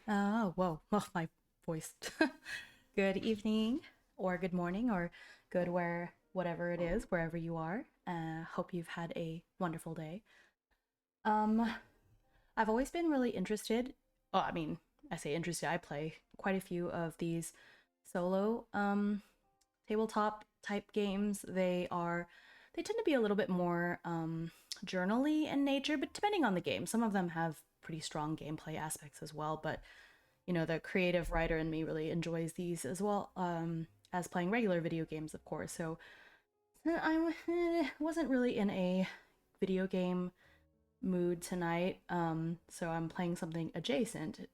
Whoa. Oh, my voice. Good evening, or good morning, or good whatever it is, wherever you are. Hope you've had a wonderful day. Um, I've always been really interested. Oh, I mean, I say interested. I play quite a few of these solo tabletop type games. They tend to be a little bit more journal-y in nature, but depending on the game, some of them have pretty strong gameplay aspects as well. But the creative writer in me really enjoys these as well as playing regular video games, of course. So I wasn't really in a video game mood tonight, so I'm playing something adjacent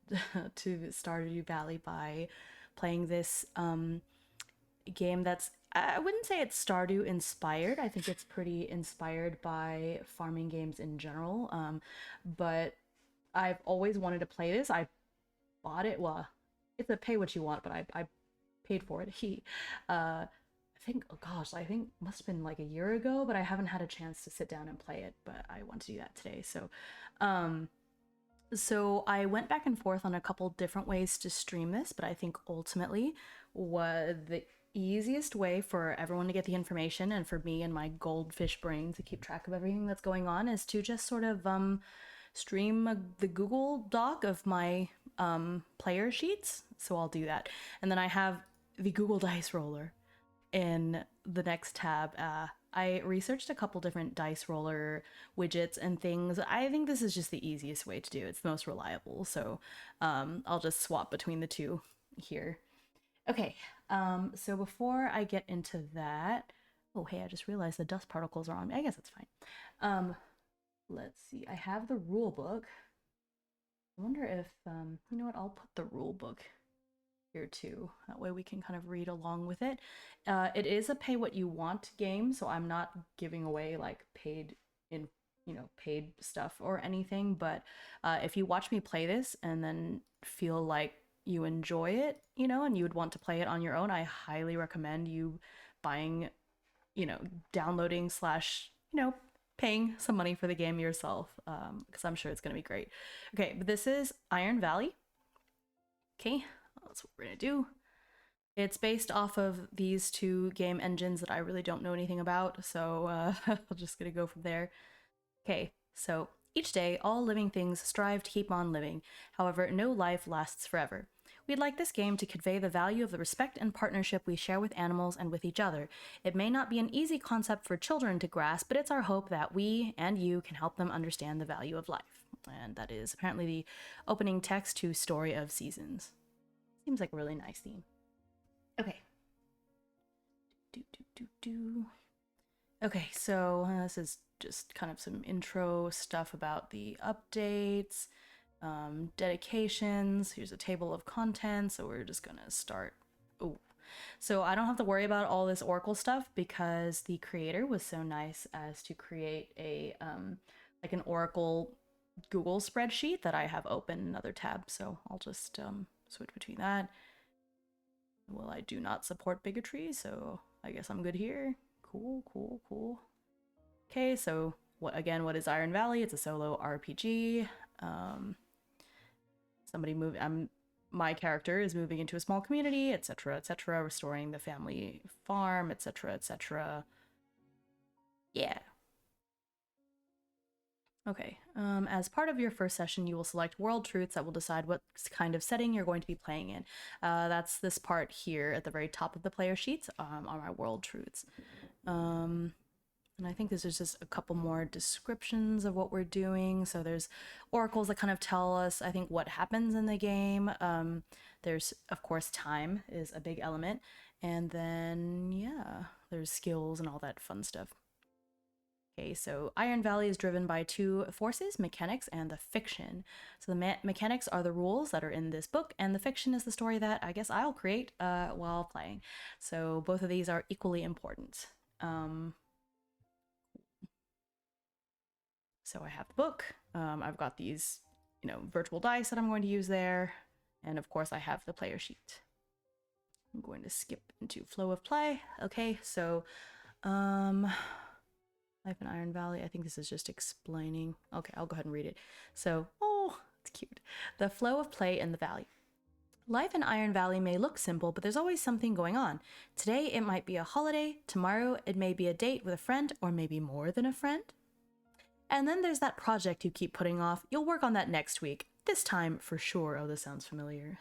to Stardew Valley by playing this game that's, I wouldn't say it's Stardew inspired. I think it's pretty inspired by farming games in general. But I've always wanted to play this. I bought it. Well, it's a pay what you want, but I paid for it. I think, oh gosh, I think must have been like a year ago, but I haven't had a chance to sit down and play it. But I want to do that today. Um, so I went back and forth on a couple different ways to stream this, but I think ultimately was the easiest way for everyone to get the information and for me and my goldfish brain to keep track of everything that's going on is to just sort of stream the Google Doc of my player sheets. So I'll do that. And then I have the Google Dice Roller in the next tab. I researched a couple different dice roller widgets and things. I think this is just the easiest way to do it. It's the most reliable. So I'll just swap between the two here. Okay, so before I get into that, oh hey, I just realized the dust particles are on me. I guess it's fine. Let's see. I have the rule book. I wonder if you know what? I'll put the rule book here too. That way we can kind of read along with it. It is a pay what you want game, so I'm not giving away like paid stuff or anything. But if you watch me play this and then feel like you enjoy it, and you would want to play it on your own, I highly recommend you buying, downloading slash, paying some money for the game yourself, because I'm sure it's going to be great. Okay, but this is Iron Valley. Okay, that's what we're going to do. It's based off of these two game engines that I really don't know anything about, so I'm just going to go from there. Okay, so each day, all living things strive to keep on living. However, no life lasts forever. We'd like this game to convey the value of the respect and partnership we share with animals and with each other. It may not be an easy concept for children to grasp, but it's our hope that we and you can help them understand the value of life. And that is apparently the opening text to Story of Seasons. Seems like a really nice theme. Okay. Okay, so this is just kind of some intro stuff about the updates. Dedications. Here's a table of contents, so we're just gonna start. Oh, so I don't have to worry about all this Oracle stuff because the creator was so nice as to create a like an Oracle Google spreadsheet that I have open in another tab. So I'll just switch between that. Well, I do not support bigotry, so I guess I'm good here. Cool. Okay, so what is Iron Valley? It's a solo RPG. My character is moving into a small community, etc., restoring the family farm, etc. Yeah. Okay, as part of your first session, you will select world truths that will decide what kind of setting you're going to be playing in. That's this part here at the very top of the player sheets, are my world truths. And I think this is just a couple more descriptions of what we're doing. So there's oracles that kind of tell us, I think, what happens in the game. There's, of course, time is a big element. And then, yeah, there's skills and all that fun stuff. Okay, so Iron Valley is driven by two forces, mechanics and the fiction. So the mechanics are the rules that are in this book, and the fiction is the story that I guess I'll create while playing. So both of these are equally important. So I have the book. I've got these, virtual dice that I'm going to use there. And of course I have the player sheet. I'm going to skip into flow of play. Okay, so Life in Iron Valley. I think this is just explaining. Okay, I'll go ahead and read it. So, It's cute. The flow of play in the valley. Life in Iron Valley may look simple, but there's always something going on. Today it might be a holiday, tomorrow it may be a date with a friend, or maybe more than a friend. And then there's that project you keep putting off. You'll work on that next week. This time, for sure. Oh, this sounds familiar.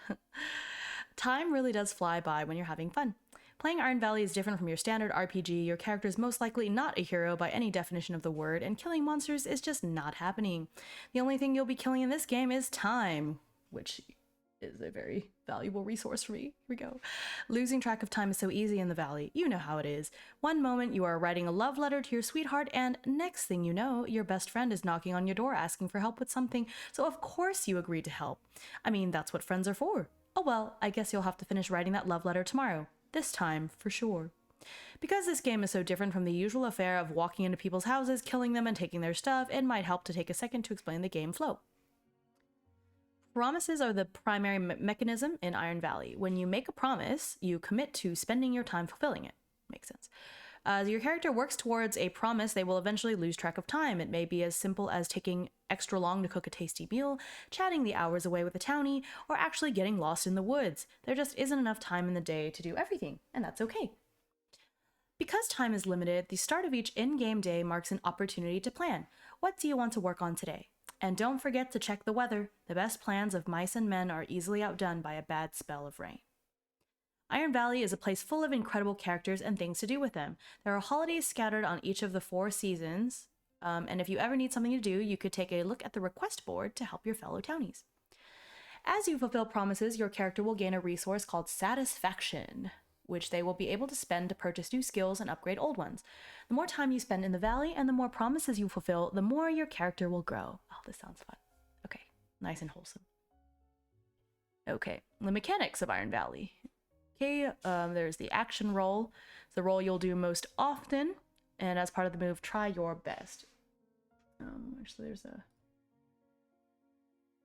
Time really does fly by when you're having fun. Playing Iron Valley is different from your standard RPG. Your character is most likely not a hero by any definition of the word, and killing monsters is just not happening. The only thing you'll be killing in this game is time, which is a very valuable resource for me. Here we go. Losing track of time is so easy in the valley. You know how it is. One moment you are writing a love letter to your sweetheart, and next thing you know, your best friend is knocking on your door asking for help with something, so of course you agreed to help. I mean, that's what friends are for. Oh well, I guess you'll have to finish writing that love letter tomorrow. This time, for sure. Because this game is so different from the usual affair of walking into people's houses, killing them, and taking their stuff, it might help to take a second to explain the game flow. Promises are the primary mechanism in Iron Valley. When you make a promise, you commit to spending your time fulfilling it. Makes sense. As your character works towards a promise, they will eventually lose track of time. It may be as simple as taking extra long to cook a tasty meal, chatting the hours away with a townie, or actually getting lost in the woods. There just isn't enough time in the day to do everything, and that's okay. Because time is limited, the start of each in-game day marks an opportunity to plan. What do you want to work on today? And don't forget to check the weather. The best plans of mice and men are easily outdone by a bad spell of rain. Iron Valley is a place full of incredible characters and things to do with them. There are holidays scattered on each of the 4 seasons, and if you ever need something to do, you could take a look at the request board to help your fellow townies. As you fulfill promises, your character will gain a resource called Satisfaction, which they will be able to spend to purchase new skills and upgrade old ones. The more time you spend in the valley and the more promises you fulfill, the more your character will grow. Oh, this sounds fun. Okay, nice and wholesome. Okay, the mechanics of Iron Valley. Okay, there's the action roll. It's the roll you'll do most often, and as part of the move, try your best. Actually,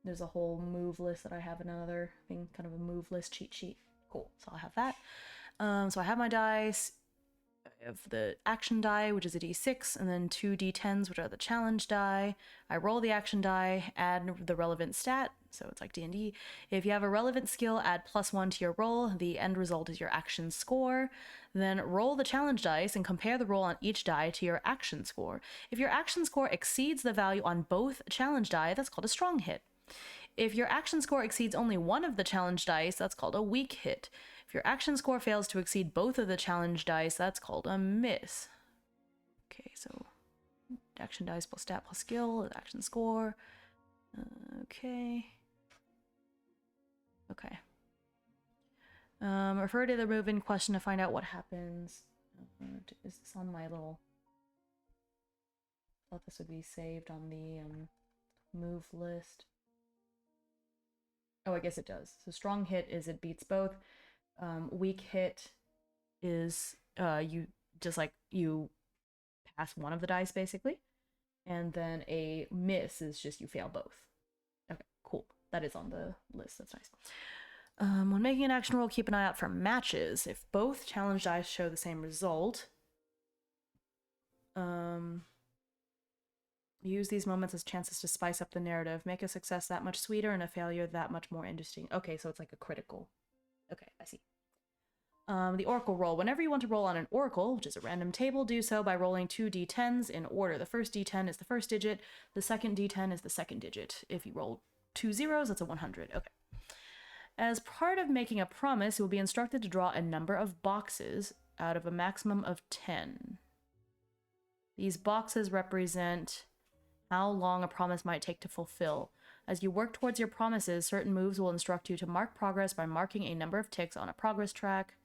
there's a whole move list that I have in another thing, kind of a move list cheat sheet. Cool, so I'll have that. So I have my dice. I have the action die, which is a d6, and then 2 d10s, which are the challenge die. I roll the action die, add the relevant stat, so it's like D&D. If you have a relevant skill, add +1 to your roll. The end result is your action score. Then roll the challenge dice and compare the roll on each die to your action score. If your action score exceeds the value on both challenge die, that's called a strong hit. If your action score exceeds only one of the challenge dice, that's called a weak hit. If your action score fails to exceed both of the challenge dice, that's called a miss. Okay, so action dice plus stat plus skill is action score. Okay. Refer to the move in question to find out what happens. Is this on my little... I thought this would be saved on the move list. Oh, I guess it does. So strong hit is it beats both. Weak hit is you pass one of the dice basically, and then a miss is just you fail both. Okay, cool. That is on the list. That's nice. When making an action roll, keep an eye out for matches. If both challenge dice show the same result, use these moments as chances to spice up the narrative. Make a success that much sweeter and a failure that much more interesting. Okay, so it's like a critical. Okay, I see. The oracle roll. Whenever you want to roll on an oracle, which is a random table, do so by rolling 2 d10s in order. The first d10 is the first digit. The second d10 is the second digit. If you roll 2 zeros, that's a 100. Okay. As part of making a promise, you will be instructed to draw a number of boxes out of a maximum of 10. These boxes represent how long a promise might take to fulfill. As you work towards your promises, certain moves will instruct you to mark progress by marking a number of ticks on a progress track.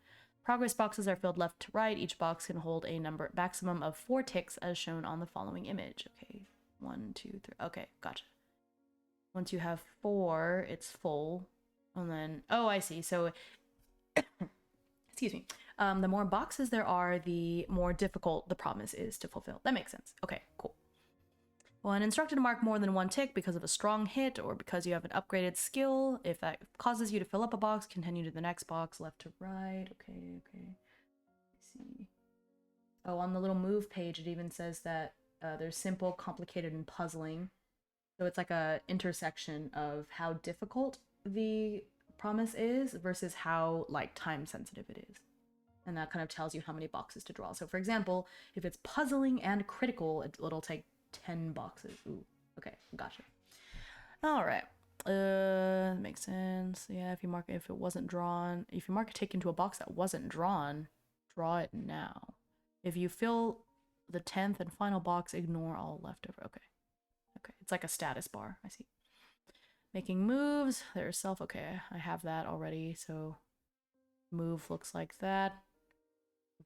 Progress boxes are filled left to right. Each box can hold a maximum of 4 ticks as shown on the following image. Okay, 1, 2, 3. Okay, gotcha. Once you have 4, it's full. And then, oh, I see. So, excuse me. The more boxes there are, the more difficult the promise is to fulfill. That makes sense. Okay, cool. When instructed to mark more than 1 tick because of a strong hit or because you have an upgraded skill, if that causes you to fill up a box, continue to the next box, left to right. Okay. Let's see. Oh, on the little move page, it even says that there's simple, complicated, and puzzling. So it's like a intersection of how difficult the promise is versus how like time sensitive it is. And that kind of tells you how many boxes to draw. So for example, if it's puzzling and critical, it'll take 10 boxes. Ooh, okay, gotcha. All right. Makes sense. Yeah, if you mark it, if it wasn't drawn, if you mark a tick into a box that wasn't drawn, draw it now. If you fill the 10th and final box, ignore all leftover. Okay. Okay, it's like a status bar. I see. Making moves. There's self. Okay, I have that already. So move looks like that.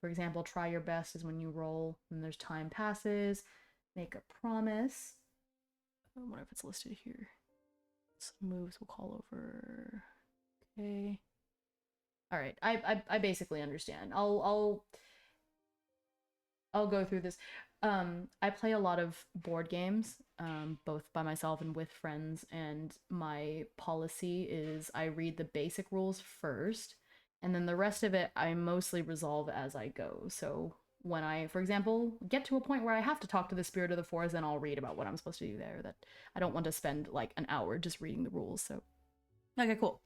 For example, try your best is when you roll and there's time passes. Make a promise. I wonder if it's listed here. Some moves we'll call over. Okay. All right. I basically understand. I'll go through this. I play a lot of board games, both by myself and with friends, and my policy is I read the basic rules first, and then the rest of it I mostly resolve as I go. So when I, for example, get to a point where I have to talk to the spirit of the forest, then I'll read about what I'm supposed to do there. That I don't want to spend like an hour just reading the rules. So, okay, cool.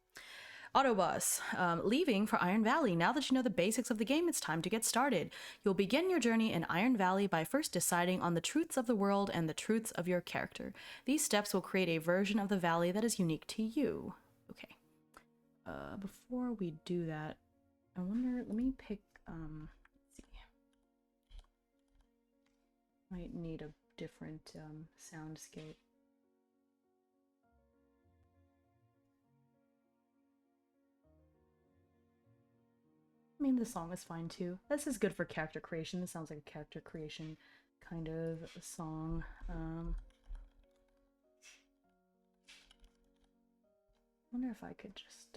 Autobus, leaving for Iron Valley. Now that you know the basics of the game, it's time to get started. You'll begin your journey in Iron Valley by first deciding on the truths of the world and the truths of your character. These steps will create a version of the valley that is unique to you. Okay. Before we do that, I wonder, let me pick, let's see. Might need a different soundscape. I mean, the song is fine too. This is good for character creation. This sounds like a character creation kind of song. I wonder if I could just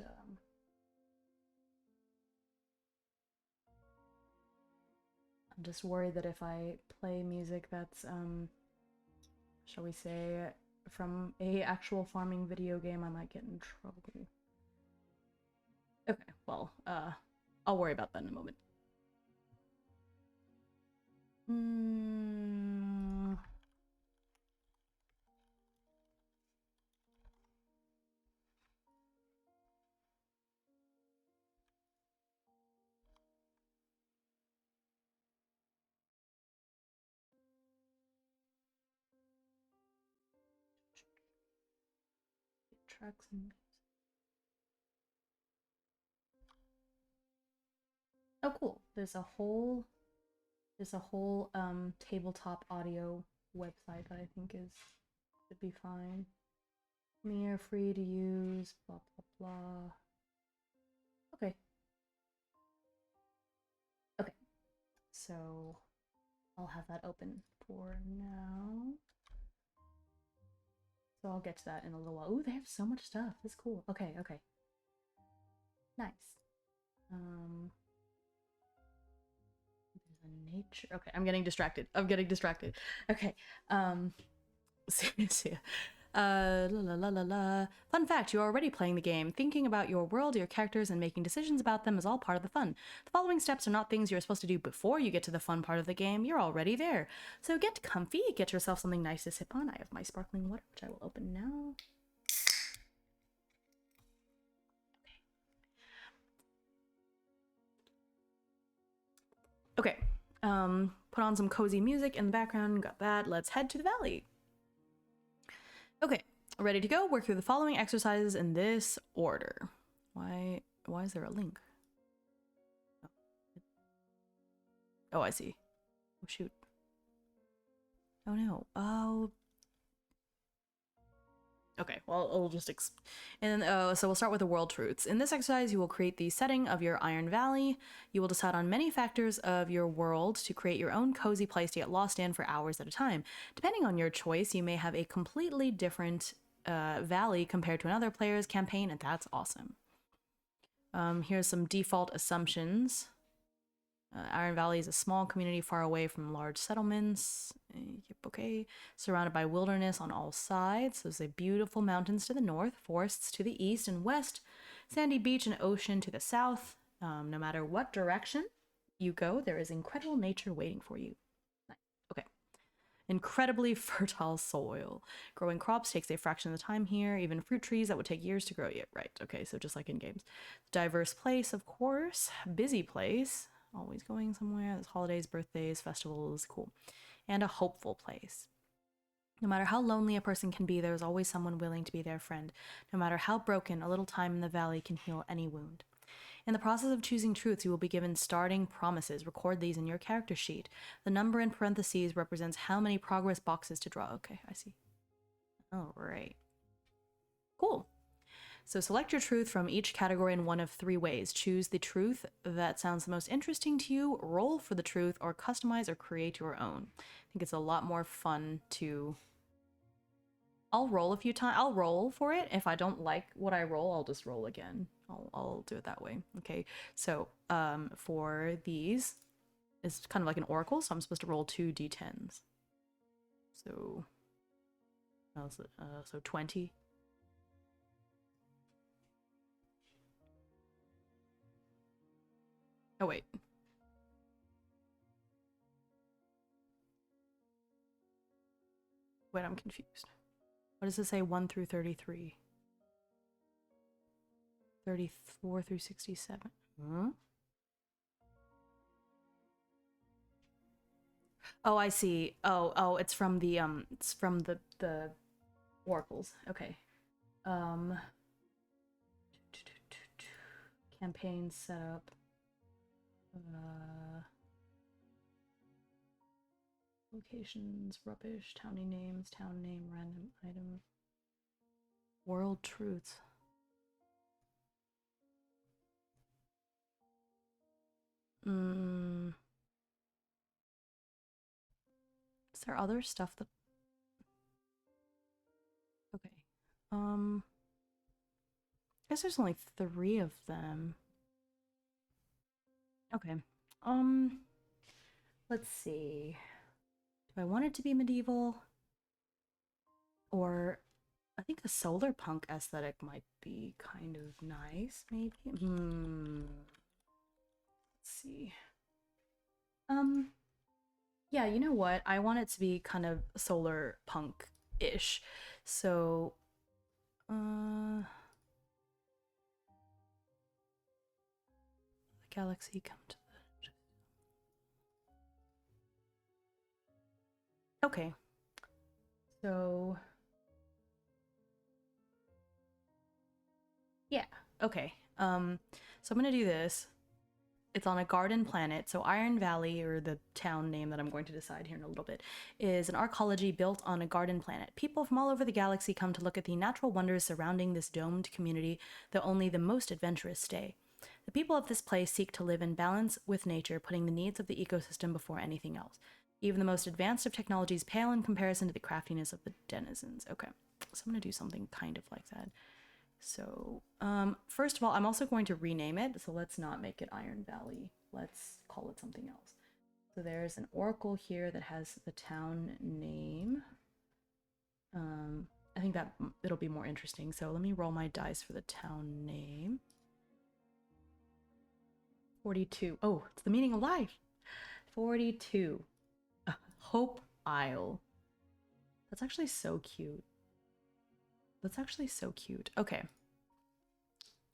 I'm just worried that if I play music that's shall we say from a actual farming video game, I might get in trouble. Okay, well, I'll worry about that in a moment. Tracks and oh, cool. There's a whole tabletop audio website that I think is should be fine. Me are free to use, blah blah blah. Okay. Okay. So I'll have that open for now. So I'll get to that in a little while. Ooh, they have so much stuff. That's cool. Okay, okay. Nice. There's a nature. Okay, I'm getting distracted. Okay. See. La la la la la. Fun fact, you're already playing the game. Thinking about your world, your characters, and making decisions about them is all part of the fun. The following steps are not things you're supposed to do before you get to the fun part of the game. You're already there. So get comfy, get yourself something nice to sip on. I have my sparkling water, which I will open now. Okay. Put on some cozy music in the background. Got that. Let's head to the valley. Okay, ready to go. Work through the following exercises in this order. Why is there a link? Oh, I see. Oh, shoot. Oh, no. Oh. Okay, well, I'll just so we'll start with the world truths. In this exercise, you will create the setting of your Iron Valley. You will decide on many factors of your world to create your own cozy place to get lost in for hours at a time. Depending on your choice, you may have a completely different valley compared to another player's campaign, and that's awesome. Here's some default assumptions. Iron Valley is a small community far away from large settlements. Yep, okay. Surrounded by wilderness on all sides. There's a beautiful mountains to the north, forests to the east and west, sandy beach and ocean to the south. No matter what direction you go, there is incredible nature waiting for you. Okay. Incredibly fertile soil. Growing crops takes a fraction of the time here. Even fruit trees that would take years to grow. Yeah, right. Okay, so just like in games. Diverse place, of course. Busy place. Always going somewhere. There's holidays, birthdays, festivals. Cool. And a hopeful place. No matter how lonely a person can be, there's always someone willing to be their friend. No matter how broken, a little time in the valley can heal any wound. In the process of choosing truths, you will be given starting promises. Record these in your character sheet. The number in parentheses represents how many progress boxes to draw. Okay, I see. All right. Cool. So select your truth from each category in one of 3 ways. Choose the truth that sounds the most interesting to you, roll for the truth, or customize or create your own. I think it's a lot more fun to... I'll roll a few times. I'll roll for it. If I don't like what I roll, I'll just roll again. I'll do it that way. Okay, so for these, it's kind of like an oracle, so I'm supposed to roll 2 d10s. So, so 20. Oh, wait. Wait, I'm confused. What does it say? 1 through 33. 34 through 67. Huh? Oh, I see. Oh, it's from the oracles. Okay. Campaign setup. Locations, rubbish, Townie names, town name, random item. World truths. Is there other stuff that... Okay. I guess there's only 3 of them. Okay. Let's see. Do I want it to be medieval? Or I think a solar punk aesthetic might be kind of nice, maybe. Let's see. Yeah, you know what? I want it to be kind of solar punk-ish. So, the galaxy come to the... Okay. So, yeah, okay. So I'm gonna do this. It's on a garden planet, so Iron Valley, or the town name that I'm going to decide here in a little bit, is an arcology built on a garden planet. People from all over the galaxy come to look at the natural wonders surrounding this domed community, though only the most adventurous stay. The people of this place seek to live in balance with nature, putting the needs of the ecosystem before anything else. Even the most advanced of technologies pale in comparison to the craftiness of the denizens. Okay, so I'm going to do something kind of like that. So, first of all, I'm also going to rename it. So let's not make it Iron Valley. Let's call it something else. So there's an oracle here that has the town name. I think that it'll be more interesting. So let me roll my dice for the town name. 42. Oh, it's the meaning of life. 42. Hope Isle. That's actually so cute. That's actually so cute. Okay.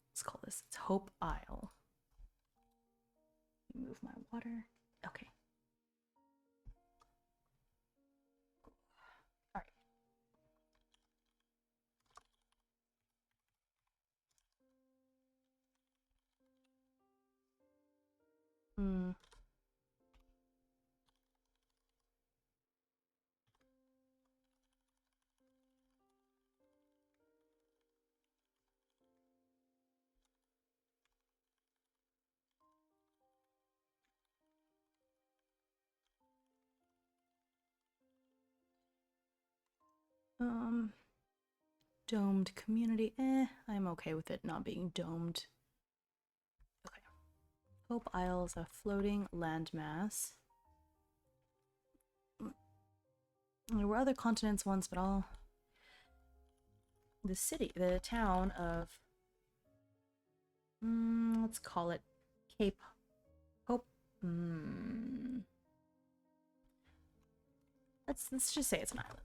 Let's call this. It's Hope Isle. Move my water. Okay. All right. Domed community. I'm okay with it not being domed. Okay. Hope Isle's a floating landmass. There were other continents once, but all... The city, the town of... let's call it Cape Hope. Let's just say it's an island.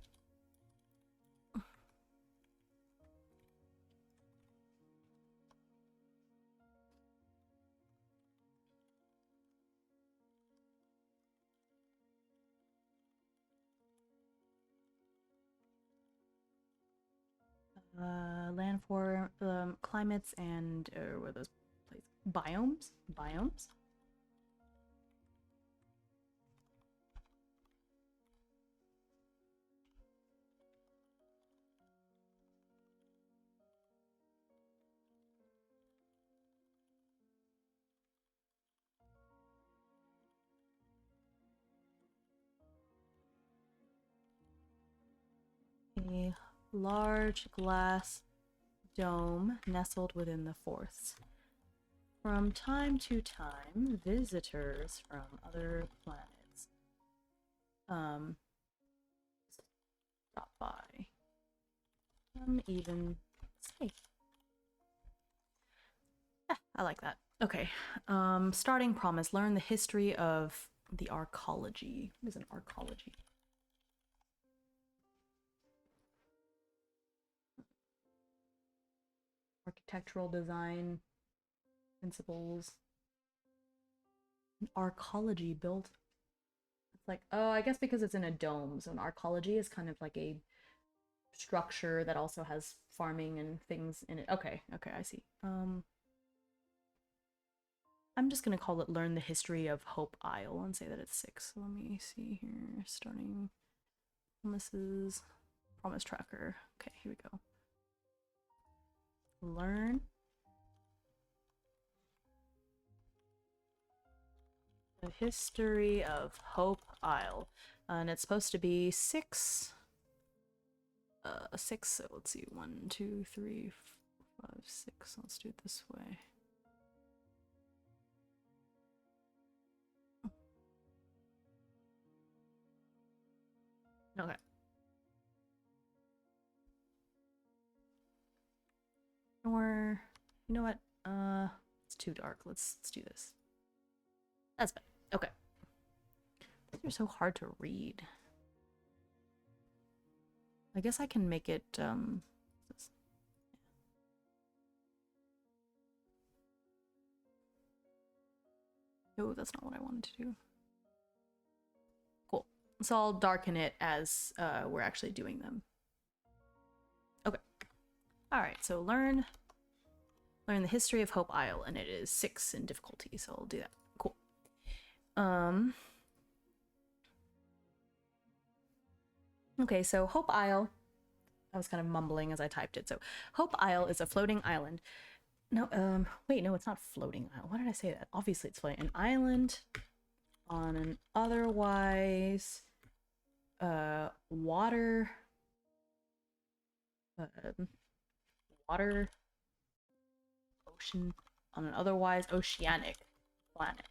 Land for climates and what are those places? Biomes? Biomes? A large glass dome nestled within the forests. From time to time, visitors from other planets stop by. Some even stay. Yeah, I like that. Okay. Starting promise. Learn the history of the arcology. What is an arcology? Architectural design principles. An arcology built. It's like, oh, I guess because it's in a dome. So an arcology is kind of like a structure that also has farming and things in it. Okay, okay, I see. I'm just gonna call it Learn the History of Hope Isle and say that it's 6. So let me see here. Starting promises, promise tracker. Okay, here we go. Learn the history of Hope Isle. And it's supposed to be 6. 6, so let's see. 1, 2, 3, 4, 5, 6. Let's do it this way. Okay. Or, you know what? It's too dark. Let's do this. That's better. Okay. These are so hard to read. I guess I can make it, oh, that's not what I wanted to do. Cool. So I'll darken it as we're actually doing them. Okay. Alright, so learn the history of Hope Isle, and it is 6 in difficulty, so I'll do that. Cool. Okay, so Hope Isle, I was kind of mumbling as I typed it. So Hope Isle is a floating island. No, wait, no, it's not floating island. Why did I say that? Obviously it's floating. An island on an otherwise water ocean, on an otherwise oceanic planet.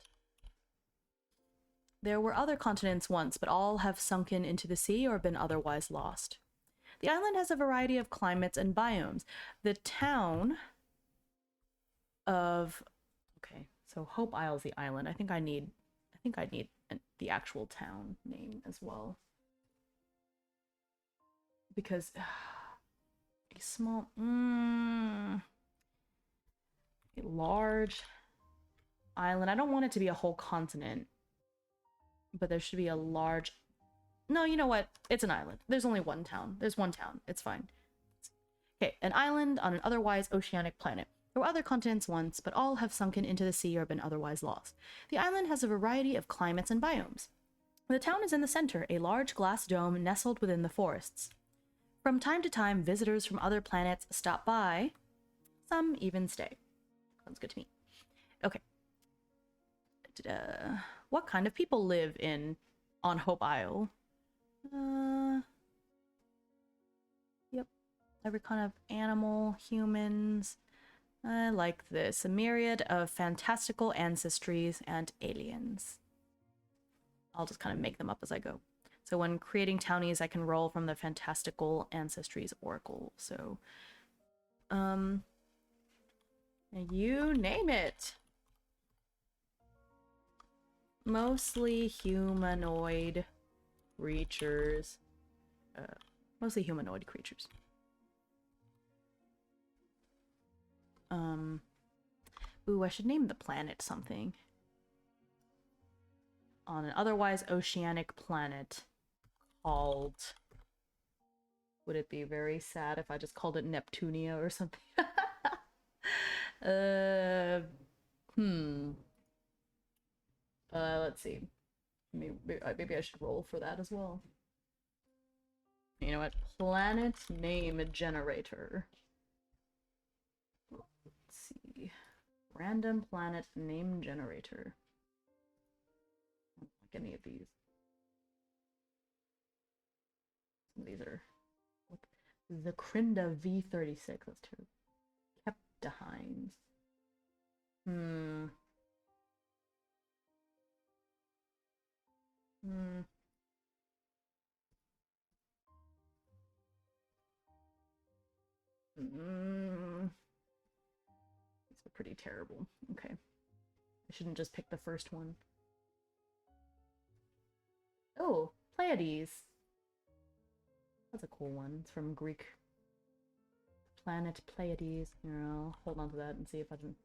There were other continents once, but all have sunken into the sea or been otherwise lost. The island has a variety of climates and biomes. The town of... Okay, so Hope Isle is the island. I think I need the actual town name as well. Because... a small... a large island. I don't want it to be a whole continent. But there should be a large... No, you know what? It's an island. There's only one town. There's one town. It's fine. Okay, an island on an otherwise oceanic planet. There were other continents once, but all have sunken into the sea or been otherwise lost. The island has a variety of climates and biomes. The town is in the center, a large glass dome nestled within the forests. From time to time, visitors from other planets stop by. Some even stay. Sounds good to me. Okay. What kind of people live on Hope Isle? Yep. Every kind of animal, humans. I like this. A myriad of fantastical ancestries and aliens. I'll just kind of make them up as I go. So when creating townies, I can roll from the fantastical ancestries oracle. So, you name it. Mostly humanoid. creatures. Mostly humanoid creatures. Ooh, I should name the planet something. On an otherwise oceanic planet called... Would it be very sad if I just called it Neptunia or something? Let's see. Maybe I should roll for that as well. You know what? Planet name generator. Let's see. Random planet name generator. I don't like any of these. Some of these are... The Krinda V36. That's true. Keptahines. These are pretty terrible. Okay. I shouldn't just pick the first one. Oh, Pleiades. That's a cool one. It's from Greek. Planet Pleiades. Here, I'll hold on to that and see if I can...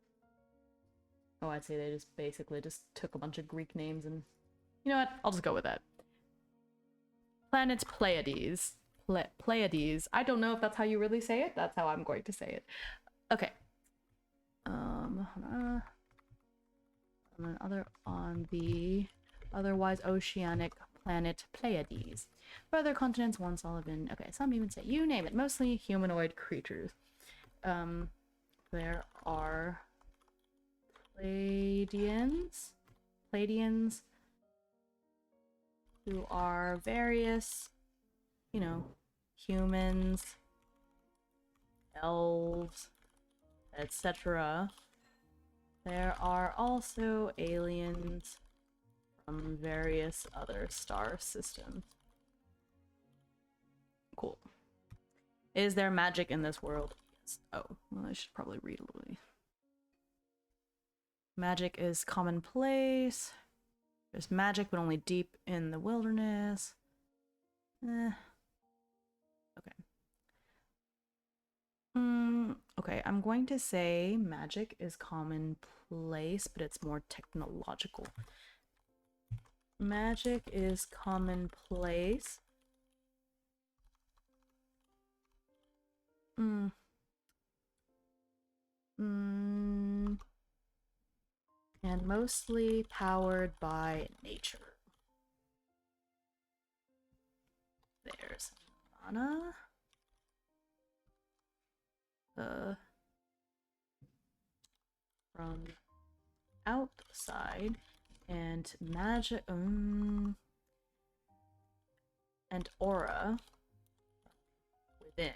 Oh, I'd say they just basically just took a bunch of Greek names and... You know what? I'll just go with that. Planet Pleiades. Pleiades. I don't know if that's how you really say it. That's how I'm going to say it. Okay. On the otherwise oceanic planet Pleiades. For other continents, one solid in... Okay, some even say, you name it, mostly humanoid creatures. There are Pleiadians, who are various, you know, humans, elves, etc. There are also aliens from various other star systems. Cool. Is there magic in this world? Yes. Oh, well, I should probably read a little. Magic is commonplace. There's magic, but only deep in the wilderness. Okay. Okay, I'm going to say magic is commonplace, but it's more technological. Magic is commonplace. And mostly powered by nature. There's Anna. From outside, and magic, and aura within.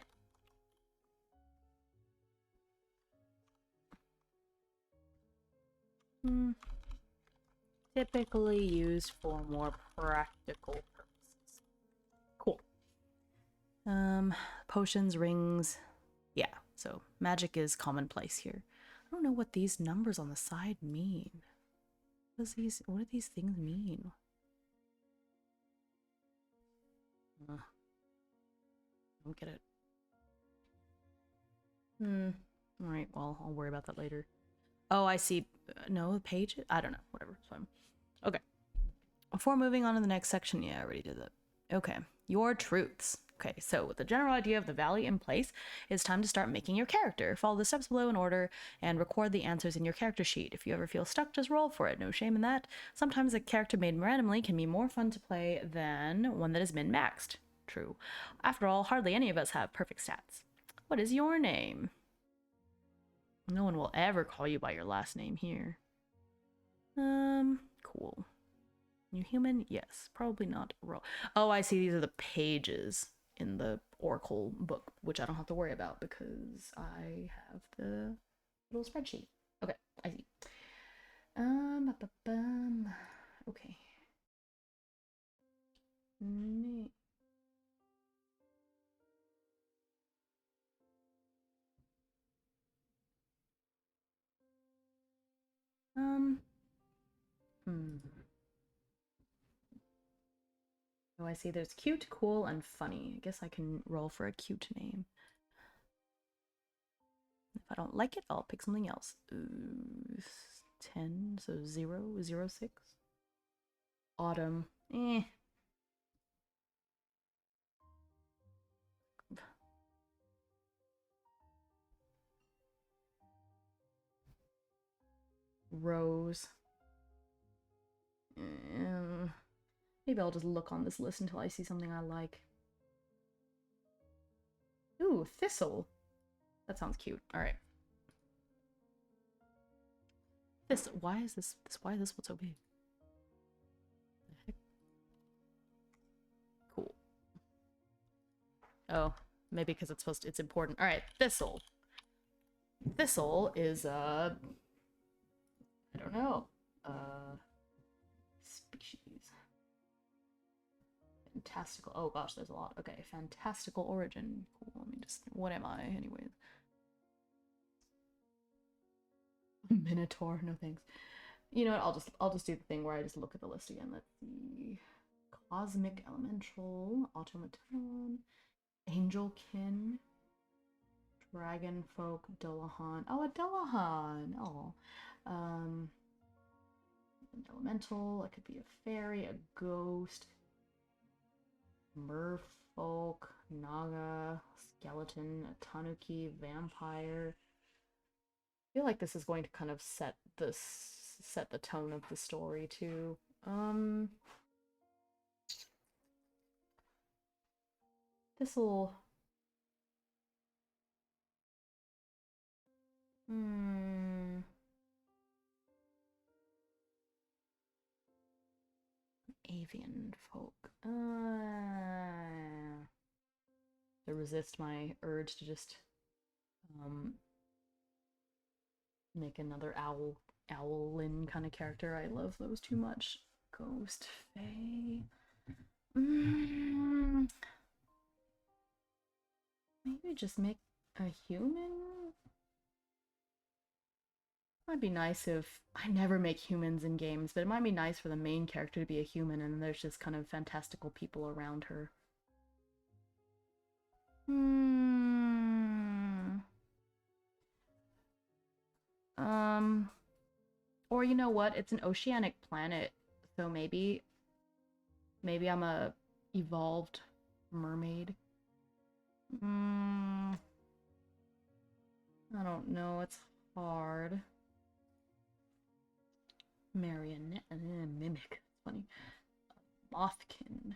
Typically used for more practical purposes. Cool. Potions, rings. Yeah, so magic is commonplace here. I don't know what these numbers on the side mean. What do these things mean? I don't get it. Alright, well, I'll worry about that later. Oh, I see. No, page? I don't know. Whatever. It's fine. Okay. Before moving on to the next section, yeah, I already did that. Okay. Your truths. Okay, so with the general idea of the valley in place, it's time to start making your character. Follow the steps below in order and record the answers in your character sheet. If you ever feel stuck, just roll for it. No shame in that. Sometimes a character made randomly can be more fun to play than one that has been maxed. True. After all, hardly any of us have perfect stats. What is your name? No one will ever call you by your last name here. Cool. You human? Yes. Probably not. Oh, I see. These are the pages in the Oracle book, which I don't have to worry about because I have the little spreadsheet. Okay, I see. Okay. Oh, I see. There's cute, cool, and funny. I guess I can roll for a cute name. If I don't like it, I'll pick something else. Ooh, 10, so 0, 0, 6. Autumn. Eh. Rose. Maybe I'll just look on this list until I see something I like. Ooh, Thistle. That sounds cute. All right. This. Why is this? Why is this one so big? The heck? Cool. Oh, maybe because it's supposed to. It's important. All right, Thistle. Thistle is I don't know. Species. Fantastical. Oh gosh, there's a lot. Okay, fantastical origin. Cool. Let me just. What am I, anyways? Minotaur. No thanks. You know what? I'll just do the thing where I just look at the list again. Let's see. Cosmic Elemental, Automaton, Angelkin, Dragonfolk, Dullahan. Oh, a Dullahan. Oh. An elemental. It could be a fairy, a ghost, merfolk, naga, skeleton, a tanuki, vampire. I feel like this is going to kind of set the tone of the story too. This'll. Avian folk. To resist my urge to just make another owlin kind of character. I love those too much. Ghost, fae. Maybe just make a human. Might be nice if I never make humans in games, but it might be nice for the main character to be a human and there's just kind of fantastical people around her. Or you know what? It's an oceanic planet, so maybe I'm a evolved mermaid. I don't know. It's hard. Marionette, mimic. Funny. Mothkin.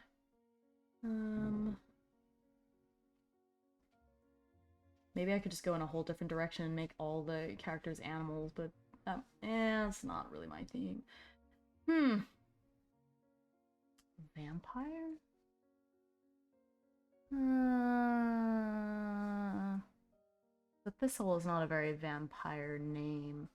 Maybe I could just go in a whole different direction and make all the characters animals, but it's not really my thing. Vampire? The Thistle is not a very vampire name.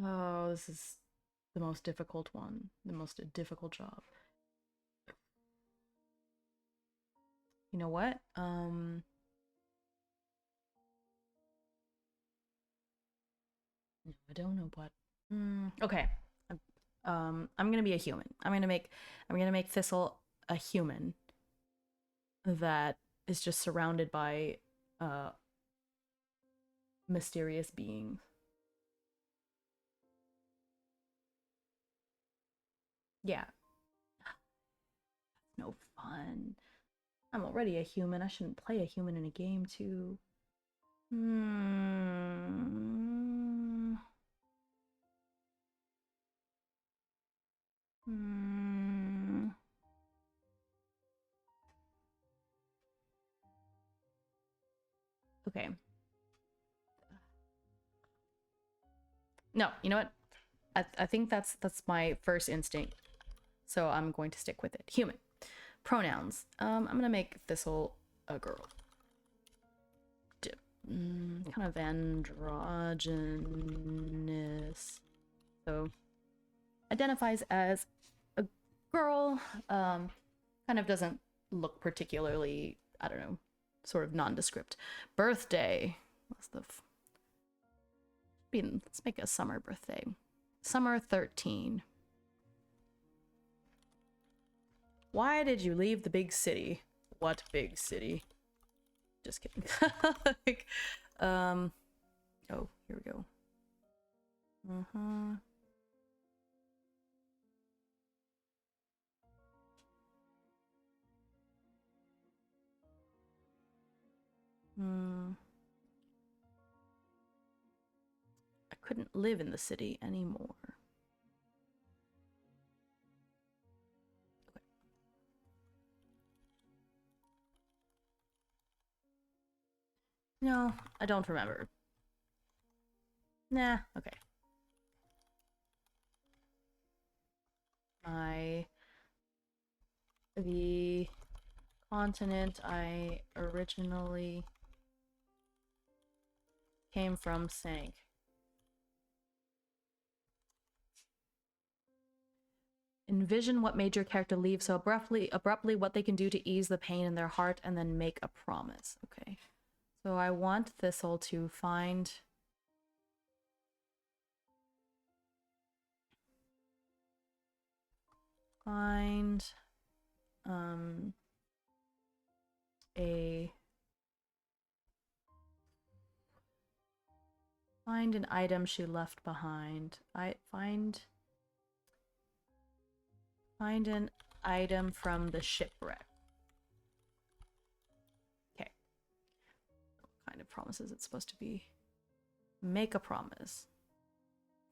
Oh, this is the most difficult one. The most difficult job. You know what? No, I don't know what. Okay. I'm gonna be a human. I'm gonna make Thistle a human that is just surrounded by mysterious beings. Yeah. That's no fun. I'm already a human. I shouldn't play a human in a game too. Okay. No, you know what? I think that's my first instinct. So I'm going to stick with it. Human. Pronouns. I'm gonna make Thistle a girl. Kind of androgynous. So identifies as a girl. Kind of doesn't look particularly, I don't know, sort of nondescript. Birthday. What's the let's make a summer birthday. Summer 13. Why did you leave the big city? What big city? Just kidding. Like, oh, here we go. I couldn't live in the city anymore. Okay. No, I don't remember. Nah, okay. The continent I originally came from sank. Envision what made your character leave so abruptly, what they can do to ease the pain in their heart, and then make a promise. Okay. So I want Thistle to find... Find an item she left behind. Find an item from the shipwreck. Okay. What kind of promise is it supposed to be? Make a promise.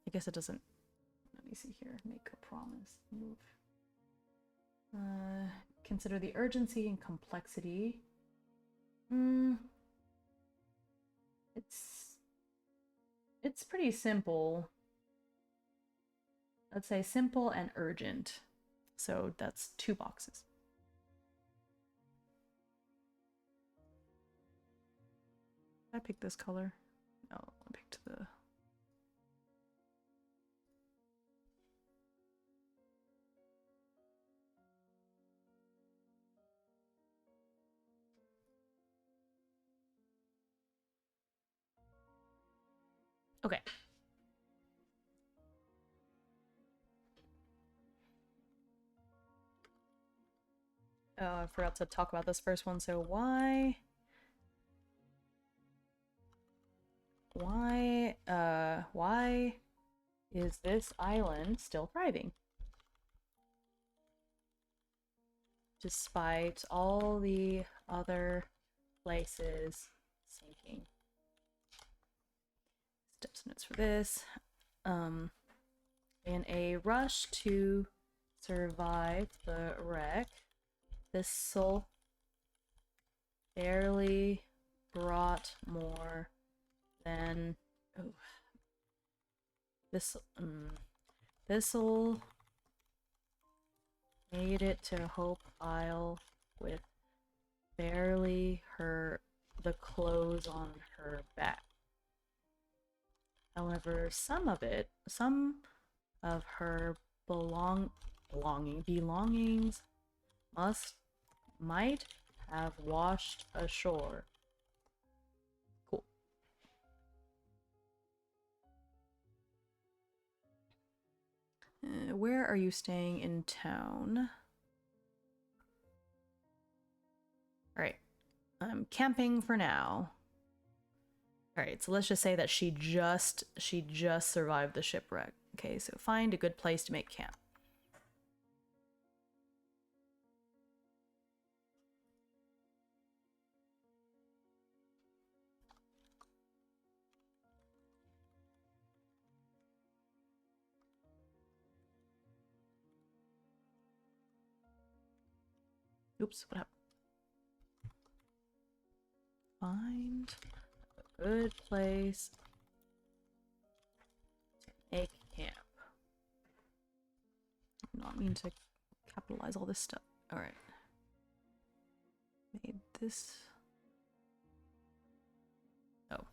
I guess it doesn't. Let me see here. Make a promise. Move. Consider the urgency and complexity. It's pretty simple. Let's say simple and urgent. So that's 2 boxes. Did I pick this color? No, I picked the... Okay. Oh, I forgot to talk about this first one. So why is this island still thriving? Despite all the other places sinking. Steps notes for this. In a rush to survive the wreck, Thistle barely brought more than Thistle made it to Hope Isle with barely the clothes on her back. However, some of her belongings might have washed ashore. Cool. Where are you staying in town? Alright. I'm camping for now. Alright, so let's just say that she just survived the shipwreck. Okay, so find a good place to make camp. Oops, what happened? Find a good place to make camp. I do not mean to capitalize all this stuff. Alright. Made this... Oh.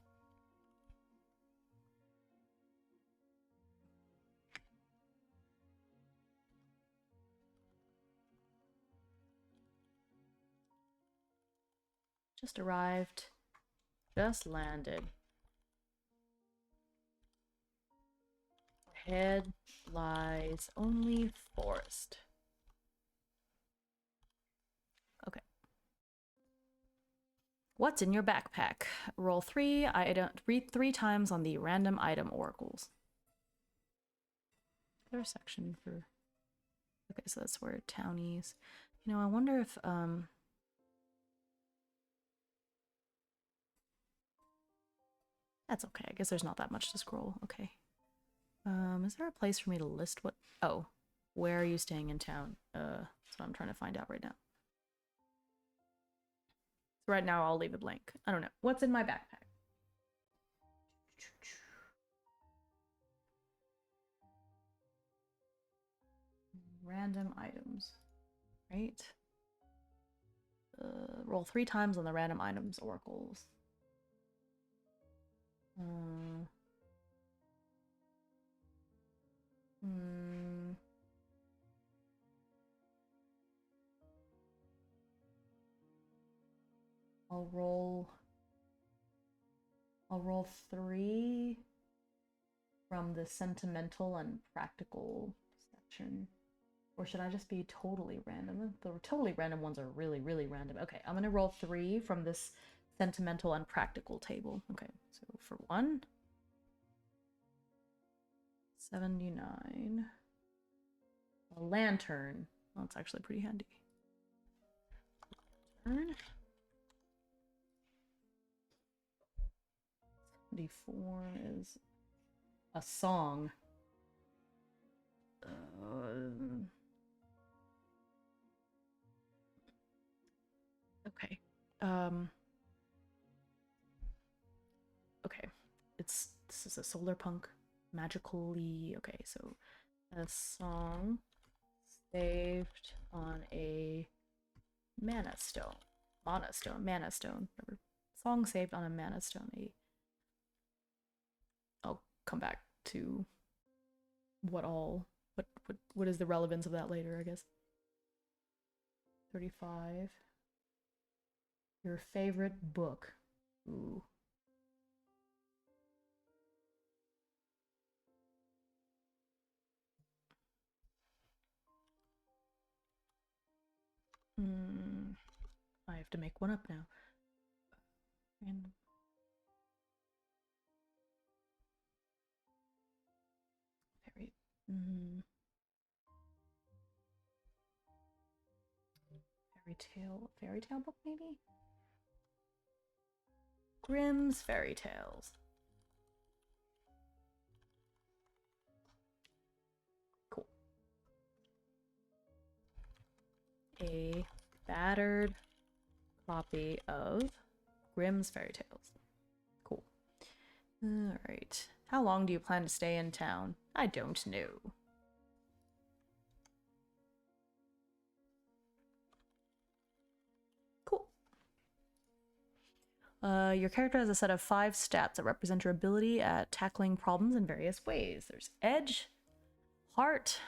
Just arrived. Just landed. Ahead lies only forest. Okay. What's in your backpack? Roll 3. Read 3 times on the random item oracles. Is there a section for... Okay, so that's where Townies... You know, I wonder if, That's okay. I guess there's not that much to scroll. Okay. Is there a place for me to list what... Oh. Where are you staying in town? That's what I'm trying to find out right now. So right now, I'll leave it blank. I don't know. What's in my backpack? Random items. Right? Roll 3 times on the random items oracles. I'll roll 3 from the sentimental and practical section. Or should I just be totally random? The totally random ones are really, really random. Okay, I'm gonna roll 3 from this sentimental and practical table. Okay, so for 1, 79. A lantern. Well, it's actually pretty handy. Lantern. 74 is a song. Okay. Okay. This is a solar punk. Magically. Okay, so a song saved on a mana stone. Mana stone. Whatever. Song saved on a mana stone. I'll come back to what is the relevance of that later, I guess. 35. Your favorite book. Ooh. I have to make one up now. Random. Fairy tale book maybe? Grimm's Fairy Tales. Cool. A battered copy of Grimm's Fairy Tales. Cool. Alright. How long do you plan to stay in town? I don't know. Cool. Your character has a set of 5 stats that represent your ability at tackling problems in various ways. There's edge, heart.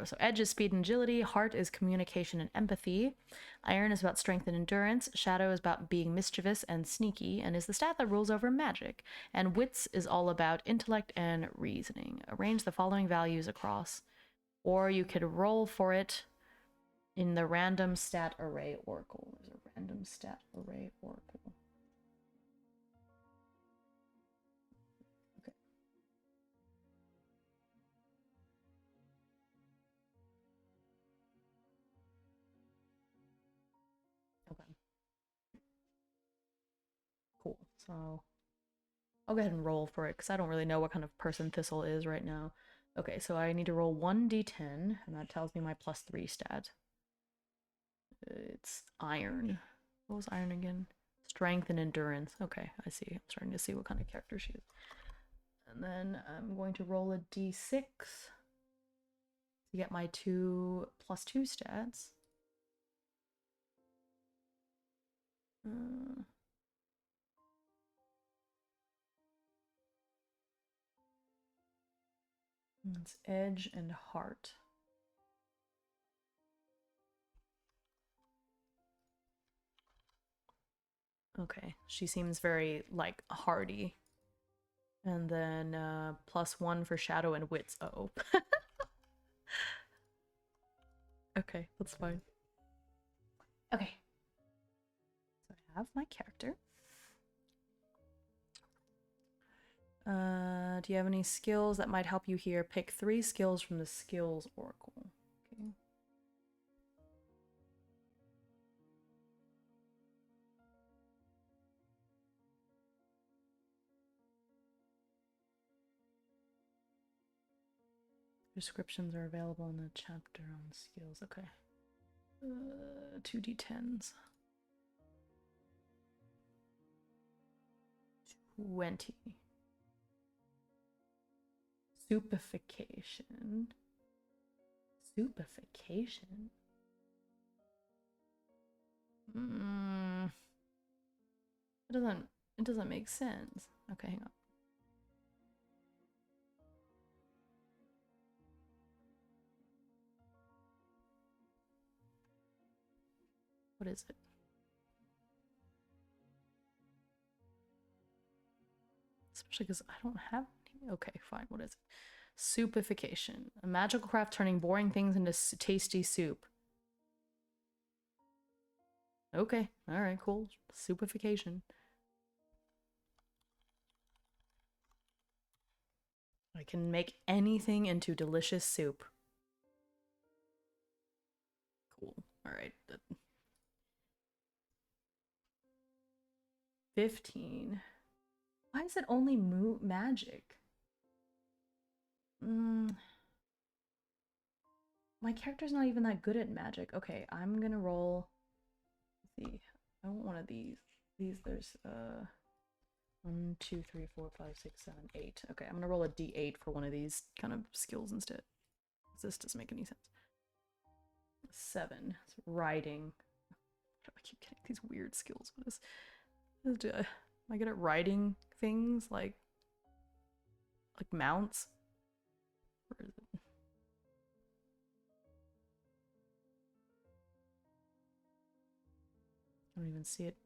So edge is speed and agility, heart is communication and empathy, iron is about strength and endurance, shadow is about being mischievous and sneaky, and is the stat that rules over magic, and wits is all about intellect and reasoning. Arrange the following values across, or you could roll for it in the random stat array oracle. There's a random stat array oracle. Cool. So I'll go ahead and roll for it because I don't really know what kind of person Thistle is right now. Okay, so I need to roll 1d10, and that tells me my +3 stat. It's iron. What was iron again? Strength and endurance. Okay, I see. I'm starting to see what kind of character she is. And then I'm going to roll a d6 to get my +2 stats. It's edge and heart. Okay, she seems very, like, hardy. And then +1 for shadow and wits. Uh-oh. Okay, that's fine. Okay. So I have my character. Do you have any skills that might help you here? Pick 3 skills from the skills oracle. Okay. Descriptions are available in the chapter on skills. Okay. 2d10s. 20. Supification. Supification? It doesn't make sense. Okay, hang on. What is it? Especially because I don't have any. Okay, fine. What is it? Soupification. A magical craft turning boring things into tasty soup. Okay, alright, cool. Soupification. I can make anything into delicious soup. Cool. Alright. 15. Why is it only magic? My character's not even that good at magic. Okay, I'm gonna roll. Let's see. I want one of these. There's 1, 2, 3, 4, 5, 6, 7, 8. Okay, I'm gonna roll a d8 for one of these kind of skills instead. This doesn't make any sense. 7. It's riding. I keep getting these weird skills. What is am I good at riding things like mounts? Where is it? I don't even see it.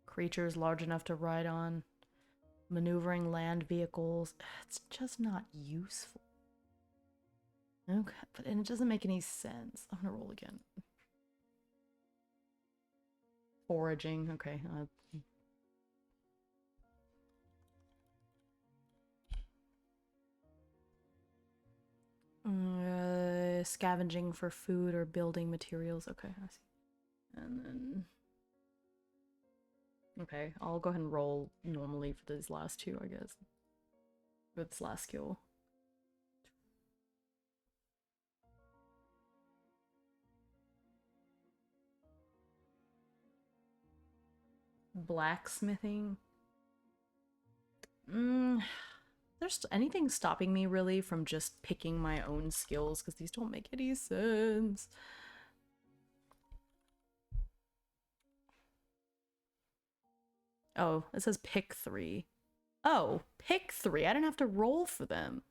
Creatures large enough to ride on. Maneuvering land vehicles. It's just not useful. Okay, and it doesn't make any sense. I'm gonna roll again. Foraging, okay. Scavenging for food or building materials. Okay, I see. And then... Okay, I'll go ahead and roll normally for these last 2, I guess. For this last skill. Blacksmithing. There's anything stopping me really from just picking my own skills because these don't make any sense. Oh, it says pick 3. Oh, pick 3. I didn't have to roll for them.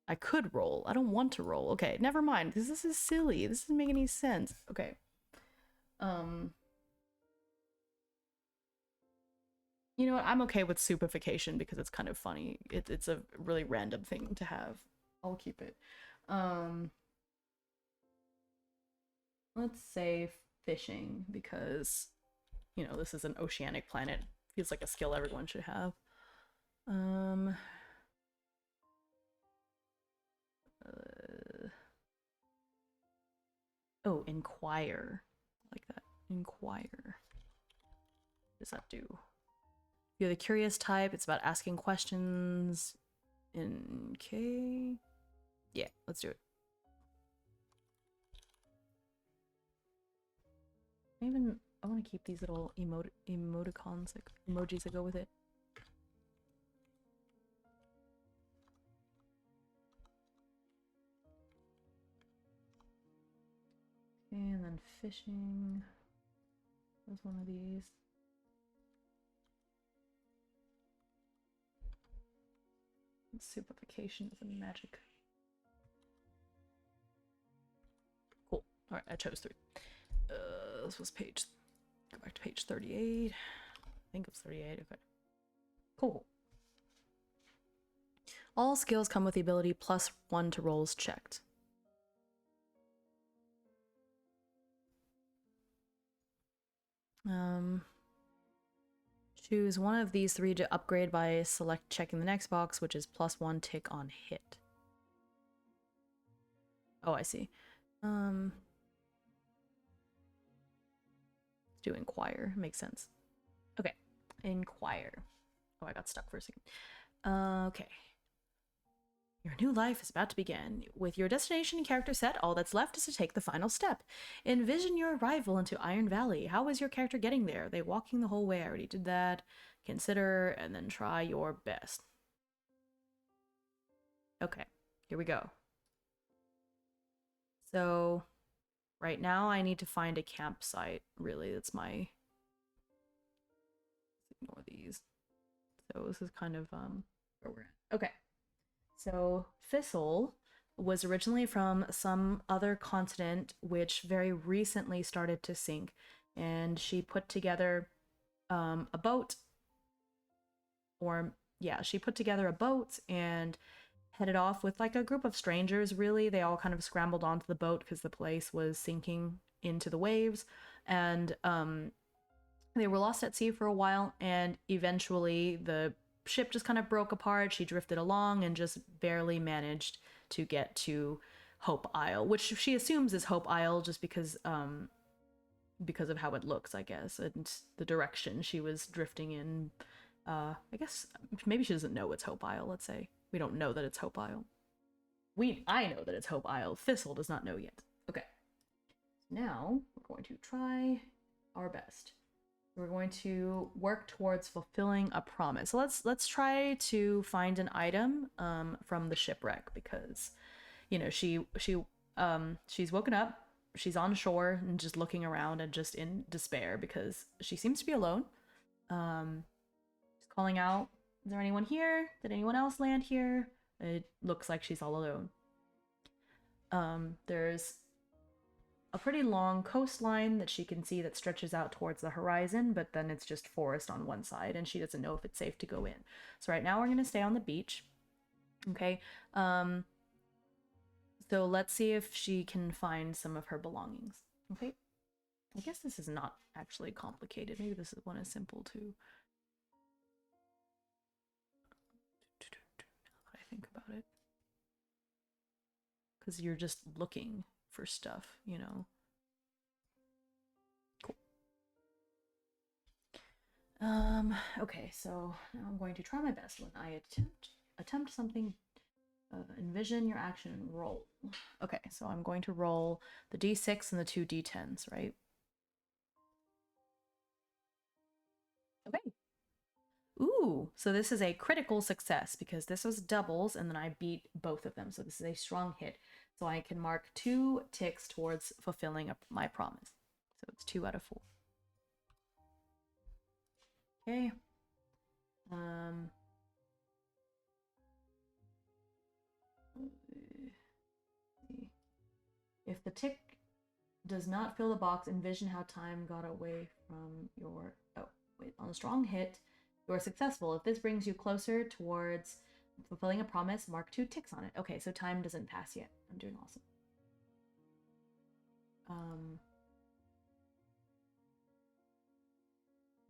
I could roll. I don't want to roll. Okay, never mind. This is silly. This doesn't make any sense. Okay. You know what? I'm okay with soupification because it's kind of funny. It's a really random thing to have. I'll keep it. Let's say fishing because, you know, this is an oceanic planet. Feels like a skill everyone should have. Oh, inquire. Like that. Inquire. What does that do? If you're the curious type, it's about asking questions. Okay. Yeah, let's do it. I want to keep these little emoticons, like emojis that go with it. And then fishing. There's one of these. Soupification is a magic. Cool. Alright, I chose 3. This was page, go back to page 38. I think it was 38, okay. Cool. All skills come with the ability +1 to rolls checked. Choose one of these 3 to upgrade by select checking the next box, which is +1 tick on hit. Oh, I see. Let's do inquire. Makes sense. Okay, inquire. Oh, I got stuck for a second. Okay. Your new life is about to begin. With your destination and character set, all that's left is to take the final step. Envision your arrival into Iron Valley. How is your character getting there? Are they walking the whole way? I already did that. Consider and then try your best. Okay, here we go. So, right now I need to find a campsite. Really, that's my... Ignore these. So this is kind of where we're at. Okay. So Thistle was originally from some other continent which very recently started to sink, and she put together a boat, or yeah, she put together a boat and headed off with like a group of strangers. Really, they all kind of scrambled onto the boat because the place was sinking into the waves, and they were lost at sea for a while, and eventually the ship just kind of broke apart. She drifted along and just barely managed to get to Hope Isle, which she assumes is Hope Isle just because of how it looks, I guess, and the direction she was drifting in. I guess maybe she doesn't know it's Hope Isle. Let's say we don't know that it's Hope Isle. I know that it's Hope Isle. Thistle does not know yet. Okay. Now we're going to try our best. We're going to work towards fulfilling a promise. So let's try to find an item from the shipwreck, because you know she's woken up, she's on shore and just looking around and just in despair because she seems to be alone. She's calling out, "Is there anyone here? Did anyone else land here?" It looks like she's all alone. There's a pretty long coastline that she can see that stretches out towards the horizon, but then it's just forest on one side, and she doesn't know if it's safe to go in. So right now we're gonna stay on the beach. Okay. So let's see if she can find some of her belongings. Okay. I guess this is not actually complicated. Maybe this one is simple too. Now that I think about it. Because you're just looking for stuff, you know. Cool. Okay, so now I'm going to try my best when I attempt something. Envision your action and roll. Okay, so I'm going to roll the d6 and the 2 d10s, right? Okay. Ooh, so this is a critical success because this was doubles and then I beat both of them. So this is a strong hit. So I can mark 2 ticks towards fulfilling my promise. So it's 2 out of 4. Okay. If the tick does not fill the box, envision how time got away from your... Oh, wait. On a strong hit, you are successful. If this brings you closer towards fulfilling a promise, mark 2 ticks on it. Okay, so time doesn't pass yet. I'm doing awesome.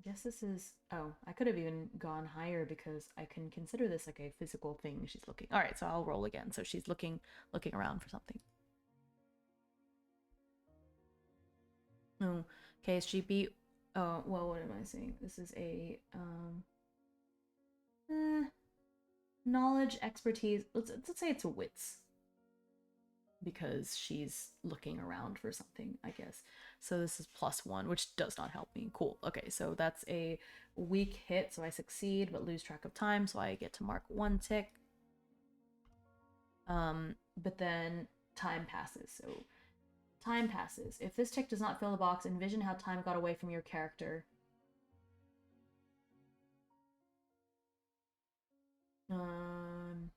I guess this is... Oh, I could have even gone higher because I can consider this like a physical thing she's looking... All right, so I'll roll again. So she's looking around for something. Oh, okay, she beat... Oh, well, what am I saying? This is a... knowledge, expertise. Let's say it's a wits, because she's looking around for something, I guess. So this is +1, which does not help me. Cool. Okay, so that's a weak hit, so I succeed but lose track of time, so I get to mark 1 tick. But then time passes. So time passes. If this tick does not fill the box, envision how time got away from your character. And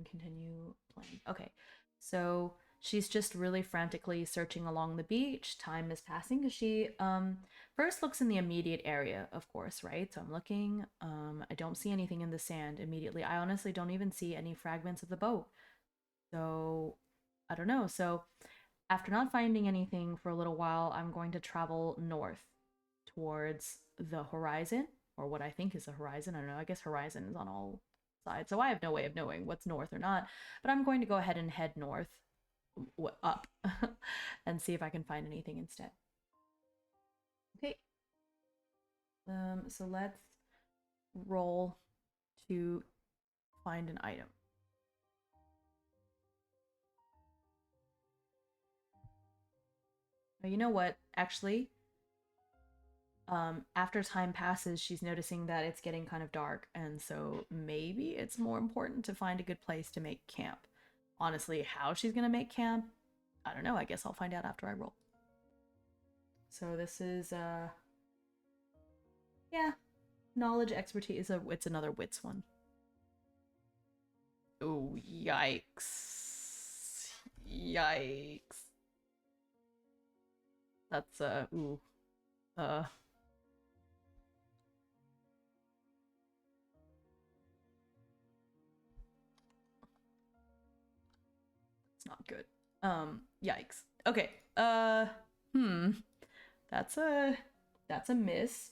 continue playing. Okay, so She's just really frantically searching along the beach. Time is passing. She first looks in the immediate area, of course, right? So I'm looking. I don't see anything in the sand immediately. I honestly don't even see any fragments of the boat. So I don't know. So after not finding anything for a little while, I'm going to travel north towards the horizon, or what I think is the horizon. I don't know. I guess horizon is on all sides. So I have no way of knowing what's north or not. But I'm going to go ahead and head north up and see if I can find anything instead. Okay. So let's roll to find an item. Oh, you know what? Actually, after time passes, she's noticing that it's getting kind of dark, and so maybe it's more important to find a good place to make camp. Honestly, how she's gonna make camp, I don't know. I guess I'll find out after I roll. So this is yeah, knowledge, expertise. It's another wits one. Oh, yikes. Yikes. That's ooh. Uh it's not good. Yikes. Okay. Hmm. That's a miss.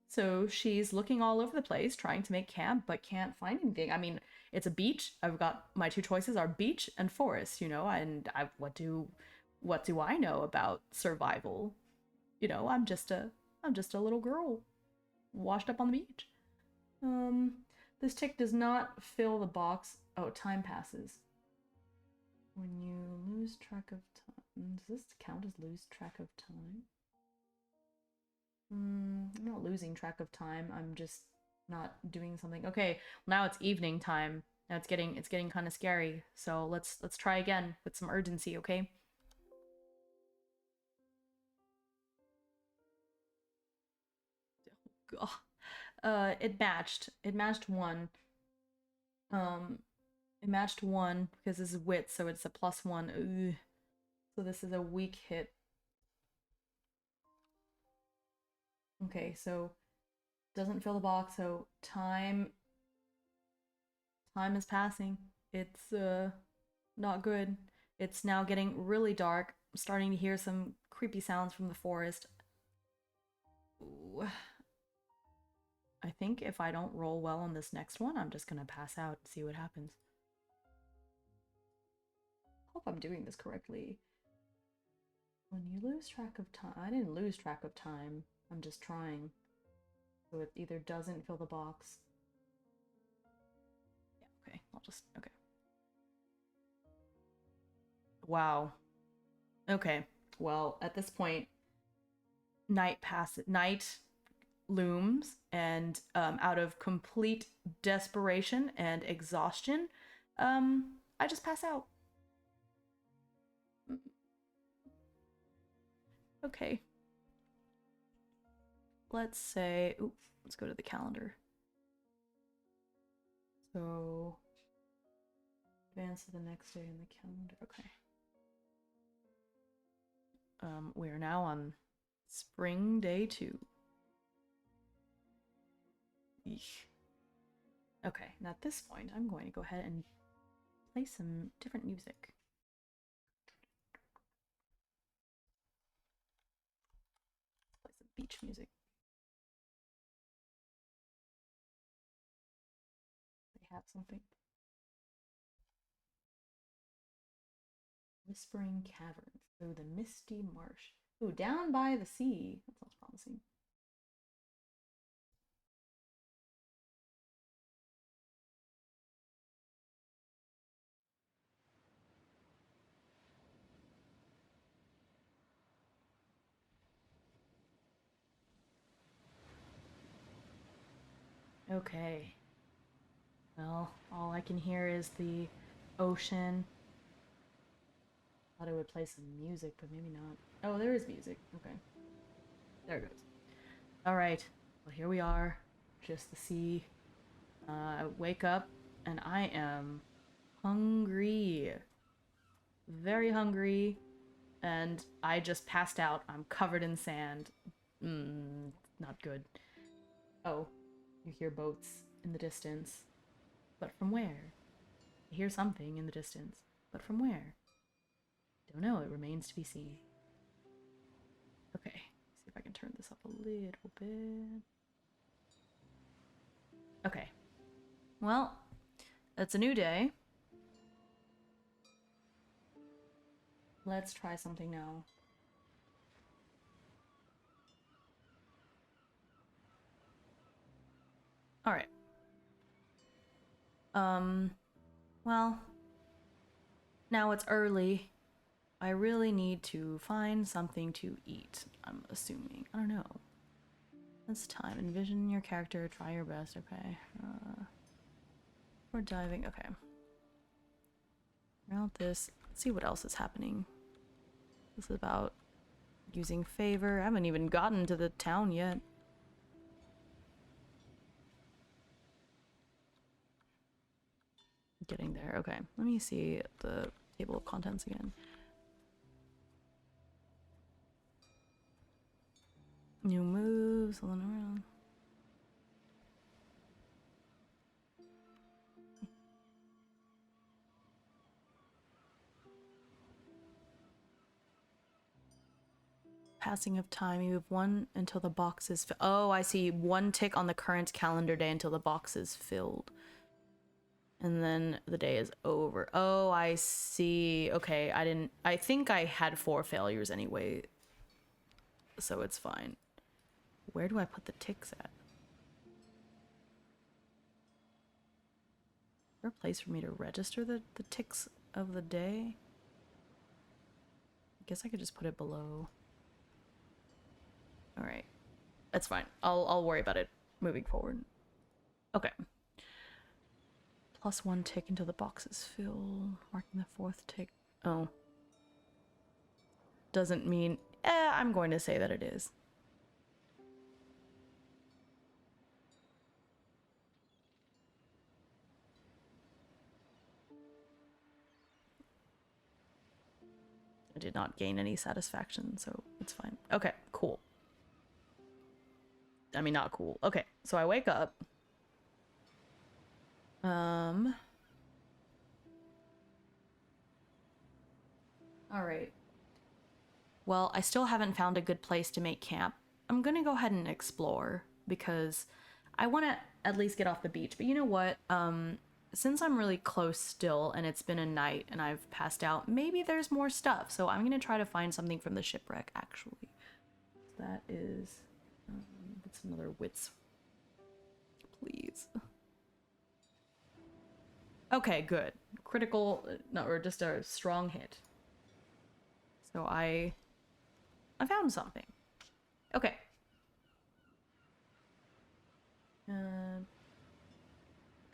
So she's looking all over the place trying to make camp but can't find anything. I mean, it's a beach. I've got my two choices are beach and forest, you know, and what do I know about survival? You know, I'm just a little girl washed up on the beach. Um this tick does not fill the box. Oh, time passes. When you lose track of time, does this count as lose track of time? I'm not losing track of time. I'm just not doing something. Okay, now it's evening time. Now it's getting kind of scary. So let's try again with some urgency, okay? Oh, it matched. It matched one. Um, it matched one because this is wit, so it's a +1. Ugh. So this is a weak hit. Okay, so doesn't fill the box. So time is passing. It's not good. It's now getting really dark. I'm starting to hear some creepy sounds from the forest. Ooh. I think if I don't roll well on this next one, I'm just gonna pass out and see what happens. Hope I'm doing this correctly. When you lose track of time, I didn't lose track of time. I'm just trying. So it either doesn't fill the box. Yeah, okay. Okay. Wow. Okay. Well, at this point, night looms, and out of complete desperation and exhaustion, I just pass out. Okay. Let's say, ooh, let's go to the calendar. So, advance to the next day in the calendar. Okay. We are now on spring day 2. Eesh. Okay, now at this point, I'm going to go ahead and play some different music. Play some beach music. They have something. Whispering Caverns. Oh, the misty marsh. Ooh, down by the sea. That sounds promising. Okay. Well, all I can hear is the ocean. Thought it would play some music, but maybe not. Oh, there is music. Okay. There it goes. Alright. Well, here we are. Just the sea. I wake up and I am hungry. very hungry, and I just passed out. I'm covered in sand. Not good. Oh, you hear boats in the distance. But from where? I hear something in the distance. But from where? Don't know, it remains to be seen. Okay, see if I can turn this up a little bit. Okay. Well, it's a new day. Let's try something now. Alright. Well, now it's early. I really need to find something to eat, I'm assuming. I don't know. It's time. Envision your character, try your best, okay. We're diving, okay. Around this, let's see what else is happening. This is about using favor. I haven't even gotten to the town yet. Getting there, okay. Let me see the table of contents again. New moves, all around. Passing of time, you have one until the box is oh, I see. One tick on the current calendar day until the box is filled. And then the day is over. Oh, I see. Okay, I think I had 4 failures anyway. So it's fine. Where do I put the ticks at? Is there a place for me to register the ticks of the day? I guess I could just put it below. Alright. That's fine. I'll worry about it moving forward. Okay. +1 tick until the box is filled. Marking the 4th tick. Oh. Doesn't mean... I'm going to say that it is. I did not gain any satisfaction, so it's fine. Okay, cool. I mean, not cool. Okay, so I wake up. Alright. Well, I still haven't found a good place to make camp. I'm gonna go ahead and explore, because I want to at least get off the beach. But you know what? Since I'm really close still, and it's been a night, and I've passed out, maybe there's more stuff. So I'm gonna try to find something from the shipwreck, actually. That is... what's another wits? Please. Okay, good. Critical... no, or just a strong hit. So I found something. Okay.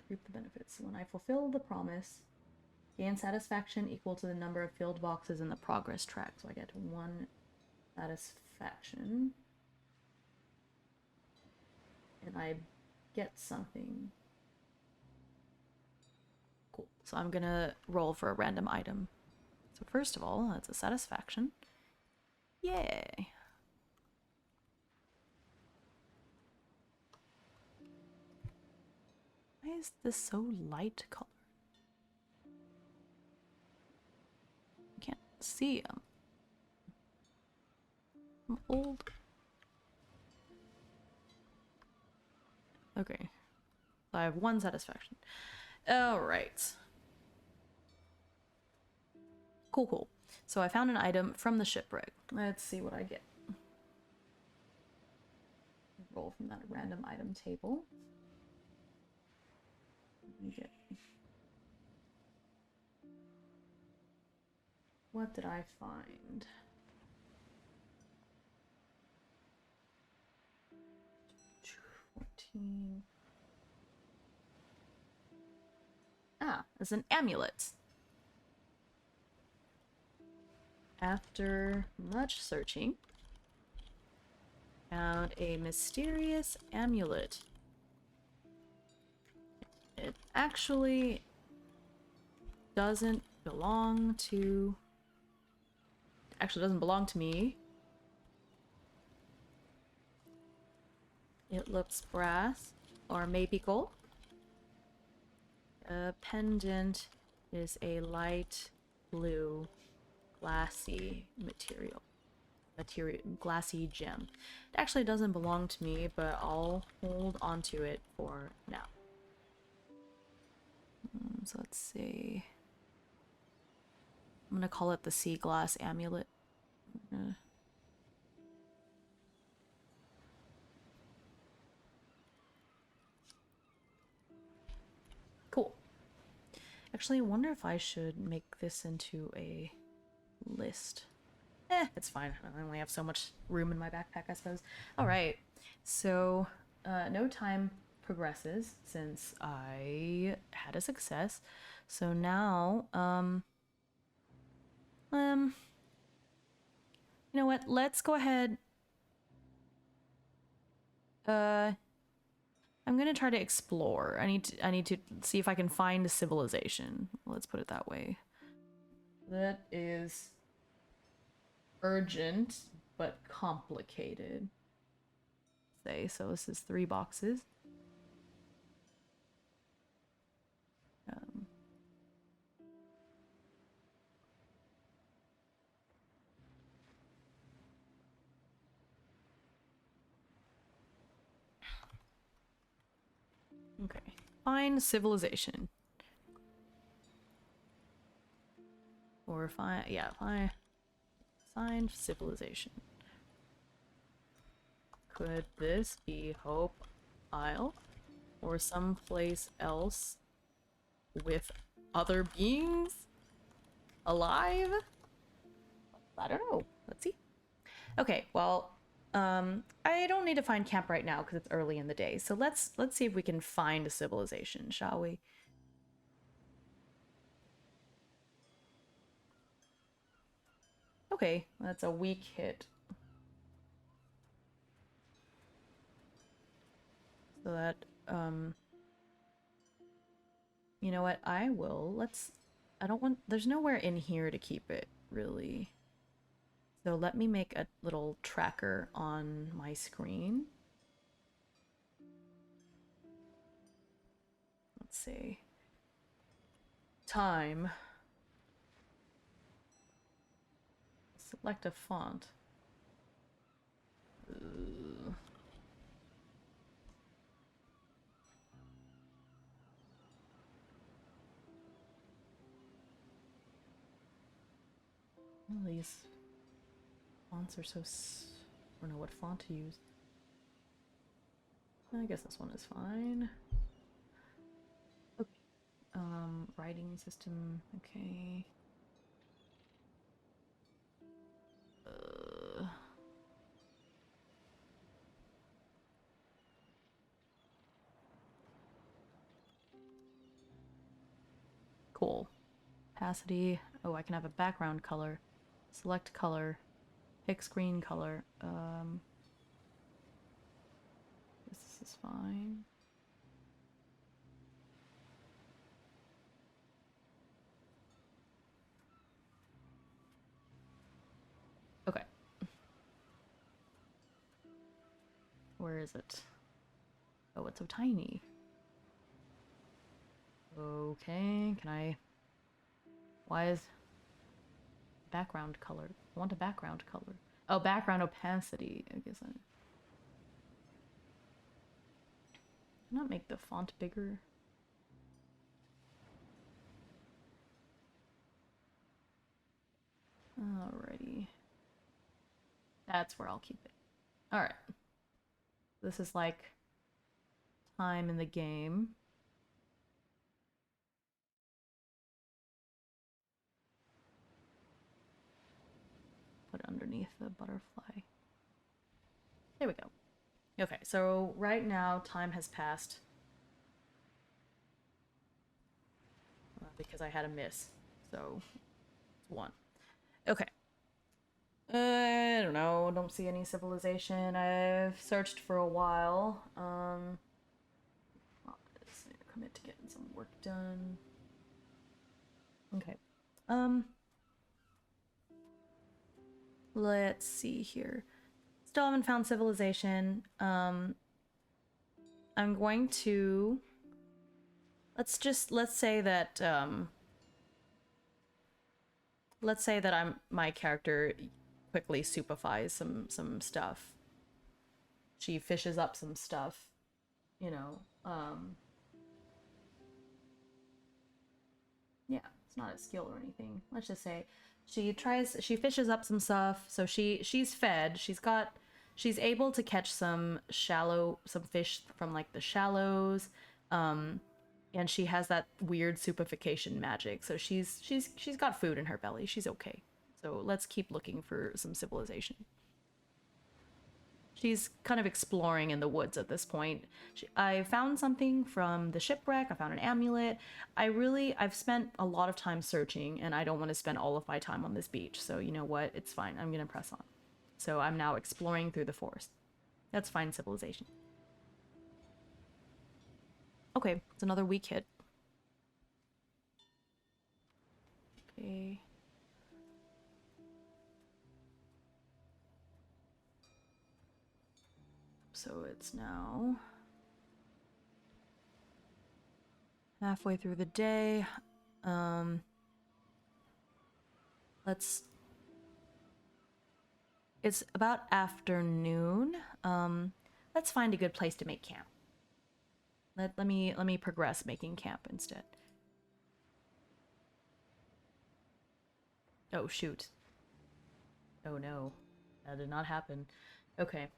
Reap the benefits. When I fulfill the promise, gain satisfaction equal to the number of filled boxes in the progress track. So I get 1 satisfaction. And I get something. Cool. So I'm gonna roll for a random item. So first of all, that's a satisfaction. Yay! Why is this so light colored? I can't see them. I'm old. Okay. I have 1 satisfaction. Alright. Cool, cool. So I found an item from the shipwreck. Let's see what I get. Roll from that random item table. What did I find? Ah, it's an amulet. After much searching, found a mysterious amulet. It actually doesn't belong to actually doesn't belong to me. It looks brass or maybe gold. Pendant is a light blue glassy material. Glassy gem. It actually doesn't belong to me, but I'll hold onto it for now. So let's see. I'm gonna call it the sea glass amulet. Cool. Actually, I wonder if I should make this into a list. It's fine. I only have so much room in my backpack, I suppose. Alright, so no time progresses since I had a success. So now, you know what? Let's go ahead. I'm gonna try to explore. I need to see if I can find a civilization. Let's put it that way. That is urgent, but complicated. Say, so this is 3 boxes. Okay. Find civilization. Or find civilization. Could this be Hope Isle? Or someplace else with other beings? Alive? I don't know. Let's see. Okay, well, I don't need to find camp right now because it's early in the day. So let's see if we can find a civilization, shall we? Okay, that's a weak hit. So that, you know what? I don't want, there's nowhere in here to keep it, really. So let me make a little tracker on my screen. Let's see. Time. Select a font. These fonts are so I don't know what font to use. I guess this one is fine. Okay. Writing system. Okay. Cool. Opacity. Oh, I can have a background color. Select color. Pick screen color. This is fine. Okay. Where is it? Oh, it's so tiny. Okay, can I... Why is... Background color. I want a background color. Oh, background opacity. I guess I... Not make the font bigger. Alrighty. That's where I'll keep it. Alright. This is like time in the game. Put it underneath the butterfly. There we go. Okay, so right now time has passed. Because I had a miss. So, it's 1. Okay. I don't know. Don't see any civilization. I've searched for a while. Commit to getting some work done. Okay. Let's see here. Still haven't found civilization. I'm going to... Let's say that, let's say that my character quickly soupifies some stuff. She fishes up some stuff, you know. Yeah, it's not a skill or anything. Let's just say she fishes up some stuff, so she's fed. She's able to catch some fish from like the shallows. And she has that weird soupification magic. So she's got food in her belly. She's okay. So let's keep looking for some civilization. She's kind of exploring in the woods at this point. I found something from the shipwreck. I found an amulet. I've spent a lot of time searching, and I don't want to spend all of my time on this beach. So you know what? It's fine. I'm going to press on. So I'm now exploring through the forest. Let's find civilization. Okay, it's another weak hit. Okay. So it's now halfway through the day. It's about afternoon. Let's find a good place to make camp. Let me progress making camp instead. Oh shoot. Oh no. That did not happen. Okay.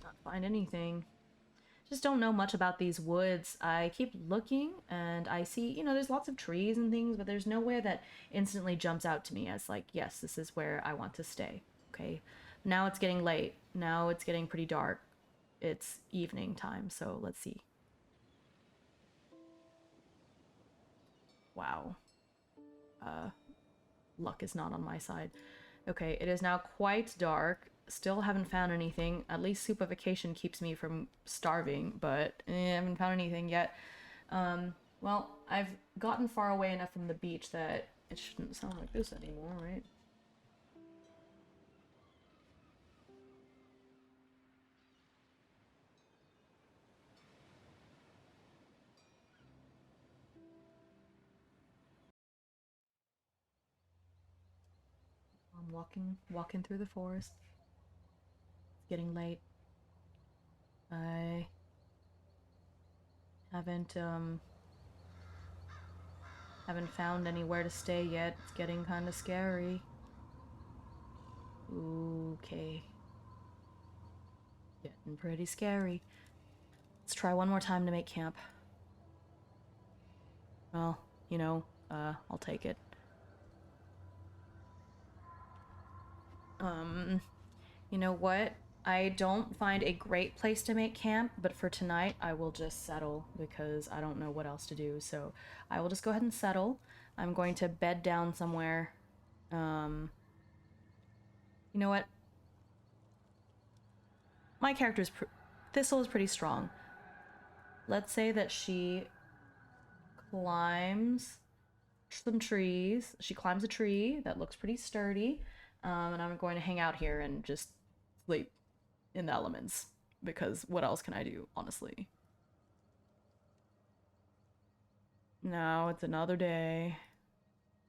Not find anything. Just don't know much about these woods. I keep looking and I see, you know, there's lots of trees and things, but there's nowhere that instantly jumps out to me as like, yes, this is where I want to stay. Okay. Now it's getting late. Now it's getting pretty dark. It's evening time, so let's see. Wow. Luck is not on my side. Okay, it is now quite dark. Still haven't found anything. At least soupification keeps me from starving, but I haven't found anything yet. Well, I've gotten far away enough from the beach that it shouldn't sound like this anymore, right? I'm walking through the forest. It's getting late. I haven't found anywhere to stay yet. It's getting kind of scary. Okay. Getting pretty scary. Let's try one more time to make camp. Well, you know, I'll take it. You know what? I don't find a great place to make camp, but for tonight I will just settle because I don't know what else to do. So I will just go ahead and settle. I'm going to bed down somewhere. You know what? My character's Thistle is pretty strong. Let's say that she climbs some trees. She climbs a tree that looks pretty sturdy. And I'm going to hang out here and just sleep in the elements because what else can I do, honestly? Now it's another day.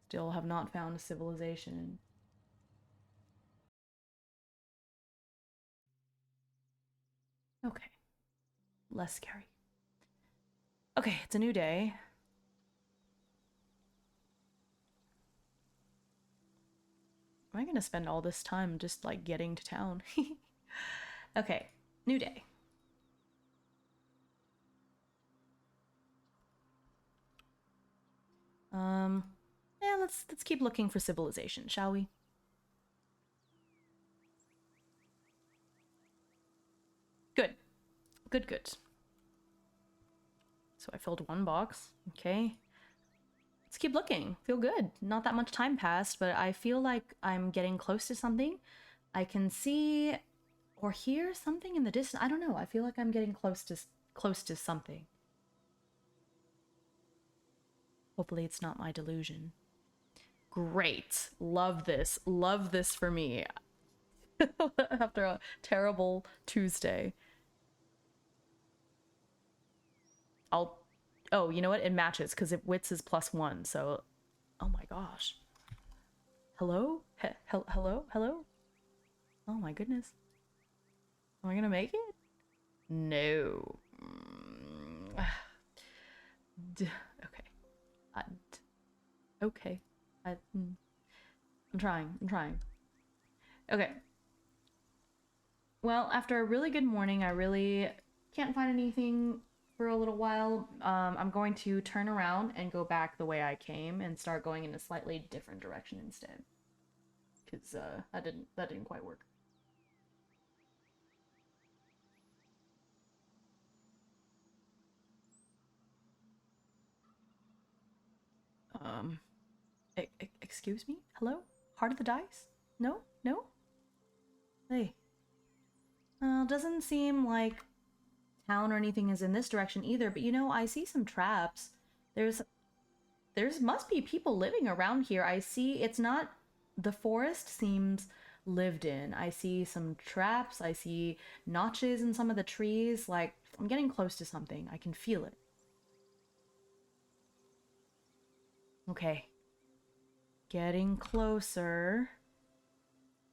Still have not found a civilization. Okay. Less scary. Okay, it's a new day. Am I gonna spend all this time just like getting to town? Okay, new day. Yeah, let's keep looking for civilization, shall we? Good. Good, good. So I filled one box. Okay. Let's keep looking. Feel good. Not that much time passed, but I feel like I'm getting close to something. I can see or hear something in the distance. I don't know. I feel like I'm getting close to something. Hopefully it's not my delusion. Great. Love this. Love this for me. After a terrible Tuesday. Oh, you know what? It matches because wits is +1. So, oh my gosh. Hello? Hello? Hello? Oh my goodness. Am I gonna make it? No. Okay. Okay. I'm trying. I'm trying. Okay. Well, after a really good morning, I really can't find anything for a little while. I'm going to turn around and go back the way I came and start going in a slightly different direction instead. Because that didn't quite work. Um, excuse me? Hello? Heart of the dice? No? No? Hey. Doesn't seem like town or anything is in this direction either, but you know, I see some traps. There's must be people living around here. I see it's not, the forest seems lived in. I see some traps, I see notches in some of the trees, like I'm getting close to something. I can feel it. Okay. Getting closer.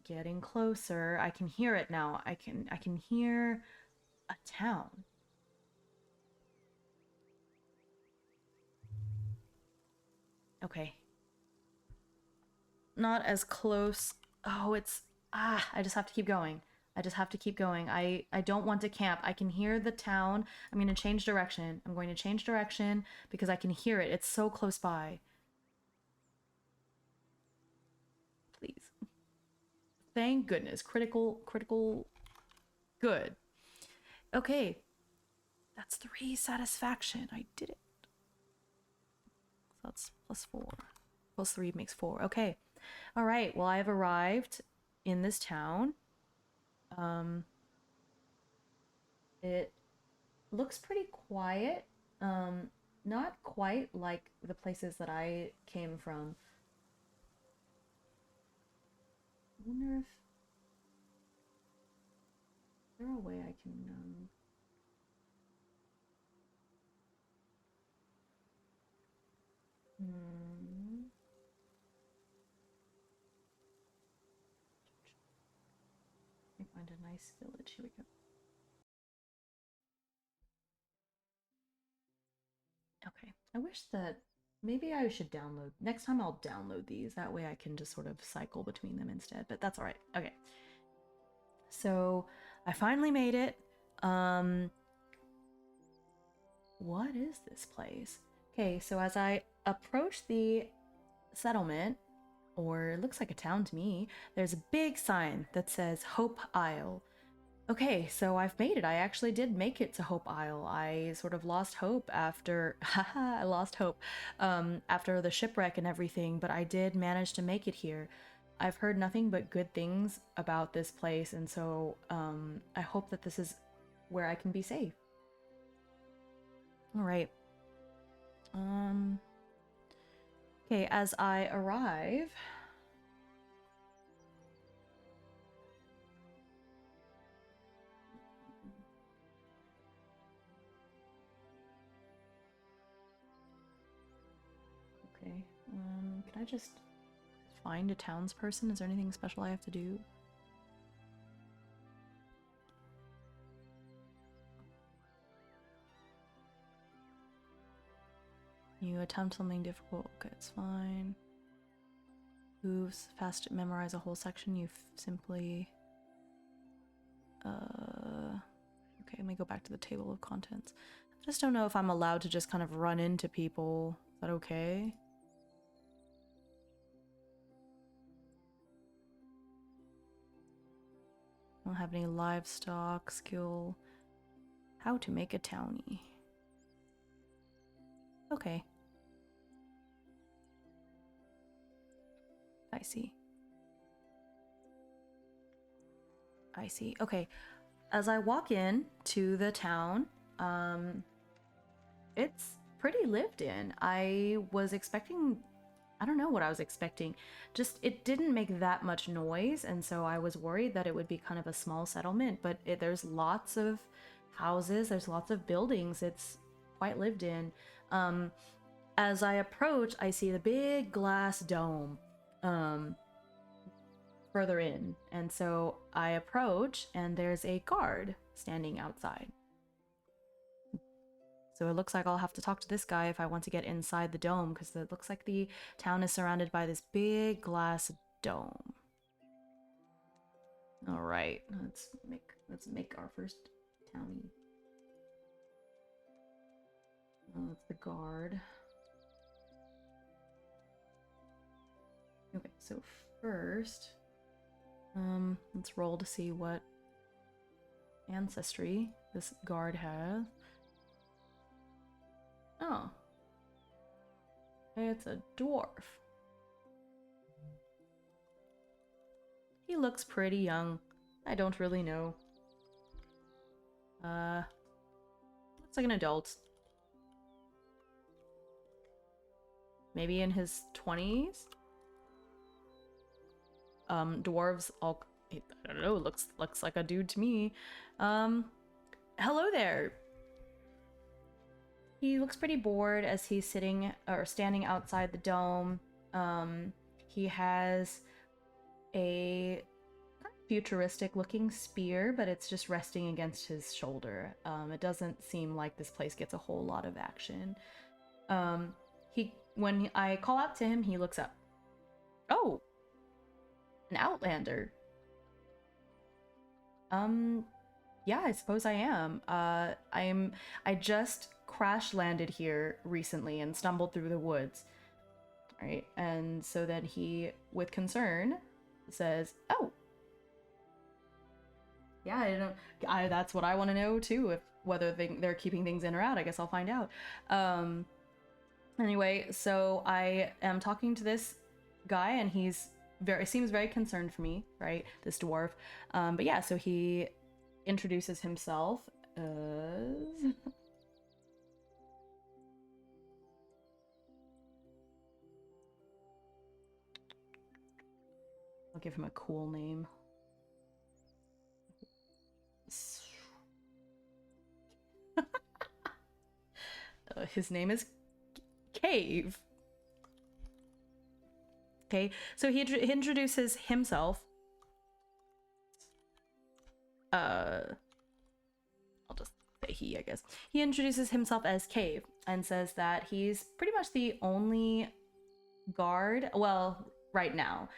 Getting closer. I can hear it now. I can hear a town. Okay. Not as close. Oh, I just have to keep going. I just have to keep going. I don't want to camp. I can hear the town. I'm going to change direction. I'm going to change direction because I can hear it. It's so close by. Please. Thank goodness. Critical. Good. Okay. That's 3 satisfaction. I did it. So that's +4. +3 makes 4. Okay. All right. Well, I've arrived in this town. It looks pretty quiet. Not quite like the places that I came from. I wonder if there a way I can let me find a nice village. Here we go. Okay. I wish that maybe I should download. Next time I'll download these. That way I can just sort of cycle between them instead. But that's all right. Okay. So I finally made it. What is this place? Okay, so as I approach the settlement, or it looks like a town to me, there's a big sign that says Hope Isle. Okay, so I've made it. I actually did make it to Hope Isle. I sort of lost hope after, haha, I lost hope after the shipwreck and everything, but I did manage to make it here. I've heard nothing but good things about this place, and so I hope that this is where I can be safe. All right. Okay, as I arrive, okay, can I just find a townsperson? Is there anything special I have to do? You attempt something difficult. Okay, it's fine. Moves fast, memorize a whole section. You simply... Okay, let me go back to the table of contents. I just don't know if I'm allowed to just kind of run into people. Is that okay? I don't have any livestock skill. How to make a townie. Okay. I see. I see. Okay. As I walk in to the town, it's pretty lived in. I was expecting... I don't know what I was expecting. Just, it didn't make that much noise, and so I was worried that it would be kind of a small settlement, but there's lots of houses, there's lots of buildings, it's quite lived in. As I approach, I see the big glass dome further in, and so I approach, and there's a guard standing outside. So it looks like I'll have to talk to this guy if I want to get inside the dome, because it looks like the town is surrounded by this big glass dome. All right, let's make our first Townie. Oh, that's the guard. Okay, so first, let's roll to see what ancestry this guard has. Oh. It's a dwarf. He looks pretty young. I don't really know. Looks like an adult. Maybe in his 20s? Dwarves all... I don't know, looks like a dude to me. Hello there! He looks pretty bored as he's sitting or standing outside the dome. He has a futuristic looking spear, but it's just resting against his shoulder. It doesn't seem like this place gets a whole lot of action. When I call out to him, he looks up. Oh, an outlander. Yeah, I suppose I am. I just crash landed here recently and stumbled through the woods. Right, and so then he, with concern, says, "Oh, yeah, I don't. That's what I want to know too. If whether they're keeping things in or out, I guess I'll find out." Anyway, so I am talking to this guy, and he's seems very concerned for me, right? This dwarf. But yeah, so he introduces himself as... I'll give him a cool name. His name is Cave. Okay, so he introduces himself. I'll just say he, I guess. He introduces himself as Cave and says that he's pretty much the only guard, well, right now.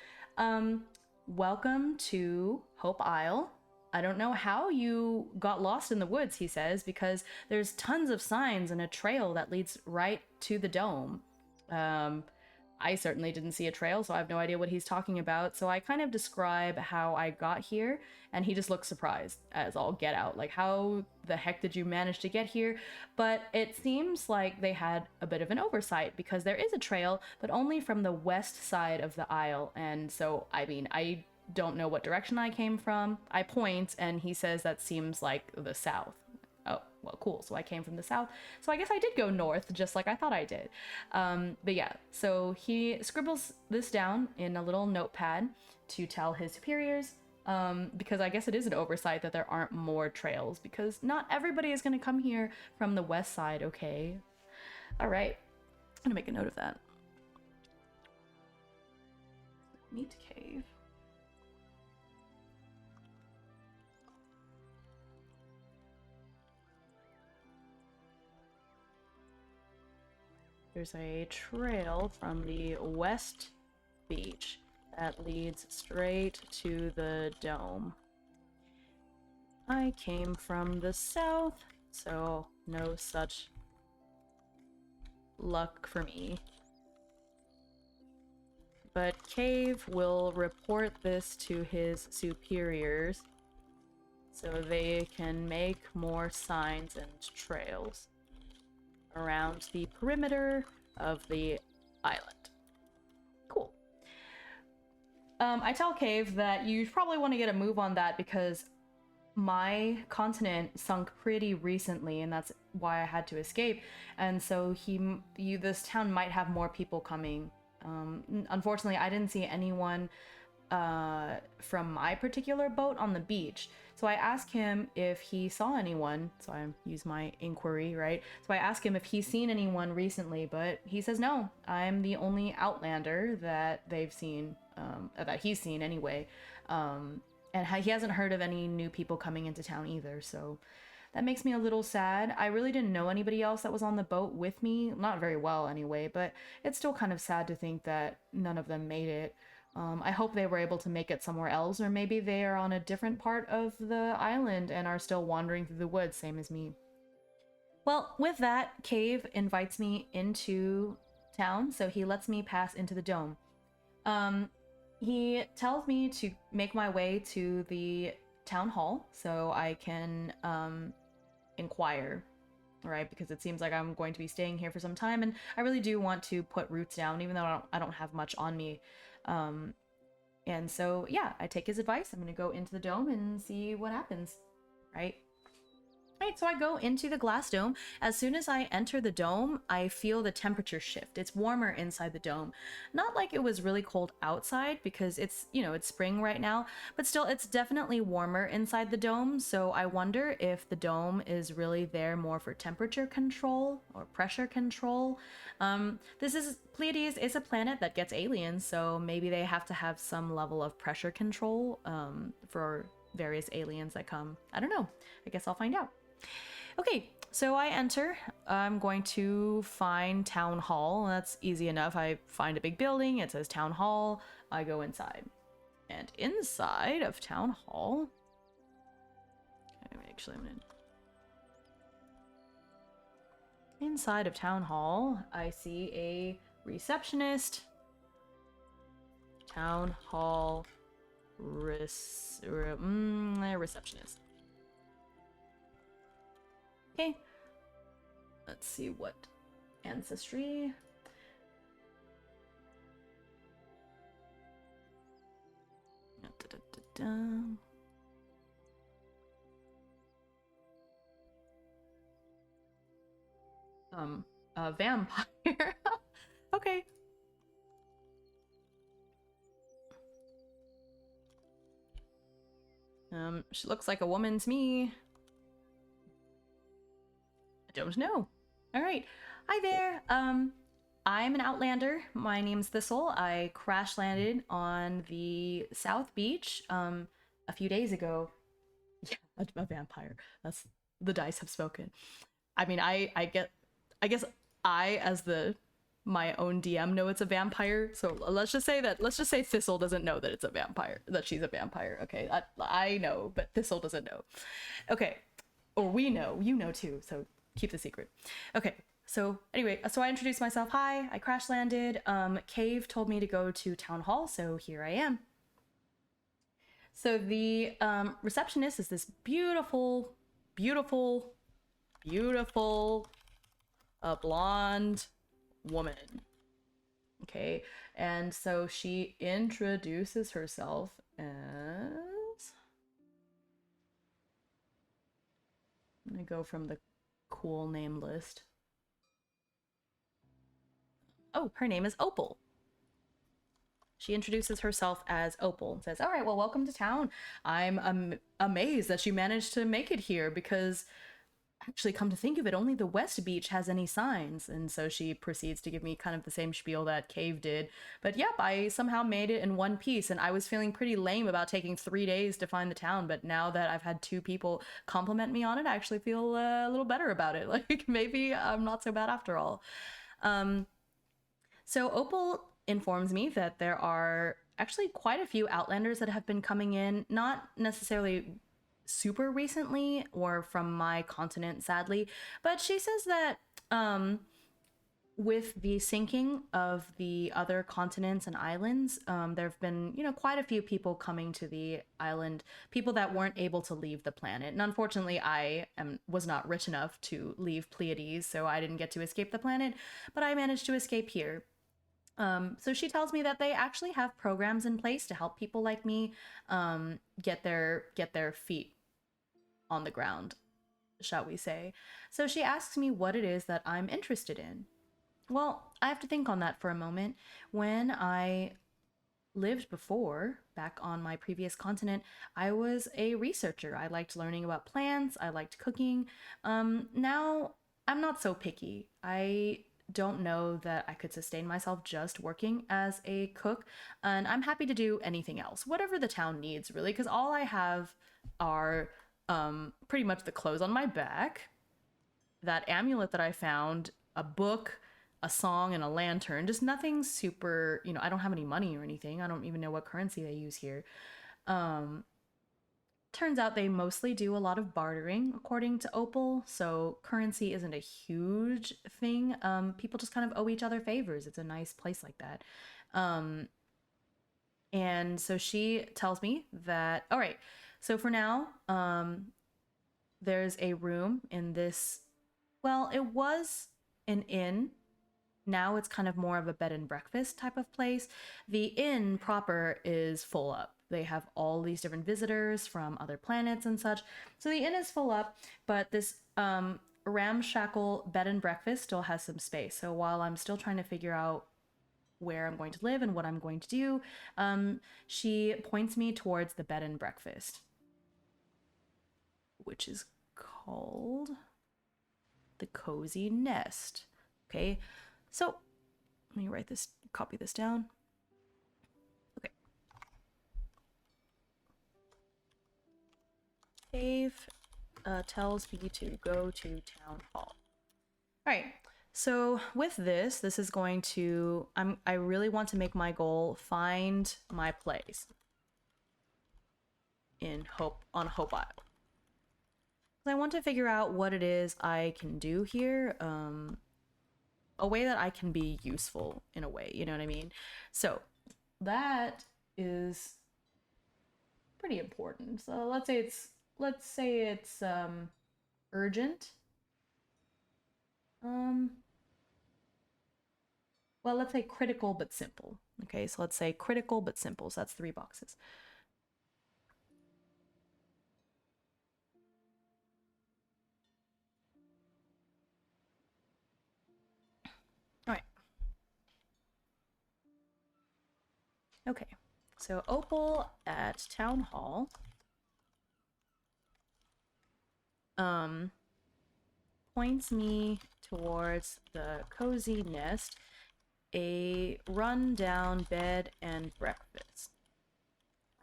Welcome to Hope Isle. I don't know how you got lost in the woods, he says, because there's tons of signs and a trail that leads right to the dome. I certainly didn't see a trail, so I have no idea what he's talking about. So I kind of describe how I got here, and he just looks surprised as all get out. Like, how the heck did you manage to get here? But it seems like they had a bit of an oversight, because there is a trail, but only from the west side of the isle. And so, I mean, I don't know what direction I came from. I point, and he says that seems like the south. Oh, well, cool. So I came from the south. So I guess I did go north, just like I thought I did. But yeah, so he scribbles this down in a little notepad to tell his superiors, because I guess it is an oversight that there aren't more trails, because not everybody is going to come here from the west side, okay? All right. I'm going to make a note of that. Meet Cave. There's a trail from the west beach that leads straight to the dome. I came from the south, so no such luck for me. But Cave will report this to his superiors so they can make more signs and trails around the perimeter of the island. Cool. I tell Cave that you probably want to get a move on that, because my continent sunk pretty recently, and that's why I had to escape. And so this town might have more people coming Unfortunately, I didn't see anyone from my particular boat on the beach. So I asked him if he saw anyone. So I use my inquiry, right? So I asked him if he's seen anyone recently, but he says no. I'm the only outlander that they've seen, that he's seen anyway. And he hasn't heard of any new people coming into town either. So that makes me a little sad. I really didn't know anybody else that was on the boat with me. Not very well anyway, but it's still kind of sad to think that none of them made it. I hope they were able to make it somewhere else, or maybe they are on a different part of the island and are still wandering through the woods, same as me. Well, with that, Cave invites me into town, so he lets me pass into the dome. He tells me to make my way to the town hall so I can inquire, right? Because it seems like I'm going to be staying here for some time, and I really do want to put roots down, even though I don't have much on me. And so, yeah, I take his advice. I'm going to go into the dome and see what happens, right? Right, so I go into the glass dome. As soon as I enter the dome, I feel the temperature shift. It's warmer inside the dome. Not like it was really cold outside because it's, you know, it's spring right now, but still it's definitely warmer inside the dome. So I wonder if the dome is really there more for temperature control or pressure control. Pleiades is a planet that gets aliens, so maybe they have to have some level of pressure control for various aliens that come. I don't know. I guess I'll find out. Okay, so I enter. I'm going to find Town Hall. That's easy enough. I find a big building. It says Town Hall. I go inside. And inside of Town Hall... Actually, I'm gonna... Inside of Town Hall, I see a receptionist. Town Hall... receptionist. Okay, let's see what ancestry. A vampire. Okay. She looks like a woman to me. Don't know. All right. Hi there. I'm an outlander. My name's Thistle. I crash landed on the South Beach a few days ago. Yeah, a vampire. That's the dice have spoken. I mean, I guess I as my own DM know it's a vampire. So let's just say Thistle doesn't know that it's a vampire, that she's a vampire. Okay, I know, but Thistle doesn't know. Okay, or we know, you know too. So keep the secret. Okay, so anyway, so I introduced myself. Hi, I crash landed. Cave told me to go to Town Hall, so here I am. So the receptionist is this beautiful, blonde woman. Okay, and so she introduces herself as... I'm gonna go from the cool name list. Oh, her name is Opal. She introduces herself as Opal and says, all right, well, welcome to town. I'm amazed that you managed to make it here because actually, come to think of it, only the West Beach has any signs. And so she proceeds to give me kind of the same spiel that Cave did. But yep, I somehow made it in one piece, and I was feeling pretty lame about taking 3 days to find the town. But now that I've had 2 people compliment me on it, I actually feel a little better about it. Like, maybe I'm not so bad after all. So Opal informs me that there are actually quite a few Outlanders that have been coming in, not necessarily super recently or from my continent, sadly, but she says that with the sinking of the other continents and islands, there have been, you know, quite a few people coming to the island, people that weren't able to leave the planet. And unfortunately, I was not rich enough to leave Pleiades, so I didn't get to escape the planet, but I managed to escape here. So she tells me that they actually have programs in place to help people like me get their feet on the ground, shall we say. So she asks me what it is that I'm interested in. Well, I have to think on that for a moment. When I lived before, back on my previous continent, I was a researcher. I liked learning about plants, I liked cooking. Now I'm not so picky. I don't know that I could sustain myself just working as a cook, and I'm happy to do anything else, whatever the town needs, really, because all I have are pretty much the clothes on my back, that amulet that I found, a book, a song, and a lantern. Just nothing super, I don't have any money or anything. I don't even know what currency they use here. Um, Turns out they mostly do a lot of bartering, according to Opal. So currency isn't a huge thing. People just kind of owe each other favors. It's a nice place like that. Um, and so she tells me that, all right, so for now, there's a room in this, well, it was an inn. Now it's kind of more of a bed and breakfast type of place. The inn proper is full up. They have all these different visitors from other planets and such. So the inn is full up, but this ramshackle bed and breakfast still has some space. So while I'm still trying to figure out where I'm going to live and what I'm going to do, she points me towards the bed and breakfast, which is called the Cozy Nest. Okay, so let me write this, copy this down. Okay. Cave tells me to go to town hall. All right. So with this is going to, I really want to make my goal find my place on Hope Isle. I want to figure out what it is I can do here. A way that I can be useful in a way, you know what I mean? So that is pretty important. So let's say it's urgent. Well, let's say critical but simple. Okay, so let's say critical but simple. So that's 3 boxes. All right. Okay. So Opal at Town Hall. Points me towards the Cozy Nest, a run-down bed and breakfast.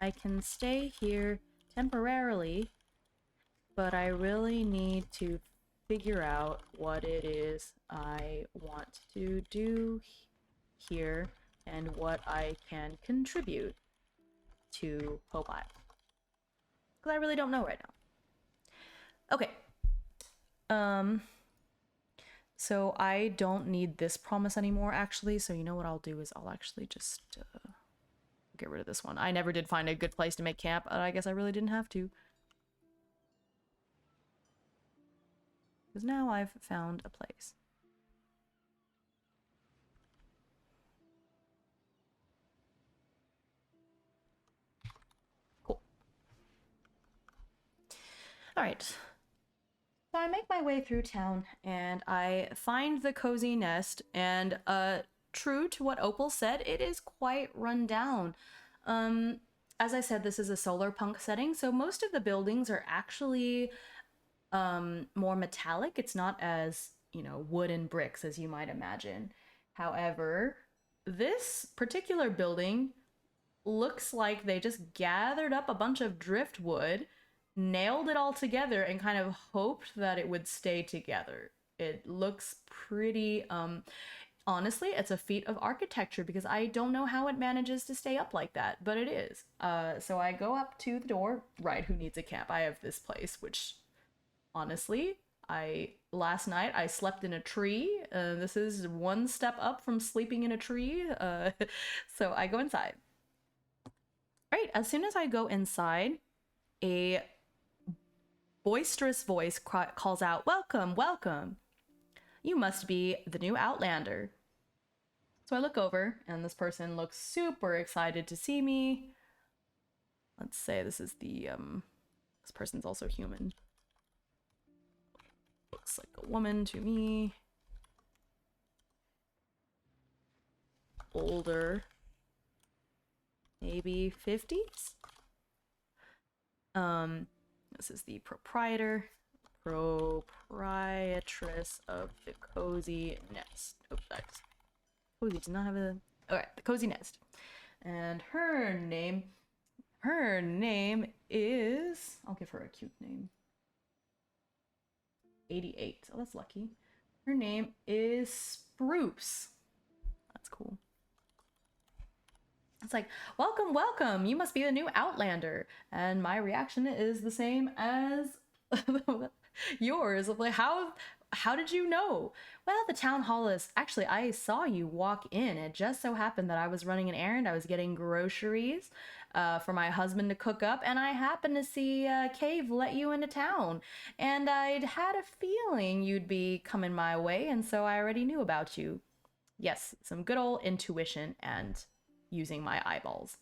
I can stay here temporarily, but I really need to figure out what it is I want to do here and what I can contribute to Hope Isle. Because I really don't know right now. Okay. So I don't need this promise anymore, actually. So you know what I'll do is I'll actually just get rid of this one. I never did find a good place to make camp, and I guess I really didn't have to. Because now I've found a place. Cool. All right. So I make my way through town, and I find the Cozy Nest, and true to what Opal said, it is quite run down. As I said, this is a solar punk setting, so most of the buildings are actually more metallic. It's not as, wood and bricks as you might imagine. However, this particular building looks like they just gathered up a bunch of driftwood, nailed it all together, and kind of hoped that it would stay together. It looks pretty, honestly, it's a feat of architecture because I don't know how it manages to stay up like that, but it is. So I go up to the door, right, who needs a camp? I have this place, which honestly, last night I slept in a tree. This is one step up from sleeping in a tree. So I go inside. Right, as soon as I go inside, a boisterous voice calls out, "Welcome, welcome. You must be the new Outlander." So I look over, and this person looks super excited to see me. Let's say this is this person's also human. Looks like a woman to me. older, maybe 50s. This is the proprietress of the Cozy Nest. Oops, Cozy does not have a... Alright, the Cozy Nest. And her name is... I'll give her a cute name. 88. Oh, that's lucky. Her name is Spruce. That's cool. It's like, welcome, welcome. You must be the new Outlander. And my reaction is the same as yours. Like, how did you know? Well, the town hall is... Actually, I saw you walk in. It just so happened that I was running an errand. I was getting groceries for my husband to cook up, and I happened to see Cave let you into town. And I'd had a feeling you'd be coming my way, and so I already knew about you. Yes, some good old intuition and using my eyeballs.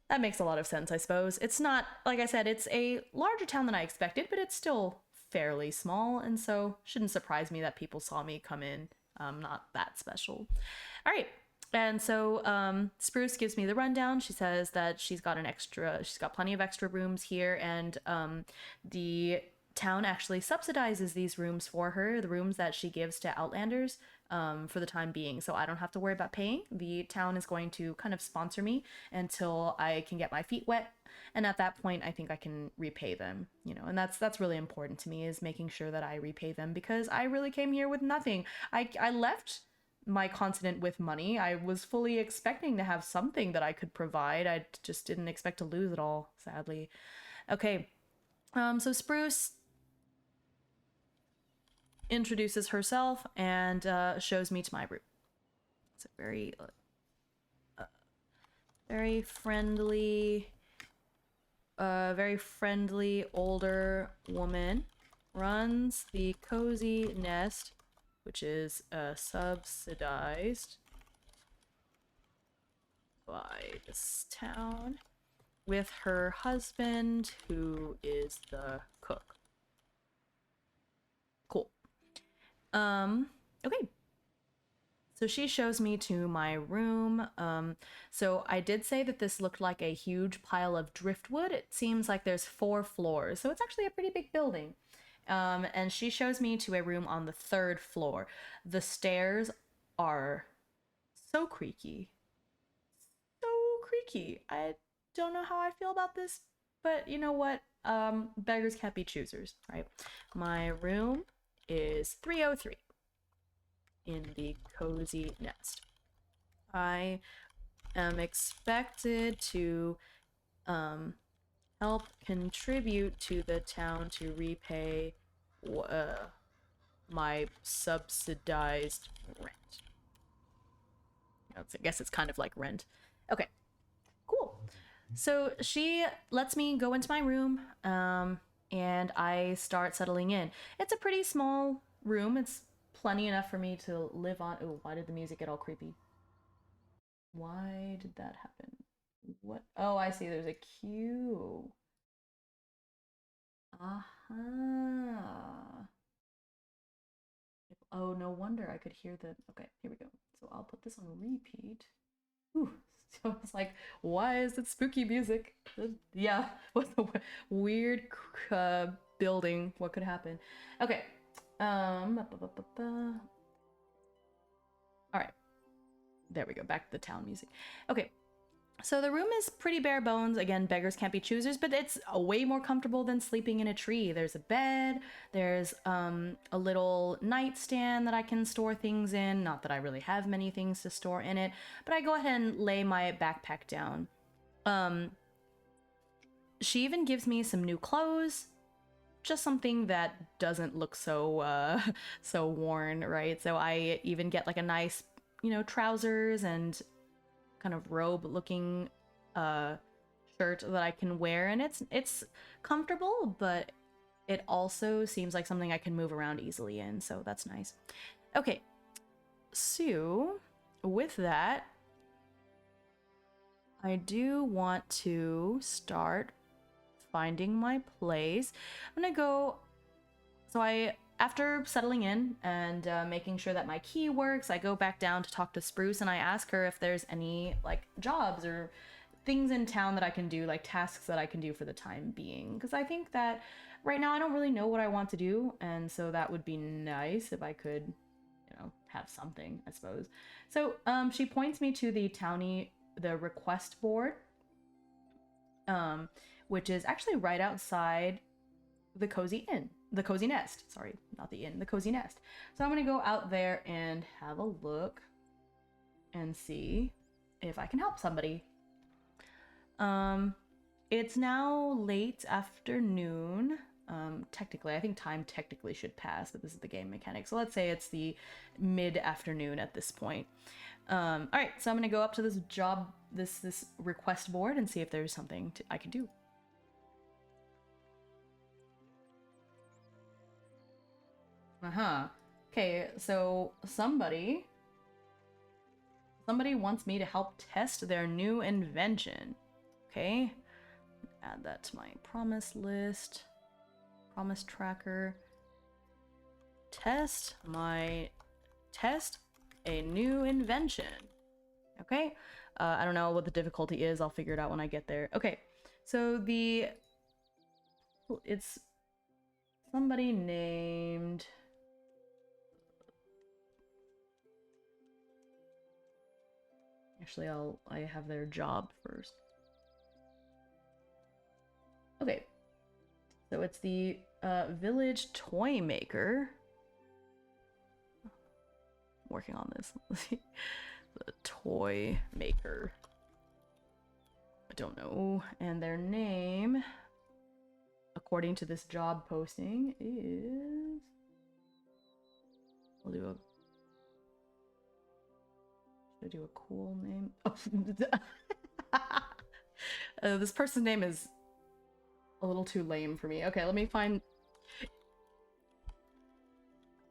That makes a lot of sense, I suppose. It's not, like I said, it's a larger town than I expected, but it's still fairly small, and so shouldn't surprise me that people saw me come in. Not that special. All right. And so Spruce gives me the rundown. She says that she's got plenty of extra rooms here, and the town actually subsidizes these rooms for her, the rooms that she gives to Outlanders for the time being. So I don't have to worry about paying. The town is going to kind of sponsor me until I can get my feet wet. And at that point, I think I can repay them, you know, and that's really important to me, is making sure that I repay them, because I really came here with nothing. I left my continent with money. I was fully expecting to have something that I could provide. I just didn't expect to lose it all, sadly. Okay, so Spruce introduces herself and shows me to my room. It's a very friendly older woman. Runs the Cozy Nest, which is subsidized by this town, with her husband, who is the cook. Cool. Okay. So she shows me to my room. So I did say that this looked like a huge pile of driftwood. It seems like there's 4 floors, so it's actually a pretty big building. And she shows me to a room on the 3rd floor. The stairs are so creaky. So creaky. I don't know how I feel about this, but you know what? Beggars can't be choosers, right? My room is 303 in the Cozy Nest. I am expected to help contribute to the town to repay my subsidized rent. I guess it's kind of like rent. Okay, cool. So she lets me go into my room, and I start settling in. It's a pretty small room. It's plenty enough for me to live on. Oh, why did the music get all creepy? Why did that happen? What? Oh, I see. There's a queue. Aha. Oh, no wonder I could hear the... Okay, here we go. So I'll put this on repeat. Ooh. So it's like, why is it spooky music? Yeah, what's the weird building? What could happen? Okay. All right. There we go. Back to the town music. Okay. So the room is pretty bare bones. Again, beggars can't be choosers, but it's way more comfortable than sleeping in a tree. There's a bed, there's a little nightstand that I can store things in. Not that I really have many things to store in it, but I go ahead and lay my backpack down. She even gives me some new clothes, just something that doesn't look so so worn, right? So I even get like a nice, you know, trousers and kind of robe looking shirt that I can wear, and it's comfortable, but it also seems like something I can move around easily in, so that's nice. Okay, so with that, I do want to start finding my place. I'm gonna go... So I after settling in and making sure that my key works, I go back down to talk to Spruce and I ask her if there's any like jobs or things in town that I can do, like tasks that I can do for the time being. Because I think that right now I don't really know what I want to do, and so that would be nice if I could, you know, have something, I suppose. So she points me to the Townie, the request board, which is actually right outside the cozy nest. Sorry, not the inn, the cozy nest. So I'm gonna go out there and have a look and see if I can help somebody. It's now late afternoon. Technically, I think time technically should pass, but this is the game mechanic. So let's say it's the mid-afternoon at this point. All right, so I'm gonna go up to this job, this request board and see if there's something I can do. Okay, so somebody wants me to help test their new invention. Okay, add that to my promise list. Promise tracker. Test a new invention. Okay, I don't know what the difficulty is. I'll figure it out when I get there. Okay, so it's somebody named... Actually, I have their job first. Okay, so it's the village toy maker. I'm working on this. The toy maker. I don't know. And their name, according to this job posting, is... We'll do a... Should I do a cool name? Oh. This person's name is a little too lame for me. Okay, let me find...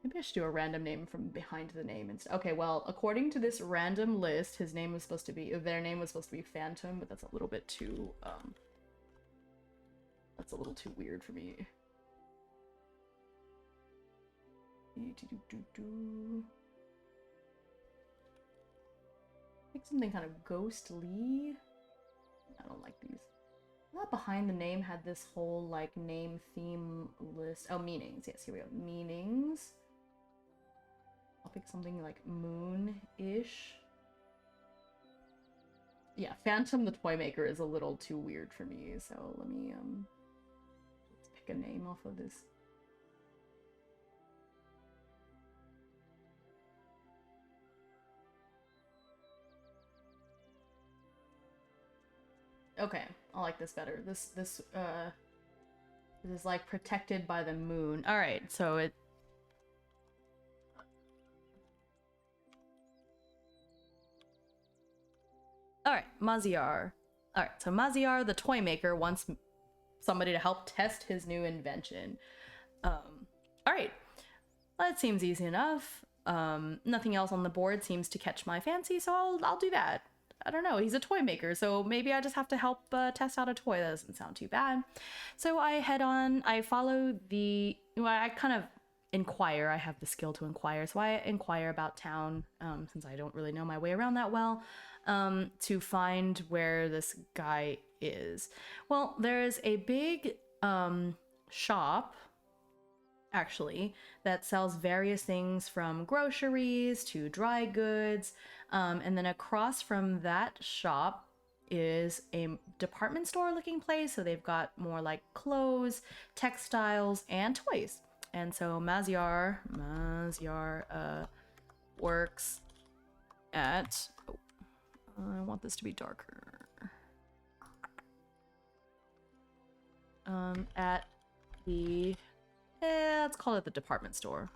Maybe I should do a random name from behind the name instead. Okay, well, according to this random list, his name was supposed to be... Their name was supposed to be Phantom, but that's a little bit too... That's a little too weird for me. Like something kind of ghostly. I don't like these. Not behind the name had this whole like name theme list. Oh, meanings. Yes, here we go. Meanings. I'll pick something like moon-ish. Yeah, Phantom the Toy Maker is a little too weird for me, so let me let's pick a name off of this. Okay, I like this better. This is like protected by the moon. All right, so it... All right, Maziyar. All right, so Maziyar, the toy maker, wants somebody to help test his new invention. All right, that seems easy enough. Nothing else on the board seems to catch my fancy, so I'll do that. I don't know, he's a toy maker, so maybe I just have to help test out a toy. That doesn't sound too bad. So I head on, I follow the... Well, I kind of inquire. I have the skill to inquire, so I inquire about town, since I don't really know my way around that well, to find where this guy is. Well, there's a big shop, actually, that sells various things from groceries to dry goods, and then across from that shop is a department store looking place, so they've got more like clothes, textiles, and toys. And so Maziyar works at... Oh, I want this to be darker. At the... let's call it the department store.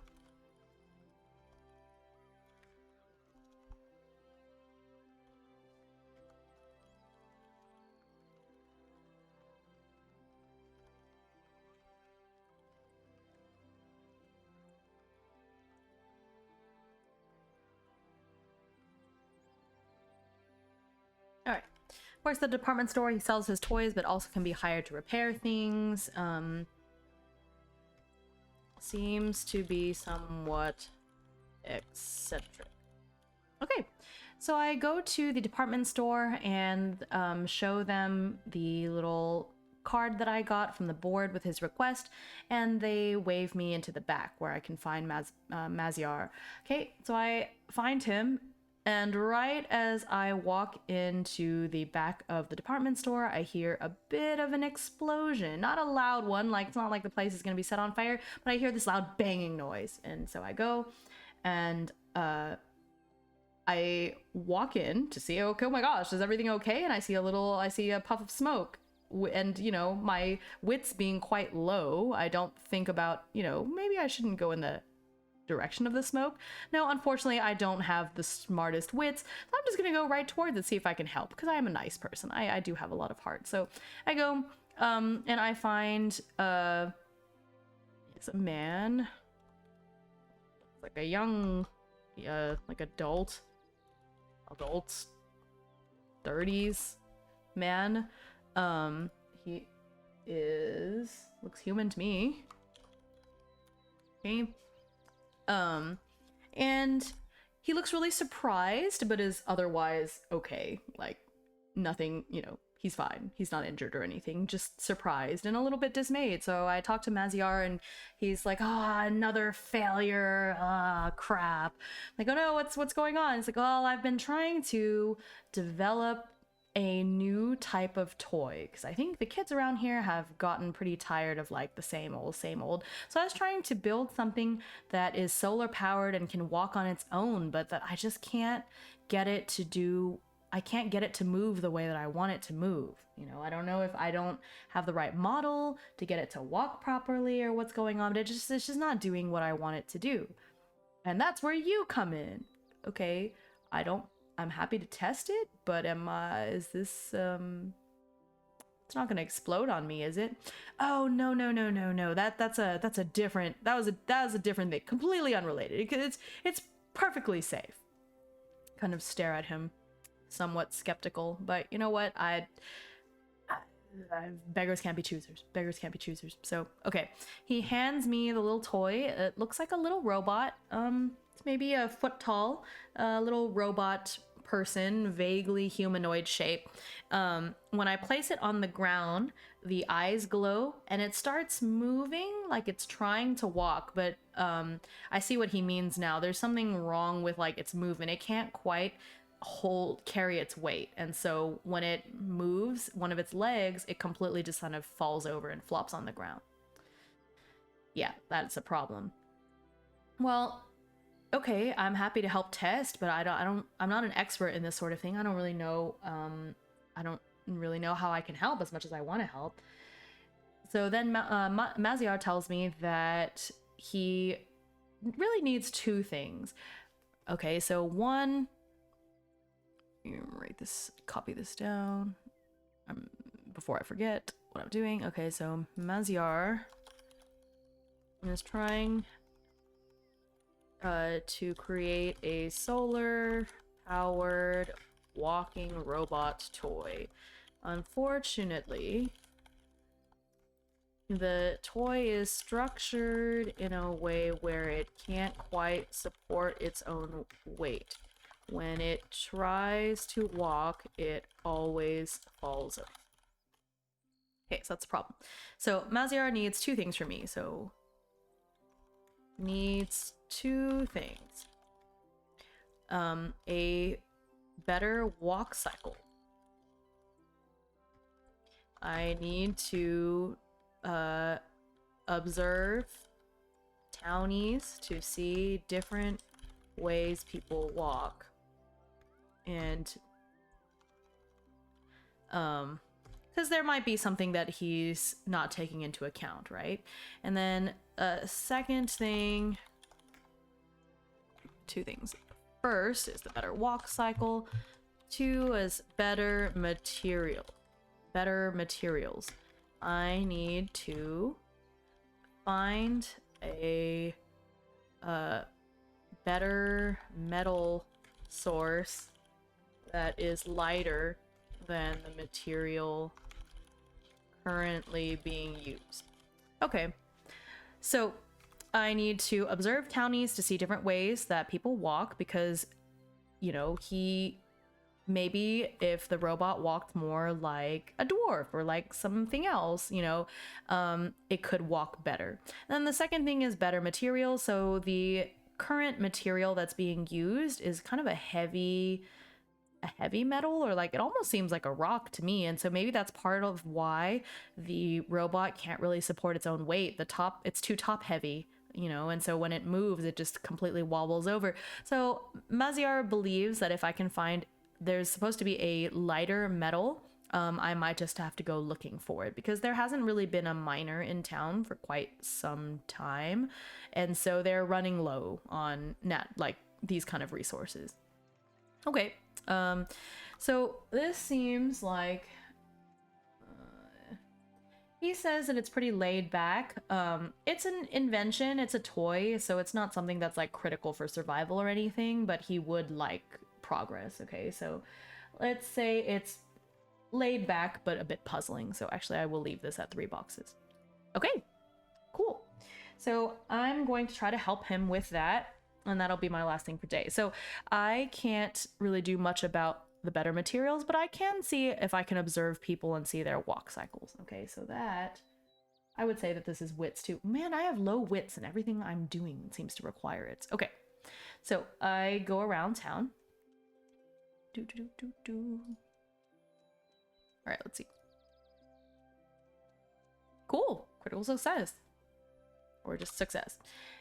Alright. Works at the department store. He sells his toys, but also can be hired to repair things. seems to be somewhat eccentric. Okay, so I go to the department store and show them the little card that I got from the board with his request, and they wave me into the back where I can find Maziyar. Okay, so I find him, and right as I walk into the back of the department store, I hear a bit of an explosion. Not a loud one, like it's not like the place is gonna be set on fire, but I hear this loud banging noise. And so I go and I walk in to see, okay, oh my gosh, is everything okay? And I see a puff of smoke. And, you know, my wits being quite low, I don't think about, you know, maybe I shouldn't go in the direction of the smoke. No, unfortunately, I don't have the smartest wits. So I'm just gonna go right towards it, see if I can help, because I am a nice person. I do have a lot of heart. So I go, and I find it's a man, like a young, like adults, 30s man. He looks human to me. Okay. And he looks really surprised, but is otherwise okay. Like, nothing, you know, he's fine. He's not injured or anything, just surprised and a little bit dismayed. So I talk to Maziyar and he's like, another failure. Crap. Like, oh no, what's going on? It's like, well, I've been trying to develop a new type of toy, because I think the kids around here have gotten pretty tired of like the same old. So I was trying to build something that is solar powered and can walk on its own, but that I just can't get it to move the way that I want it to move. You know, I don't know if I don't have the right model to get it to walk properly or what's going on, but it's just not doing what I want it to do. And that's where you come in. Okay, I'm happy to test it, but is this, it's not gonna explode on me, is it? Oh, no. That's a different, that was a different thing, completely unrelated. It's perfectly safe. Kind of stare at him, somewhat skeptical, but you know what? Beggars can't be choosers. So, okay. He hands me the little toy. It looks like a little robot. It's maybe a foot tall, little robot person, vaguely humanoid shape. When I place it on the ground, the eyes glow and it starts moving like it's trying to walk, but I see what he means now. There's something wrong with like its movement. It can't quite carry its weight, and so when it moves one of its legs, it completely just kind of falls over and flops on the ground. Yeah, that's a problem. Well, okay, I'm happy to help test, but I'm not an expert in this sort of thing. I don't really know how I can help as much as I want to help. So then Maziyar tells me that he really needs two things. Okay, so one, copy this down before I forget what I'm doing. Okay, so Maziyar is trying to create a solar powered walking robot toy. Unfortunately, the toy is structured in a way where it can't quite support its own weight. When it tries to walk, it always falls over. Okay, so that's a problem. So Maziyar needs two things from me. So needs two things. A better walk cycle. I need to observe townies to see different ways people walk. And because there might be something that he's not taking into account, right? And then second thing, two things. First is the better walk cycle. Two is better materials. I need to find a better metal source that is lighter than the material currently being used. Okay, so I need to observe townies to see different ways that people walk because, you know, maybe if the robot walked more like a dwarf or like something else, you know, it could walk better. And then the second thing is better material. So the current material that's being used is kind of a heavy metal, or like it almost seems like a rock to me. And so maybe that's part of why the robot can't really support its own weight. It's too top heavy, you know, and so when it moves, it just completely wobbles over. So Maziyar believes that if I can find, there's supposed to be a lighter metal, I might just have to go looking for it because there hasn't really been a miner in town for quite some time. And so they're running low on like these kind of resources. Okay. So this seems like he says that it's pretty laid back. It's an invention, it's a toy, so it's not something that's like critical for survival or anything, but he would like progress. Okay, so let's say it's laid back but a bit puzzling. So actually I will leave this at 3 boxes. Okay, cool. So I'm going to try to help him with that, and that'll be my last thing for day. So I can't really do much about the better materials, but I can see if I can observe people and see their walk cycles. Okay, so that, I would say that this is wits too. Man, I have low wits and everything I'm doing seems to require it. Okay, so I go around town. All right, let's see. Cool, critical success. Or just success.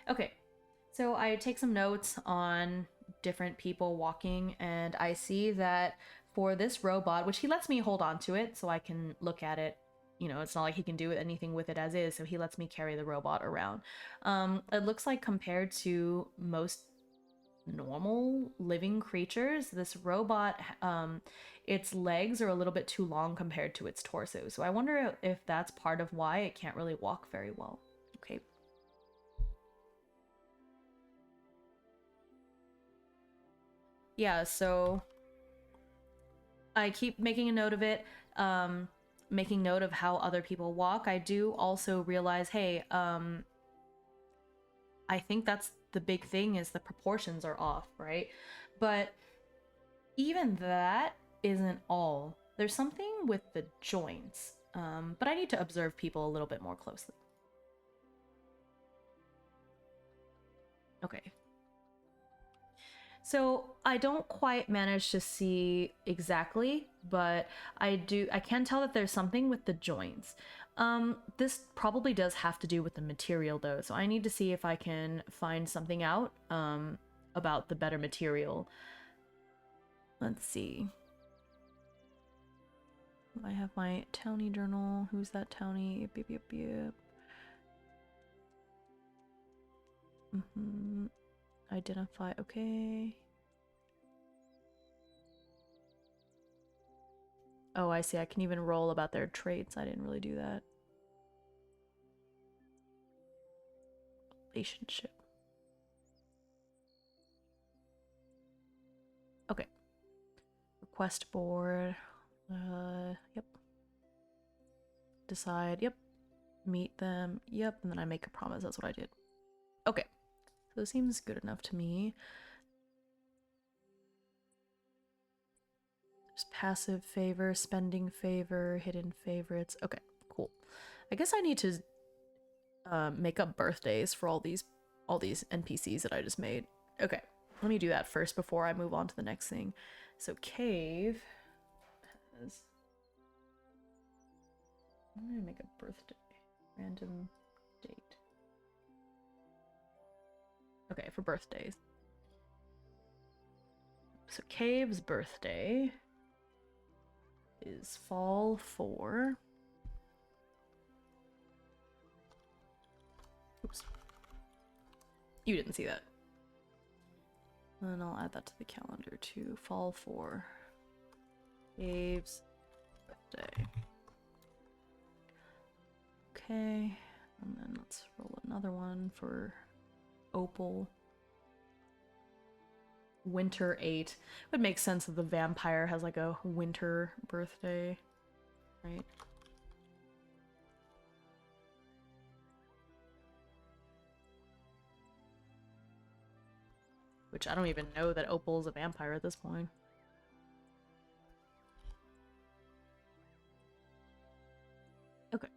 Okay, so I take some notes on different people walking, and I see that for this robot, which he lets me hold on to it so I can look at it, you know, it's not like he can do anything with it as is, so he lets me carry the robot around. It looks like compared to most normal living creatures, this robot, its legs are a little bit too long compared to its torso, so I wonder if that's part of why it can't really walk very well. Okay. Yeah, so I keep making a note of it, making note of how other people walk. I do also realize, hey, I think that's the big thing, is the proportions are off, right? But even that isn't all. There's something with the joints, but I need to observe people a little bit more closely. Okay. So I don't quite manage to see exactly, but I can tell that there's something with the joints. This probably does have to do with the material though, so I need to see if I can find something out about the better material. Let's see. I have my Townie journal. Who's that Townie? Yep, yep, yep, yep. Identify, okay. Oh, I see. I can even roll about their traits. I didn't really do that. Relationship. Okay. Request board. Yep. Decide. Yep. Meet them. Yep. And then I make a promise. That's what I did. Okay. So this seems good enough to me. There's passive favor, spending favor, hidden favorites. Okay, cool. I guess I need to make up birthdays for all these NPCs that I just made. Okay, let me do that first before I move on to the next thing. So Cave has... I'm gonna make a birthday. Random date. Okay, for birthdays. So Cave's birthday is fall 4. Oops. You didn't see that. And I'll add that to the calendar too. Fall 4. Cave's birthday. Okay. And then let's roll another one for Opal. Winter 8. It would make sense that the vampire has like a winter birthday, right? Which I don't even know that Opal's a vampire at this point. Okay.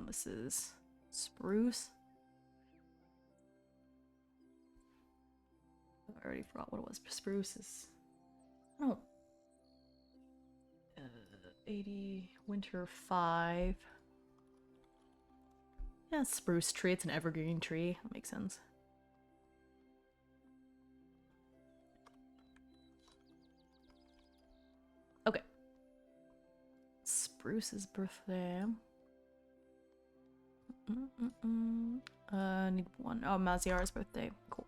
This is spruce. I already forgot what it was. Spruce is... Oh. 80, winter 5. Yeah, spruce tree. It's an evergreen tree. That makes sense. Okay. Spruce's birthday. Need one. Oh, Maziyar's birthday. Cool.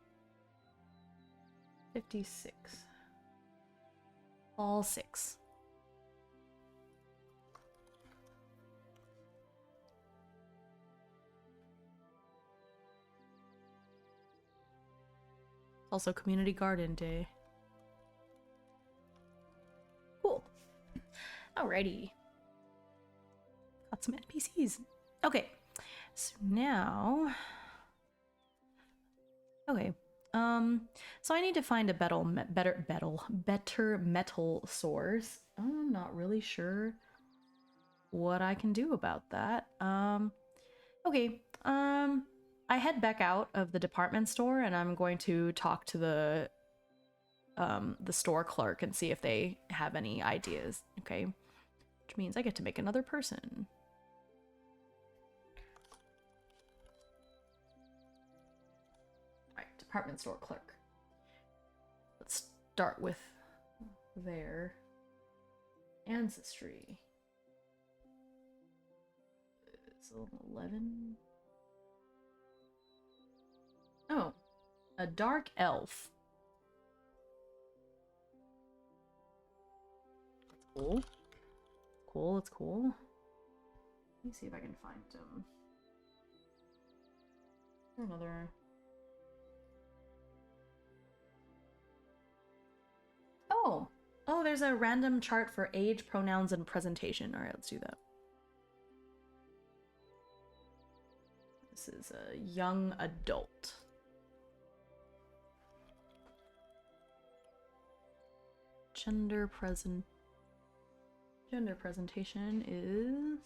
56. All 6. Also Community Garden Day. Cool. Alrighty. Got some NPCs. Okay. So now... Okay. So I need to find a better metal source. I'm not really sure what I can do about that. Okay. I head back out of the department store and I'm going to talk to the store clerk and see if they have any ideas. Okay. Which means I get to make another person. Department store clerk. Let's start with their ancestry. It's 11. Oh, a dark elf. That's cool. Cool, it's cool. Let me see if I can find another. Oh, there's a random chart for age, pronouns, and presentation. All right, let's do that. This is a young adult. Gender presentation is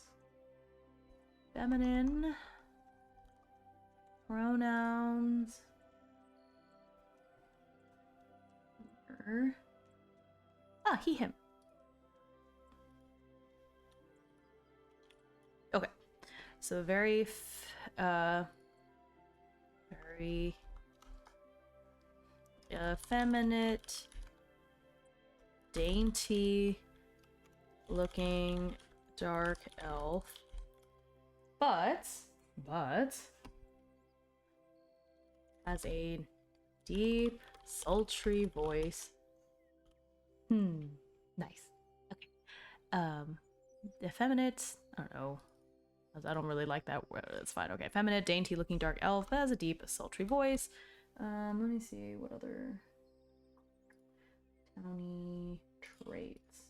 feminine. Pronouns. He, him. Okay. So very effeminate, dainty looking dark elf. But has a deep, sultry voice. Nice. Okay. Effeminate, I don't know. I don't really like that word. It's fine. Okay. Effeminate, dainty looking dark elf that has a deep, sultry voice. Let me see what other Townie traits.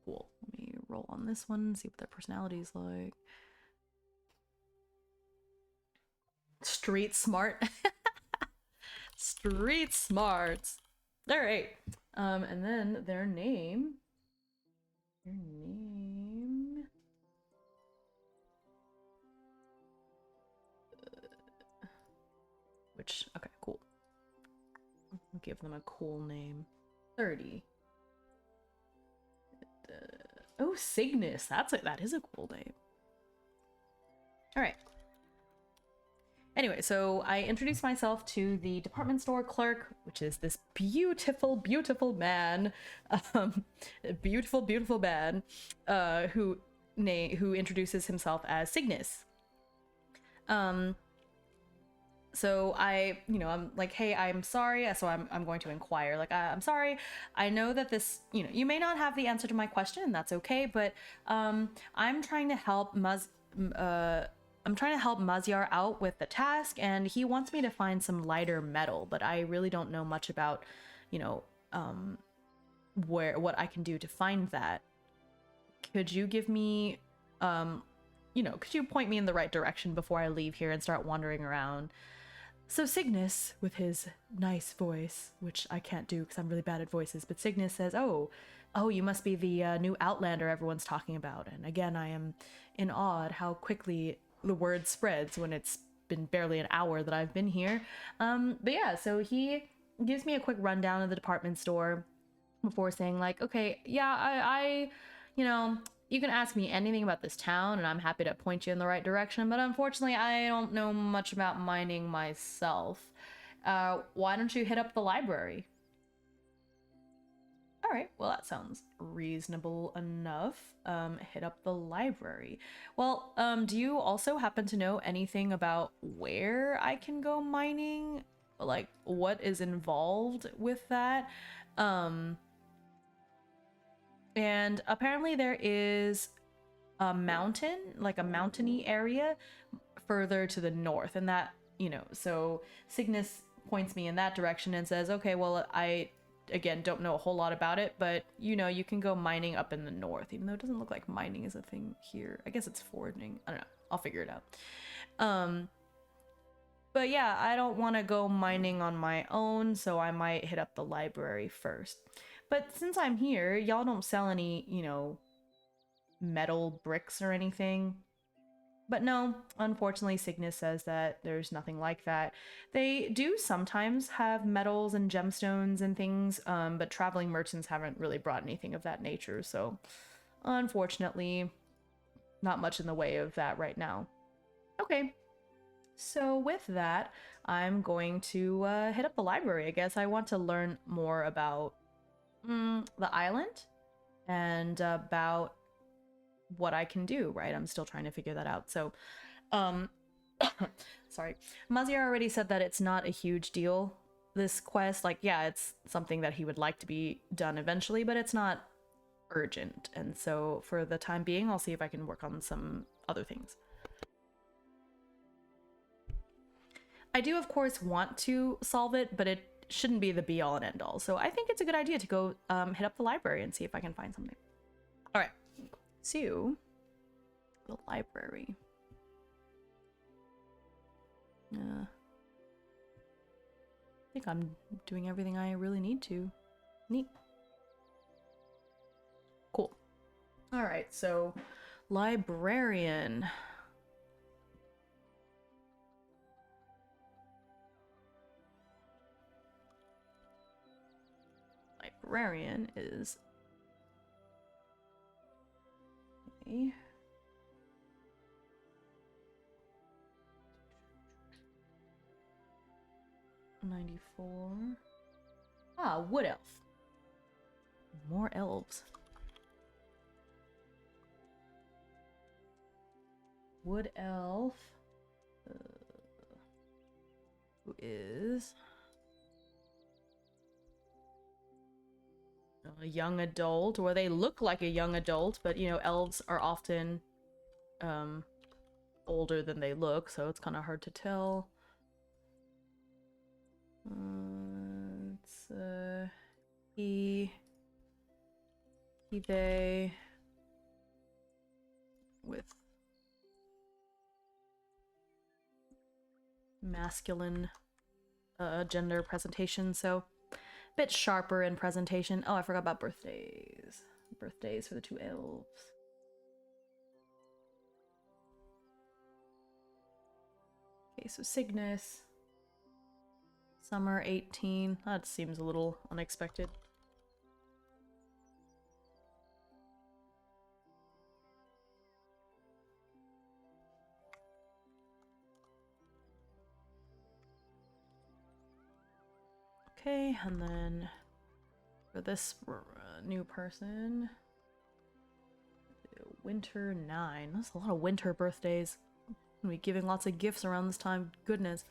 Cool. Let me roll on this one, see what their personality is like. Street smart. Street smarts. All right. And then their name. Which, okay, cool. I'll give them a cool name. 30. Oh, CYGNUS. That is a cool name. All right. Anyway, so I introduced myself to the department store clerk, which is this beautiful, beautiful man, beautiful man, who introduces himself as CYGNUS. So I'm like, hey, I'm sorry. So I'm going to inquire. Like, I'm sorry. I know that this, you may not have the answer to my question, and that's okay. But I'm trying to help Maziyar out with the task, and he wants me to find some lighter metal, but I really don't know much about, what I can do to find that. Could you give me you know, could you point me in the right direction before I leave here and start wandering around? So Cygnus, with his nice voice, which I can't do because I'm really bad at voices, but Cygnus says, oh, you must be the new Outlander everyone's talking about. And again, I am in awe at how quickly the word spreads when it's been barely an hour that I've been here. But yeah, so he gives me a quick rundown of the department store before saying like, okay, yeah, I you know, you can ask me anything about this town and I'm happy to point you in the right direction, but unfortunately I don't know much about mining myself. Why don't you hit up the library? All right, well, that sounds reasonable enough. Hit up the library. Well, do you also happen to know anything about where I can go mining? Like, what is involved with that? And apparently there is a mountain, like a mountainy area further to the north, and that, you know, so Cygnus points me in that direction and says, okay, well, I again don't know a whole lot about it, but you know, you can go mining up in the north, even though it doesn't look like mining is a thing here. I guess it's foraging. I don't know, I'll figure it out. But yeah, I don't want to go mining on my own, so I might hit up the library first. But since I'm here, y'all don't sell any, you know, metal bricks or anything. But no, unfortunately, Cygnus says that there's nothing like that. They do sometimes have metals and gemstones and things, but traveling merchants haven't really brought anything of that nature, so unfortunately, not much in the way of that right now. Okay, so with that, I'm going to hit up the library. I guess I want to learn more about the island and about what I can do, right? I'm still trying to figure that out. So, sorry. Maziyar already said that it's not a huge deal, this quest. Like, yeah, it's something that he would like to be done eventually, but it's not urgent. And so for the time being, I'll see if I can work on some other things. I do, of course, want to solve it, but it shouldn't be the be-all and end-all. So I think it's a good idea to go hit up the library and see if I can find something. All right. So, the library. I think I'm doing everything I really need to. Neat. Cool. All right, so librarian. Librarian is a 94. Ah, wood elf. More elves. Wood elf. Who is a young adult, or they look like a young adult, but you know, elves are often older than they look, so it's kind of hard to tell. It's they with masculine gender presentation, so a bit sharper in presentation. Oh, I forgot about birthdays. Birthdays for the two elves. Okay, so Cygnus. Summer 18. That seems a little unexpected. Okay, and then for this new person, Winter 9. That's a lot of winter birthdays. I'm gonna be giving lots of gifts around this time. Goodness.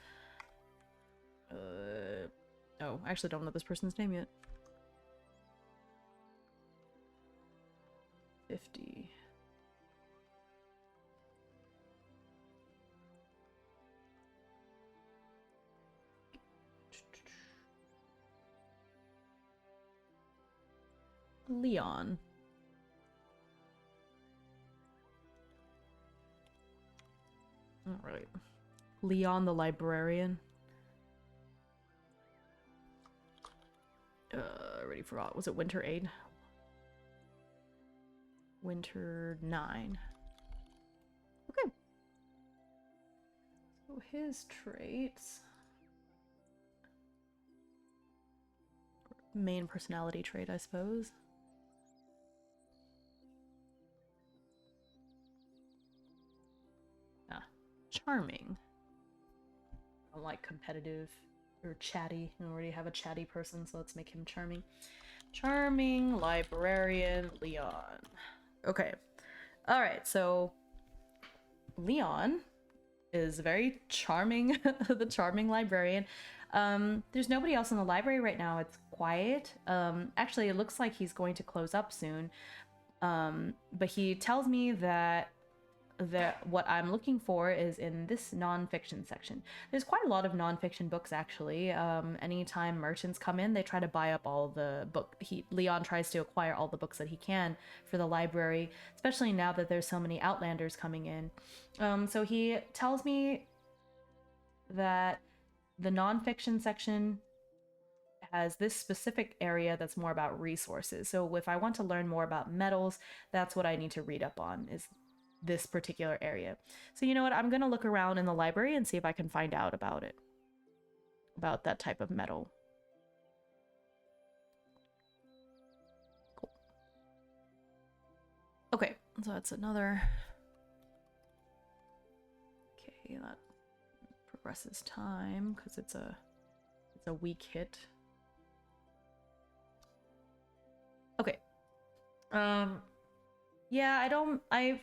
Oh, I actually don't know this person's name yet. 50. Leon. Alright. Leon the librarian. I already forgot. Was it Winter 8? Winter 9. Okay. So his traits. Main personality trait, I suppose. Charming. I don't like competitive or chatty. I already have a chatty person, so let's make him charming. Charming librarian Leon. Okay. Alright, so Leon is very charming, the charming librarian. There's nobody else in the library right now. It's quiet. Actually, it looks like he's going to close up soon. But he tells me that what I'm looking for is in this nonfiction section. There's quite a lot of nonfiction books, actually. Anytime merchants come in, they try to buy up all the Leon tries to acquire all the books that he can for the library, especially now that there's so many Outlanders coming in. So he tells me that the nonfiction section has this specific area that's more about resources. So if I want to learn more about metals, that's what I need to read up on, is this particular area. So you know what? I'm going to look around in the library and see if I can find out about it. About that type of metal. Cool. Okay, so that's another... Okay, that progresses time because it's a weak hit. Okay. Yeah, I've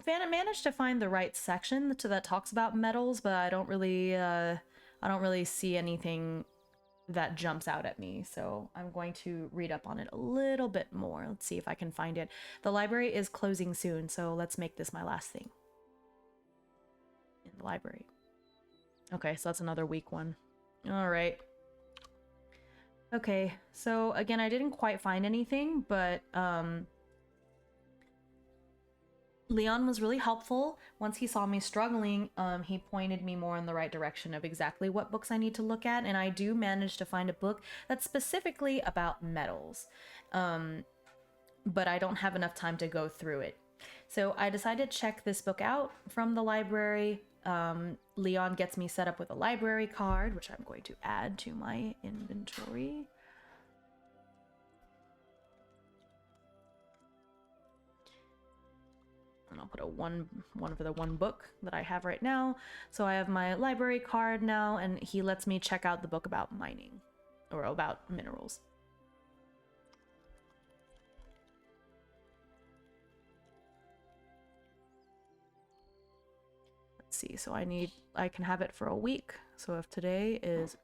managed to find the right section that talks about metals, but I don't really see anything that jumps out at me. So I'm going to read up on it a little bit more. Let's see if I can find it. The library is closing soon, so let's make this my last thing in the library. Okay, so that's another weak one. All right. Okay, so again, I didn't quite find anything, but Leon was really helpful. Once he saw me struggling, he pointed me more in the right direction of exactly what books I need to look at, and I do manage to find a book that's specifically about metals. But I don't have enough time to go through it. So I decided to check this book out from the library. Leon gets me set up with a library card, which I'm going to add to my inventory. And I'll put one for the one book that I have right now. So I have my library card now, and he lets me check out the book about mining, or about minerals. Let's see, so I can have it for a week. So if today is,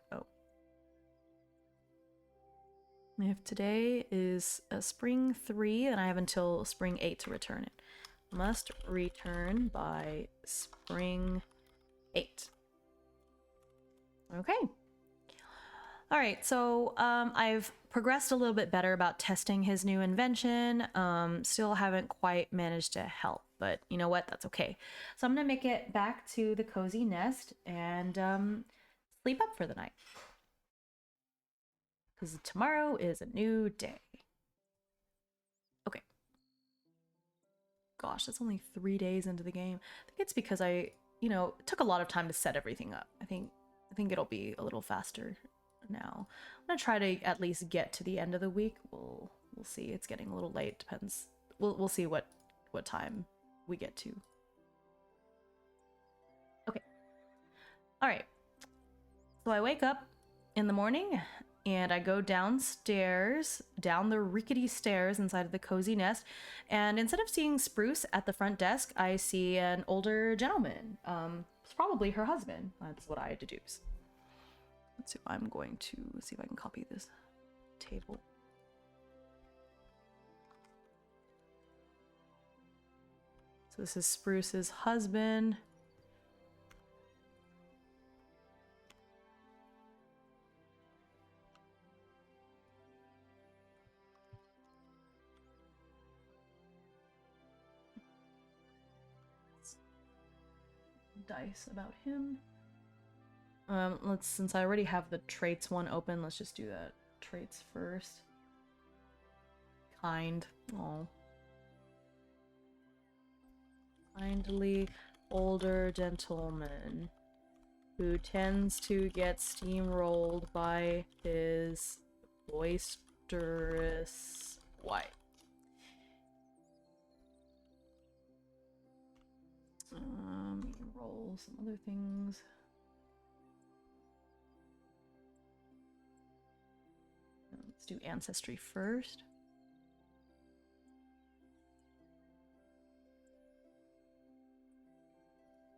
if today is spring 3, then I have until spring 8 to return it. Must return by spring 8. Okay. All right, so I've progressed a little bit better about testing his new invention. Still haven't quite managed to help, but you know what? That's okay. So I'm gonna make it back to the cozy nest and sleep up for the night. Because tomorrow is a new day. Okay. Gosh, that's only 3 days into the game. I think it's because it took a lot of time to set everything up. I think it'll be a little faster now. I'm gonna try to at least get to the end of the week. We'll see. It's getting a little late. Depends. We'll see what time we get to. Okay. All right. So I wake up in the morning and I go downstairs, down the rickety stairs inside of the cozy nest, and instead of seeing Spruce at the front desk, I see an older gentleman. It's probably her husband. That's what I deduce. So I'm going to see if I can copy this table. So this is Spruce's husband. dice about him. Since I already have the traits one open, let's just do that. Traits first. Kind. Oh. Kindly older gentleman who tends to get steamrolled by his boisterous wife. Roll some other things. Let's do ancestry first.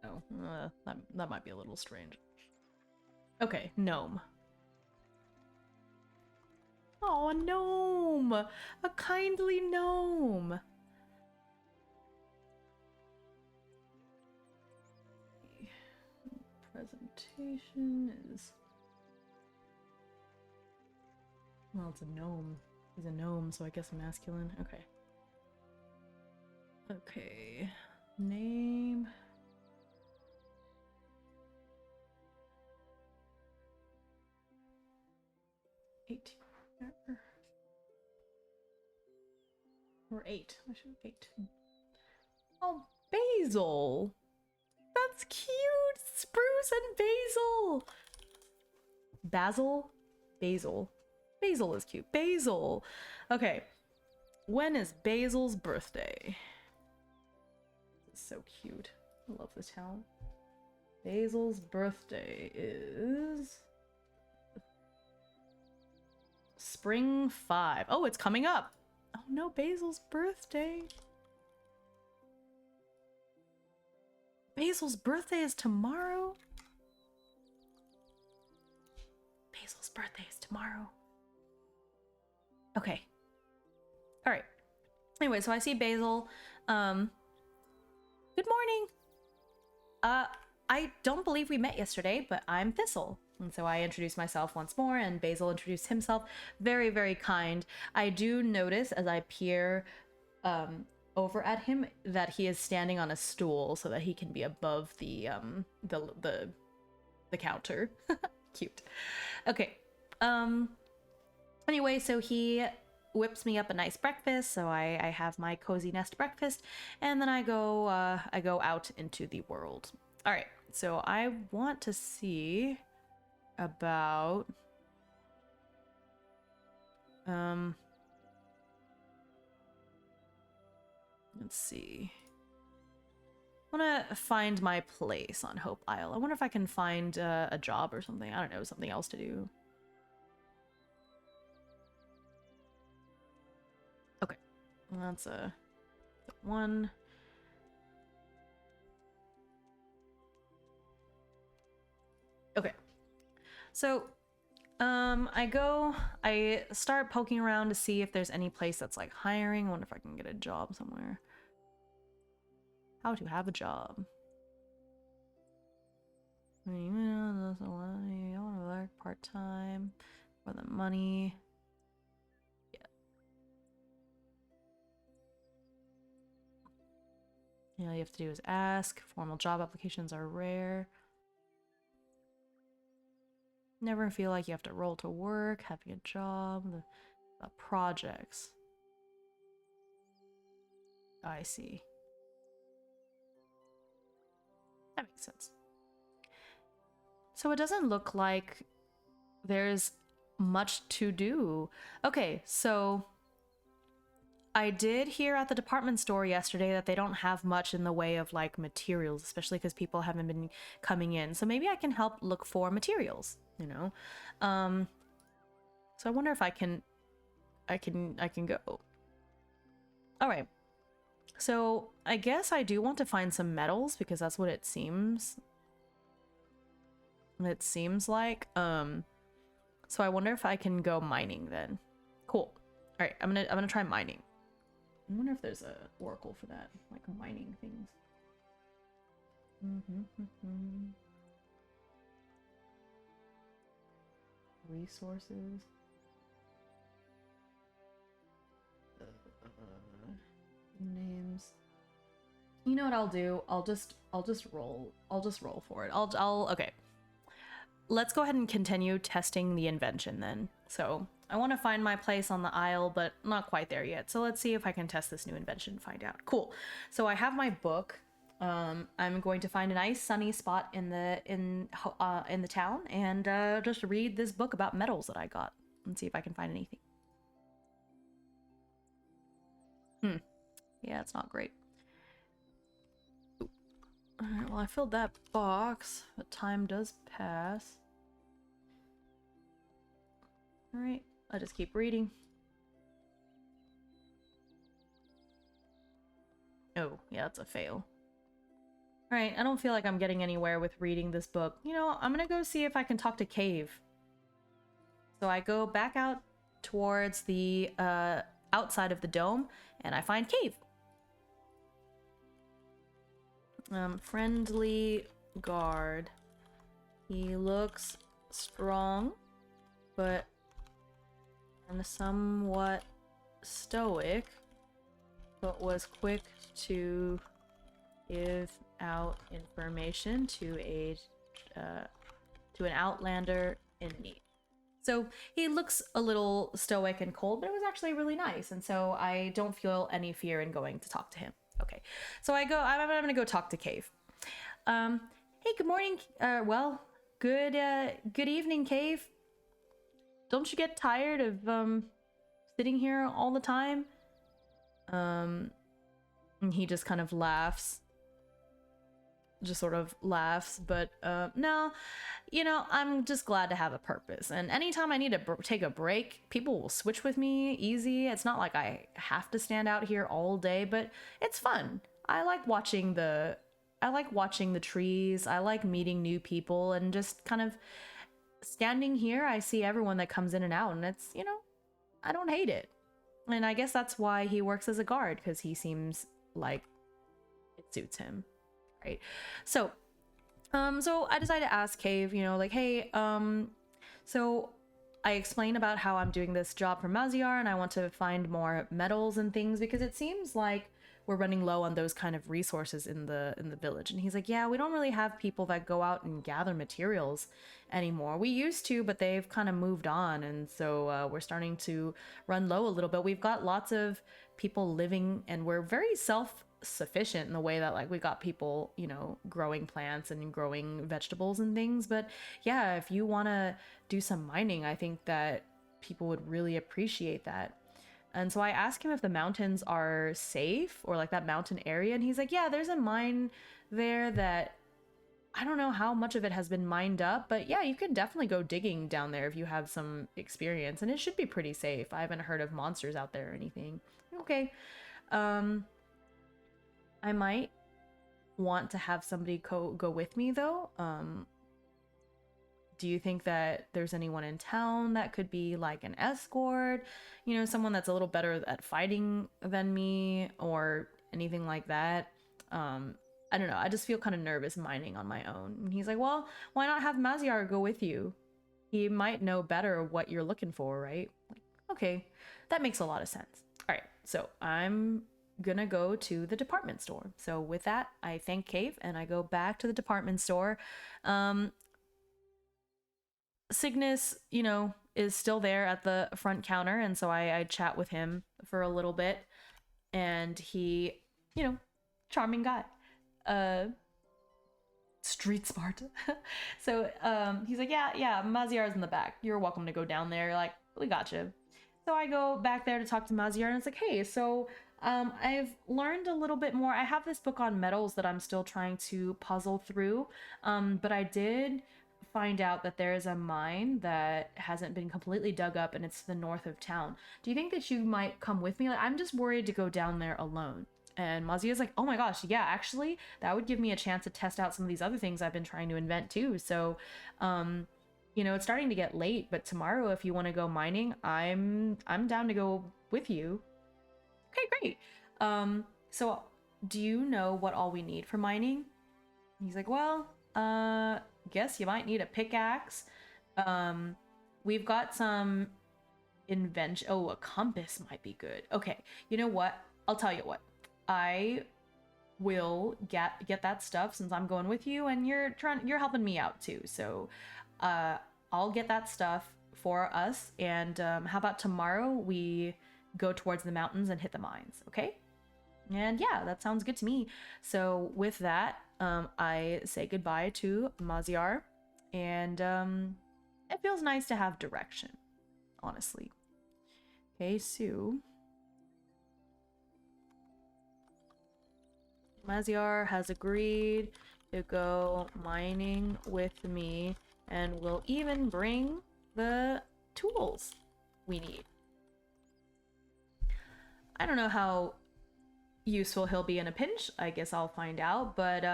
Oh, that might be a little strange. Okay, gnome. Oh, a gnome! A kindly gnome! Presentation is... Well, it's a gnome. He's a gnome, so I guess masculine. Okay. Okay. Name... Or 8. I should 8. Oh, Basil! That's cute! Spruce and Basil! Basil? Basil. Basil is cute. Basil! Okay. When is Basil's birthday? This is so cute. I love this town. Basil's birthday is... Spring 5. Oh, it's coming up! Oh no, Basil's birthday! Basil's birthday is tomorrow? Basil's birthday is tomorrow. Okay. Alright. Anyway, so I see Basil. Good morning! I don't believe we met yesterday, but I'm Thistle. And so I introduced myself once more, and Basil introduced himself. Very, very kind. I do notice as I peer over at him that he is standing on a stool so that he can be above the counter. Cute. Okay. Anyway, so he whips me up a nice breakfast, so I have my cozy nest breakfast, and then I go out into the world. All right. So I want to see about let's see. I want to find my place on Hope Isle. I wonder if I can find a job or something. I don't know, something else to do. Okay, that's a one. Okay, so I start poking around to see if there's any place that's like hiring. I wonder if I can get a job somewhere. How to have a job. I want to work part-time for the money. Yeah. All you have to do is ask. Formal job applications are rare. Never feel like you have to roll to work, having a job, the projects. I see. That makes sense. So it doesn't look like there's much to do. Okay, so I did hear at the department store yesterday that they don't have much in the way of like materials, especially because people haven't been coming in. So maybe I can help look for materials, you know? So I wonder if I can go. All right. So I guess I do want to find some metals because that's what it seems. It seems like. So I wonder if I can go mining then. Cool. All right, I'm gonna try mining. I wonder if there's a oracle for that, like mining things. Resources. Names. You know what I'll do? I'll just roll. I'll just roll for it. Okay. Let's go ahead and continue testing the invention then. So I want to find my place on the aisle, but not quite there yet. So let's see if I can test this new invention and find out. Cool. So I have my book. I'm going to find a nice sunny spot in the town and just read this book about metals that I got and see if I can find anything. Yeah, it's not great. Alright, well, I filled that box, but time does pass. Alright, I'll just keep reading. Oh, yeah, that's a fail. Alright, I don't feel like I'm getting anywhere with reading this book. You know, I'm gonna go see if I can talk to Cave. So I go back out towards the outside of the dome, and I find Cave. Friendly guard. He looks strong, but and somewhat stoic, but was quick to give out information to an outlander in need. So he looks a little stoic and cold, but it was actually really nice, and so I don't feel any fear in going to talk to him. Okay, so I'm gonna go talk to Cave. Hey, good morning. Good evening, Cave. Don't you get tired of sitting here all the time? And he just kind of laughs. Just sort of laughs, but no, you know, I'm just glad to have a purpose. And anytime I need to take a break, people will switch with me easy. It's not like I have to stand out here all day, but it's fun. I like watching the trees. I like meeting new people and just kind of standing here. I see everyone that comes in and out, and it's, you know, I don't hate it. And I guess that's why he works as a guard, because he seems like it suits him. Right. So I decided to ask Cave, you know, like, hey, so I explained about how I'm doing this job for Maziyar and I want to find more metals and things because it seems like we're running low on those kind of resources in the village. And he's like, yeah, we don't really have people that go out and gather materials anymore. We used to, but they've kind of moved on. And so we're starting to run low a little bit. We've got lots of people living and we're very self-sufficient in the way that, like, we got people, you know, growing plants and growing vegetables and things. But yeah, if you want to do some mining, I think that people would really appreciate that. And so I asked him if the mountains are safe, or like that mountain area, and he's like, yeah, there's a mine there that I don't know how much of it has been mined up, but yeah, you can definitely go digging down there if you have some experience, and it should be pretty safe. I haven't heard of monsters out there or anything. Okay. I might want to have somebody go with me though. Do you think that there's anyone in town that could be like an escort? You know, someone that's a little better at fighting than me or anything like that? I don't know. I just feel kind of nervous mining on my own. And he's like, well, why not have Maziyar go with you? He might know better what you're looking for, right? Like, okay, that makes a lot of sense. All right, so I'm gonna go to the department store. So with that, I thank Cave and I go back to the department store. CYGNUS, you know, is still there at the front counter, and so I chat with him for a little bit, and he, you know, charming guy, street smart. So he's like, yeah, Maziyar's in the back. You're welcome to go down there. Like, we got you. So I go back there to talk to Maziyar, and it's like, hey, so I've learned a little bit more. I have this book on metals that I'm still trying to puzzle through, but I did find out that there is a mine that hasn't been completely dug up and it's to the north of town. Do you think that you might come with me? Like, I'm just worried to go down there alone. And Maziyar's like, oh my gosh, yeah, actually, that would give me a chance to test out some of these other things I've been trying to invent too. So, you know, it's starting to get late, but tomorrow if you want to go mining, I'm down to go with you. Okay, great. So do you know what all we need for mining? He's like, well, guess you might need a pickaxe. We've got some invention. Oh, a compass might be good. Okay, you know what? I'll tell you what. I will get that stuff since I'm going with you, and you're helping me out too. So I'll get that stuff for us, and how about tomorrow we go towards the mountains and hit the mines, okay? And yeah, that sounds good to me. So with that, I say goodbye to Maziyar, and it feels nice to have direction, honestly. Okay, so Maziyar has agreed to go mining with me, and will even bring the tools we need. I don't know how useful he'll be in a pinch. I guess I'll find out, but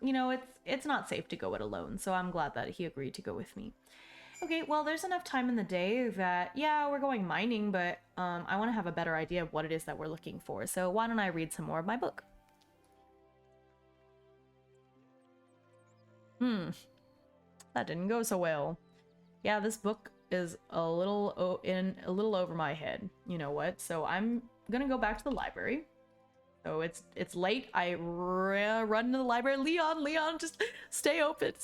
you know, it's not safe to go it alone, so I'm glad that he agreed to go with me. Okay, well, there's enough time in the day that, yeah, we're going mining, but I want to have a better idea of what it is that we're looking for, so why don't I read some more of my book? That didn't go so well. Yeah, this book is a little over my head. You know what? So I'm gonna go back to the library. So it's late. I run to the library. Leon, just stay open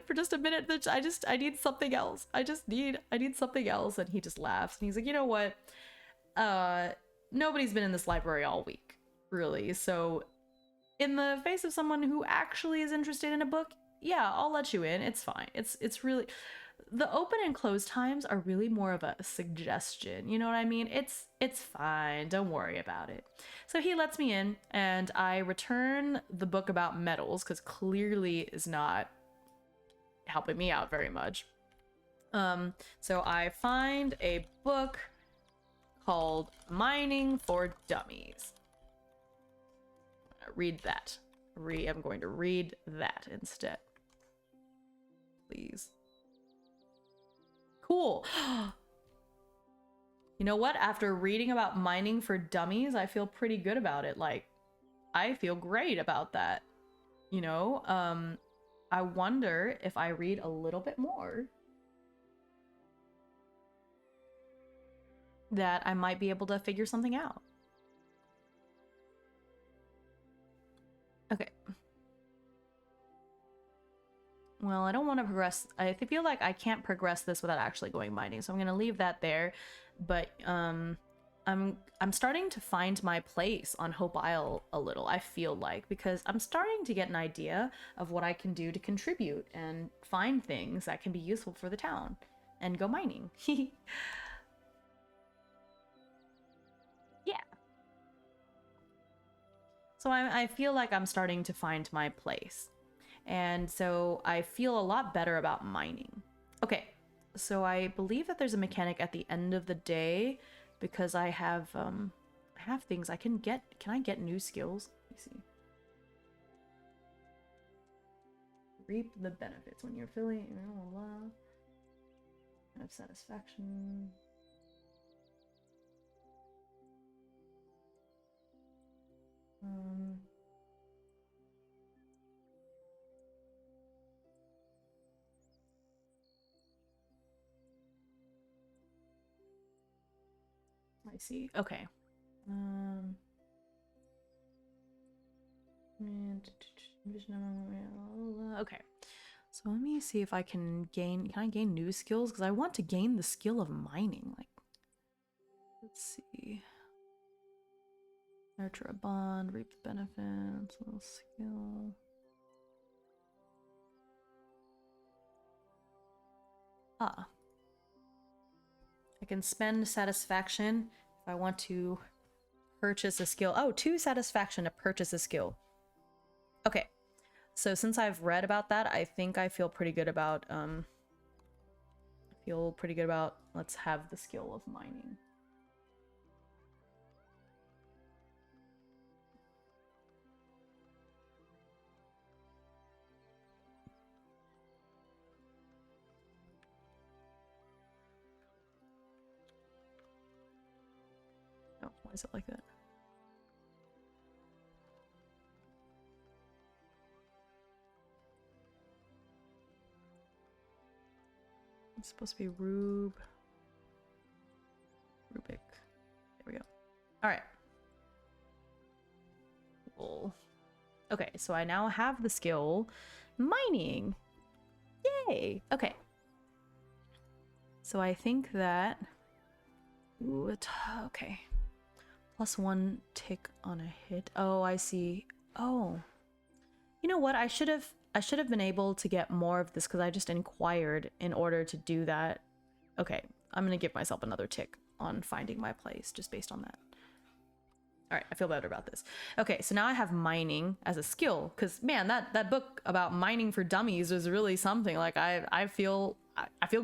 for just a minute. I need something else. I need something else. And he just laughs and he's like, you know what? Nobody's been in this library all week, really. So in the face of someone who actually is interested in a book, yeah, I'll let you in. It's fine. It's really, the open and close times are really more of a suggestion. You know what I mean? It's fine. Don't worry about it. So he lets me in, and I return the book about metals, because clearly is not helping me out very much. So I find a book called Mining for Dummies. Read that. I'm going to read that instead. Please. Cool. You know what? After reading about mining for dummies, I feel pretty good about it. Like, I feel great about that. You know, I wonder if I read a little bit more that I might be able to figure something out. Okay. Well, I don't want to progress. I feel like I can't progress this without actually going mining, so I'm gonna leave that there. But I'm starting to find my place on Hope Isle a little, I feel like, because I'm starting to get an idea of what I can do to contribute and find things that can be useful for the town and go mining. Yeah. So I feel like I'm starting to find my place. And so I feel a lot better about mining. Okay, so I believe that there's a mechanic at the end of the day, because I have things I can get. Can I get new skills? Let me see. Reap the benefits when you're feeling of satisfaction. I see. Okay. Okay. So let me see if I can gain. Can I gain new skills? Because I want to gain the skill of mining. Like, let's see. Nurture a bond, reap the benefits, little skill. Ah. I can spend satisfaction if I want to purchase a skill. Oh, 2 satisfaction to purchase a skill. Okay. So since I've read about that, I think I feel pretty good about, let's have the skill of mining. Oh, why is it like that? It's supposed to be Rubik. There we go. All right. Cool. Okay, so I now have the skill mining. Yay! Okay. So I think that... Ooh, okay. +1 tick on a hit. Oh, I see. Oh. You know what? I should have been able to get more of this because I just inquired in order to do that. Okay, I'm gonna give myself another tick on finding my place just based on that. All right, I feel better about this. Okay, so now I have mining as a skill because man, that book about mining for dummies was really something. Like I feel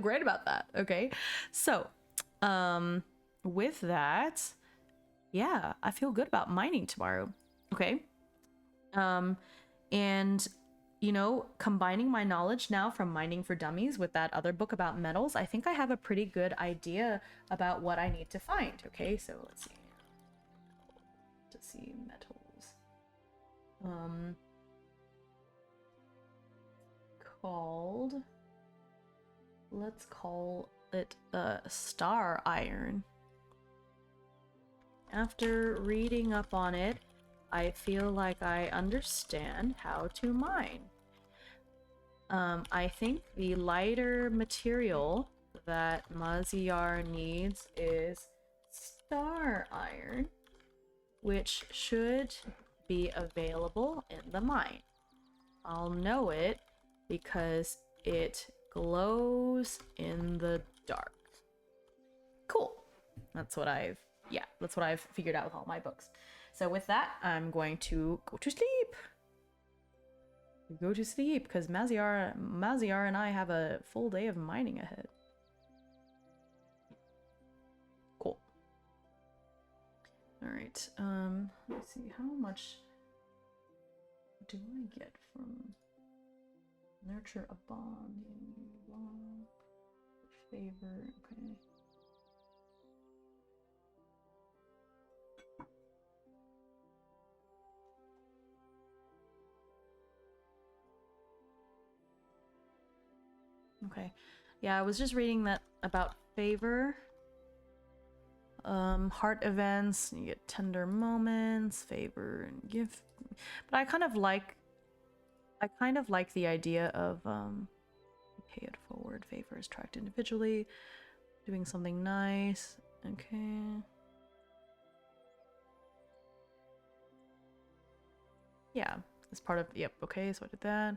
great about that. Okay, so with that, yeah, I feel good about mining tomorrow. Okay, and you know, combining my knowledge now from mining for dummies with that other book about metals, I think I have a pretty good idea about what I need to find. Okay, so let's see. To see metals. Called. Let's call it star iron. After reading up on it, I feel like I understand how to mine. I think the lighter material that Maziyar needs is star iron, which should be available in the mine. I'll know it because it glows in the dark. Cool. That's what I've figured out with all my books. So with that, I'm going to go to sleep. Go to sleep because Maziyar and I have a full day of mining ahead. Cool. All right. Let's see. How much do I get from nurture a bond? Favor. Okay. Okay. Yeah, I was just reading that about favor. Heart events, you get tender moments, favor, and gift. But I kind of like the idea of pay it forward. Favor is tracked individually. Doing something nice. Okay. Yeah, it's part of, yep, okay, so I did that.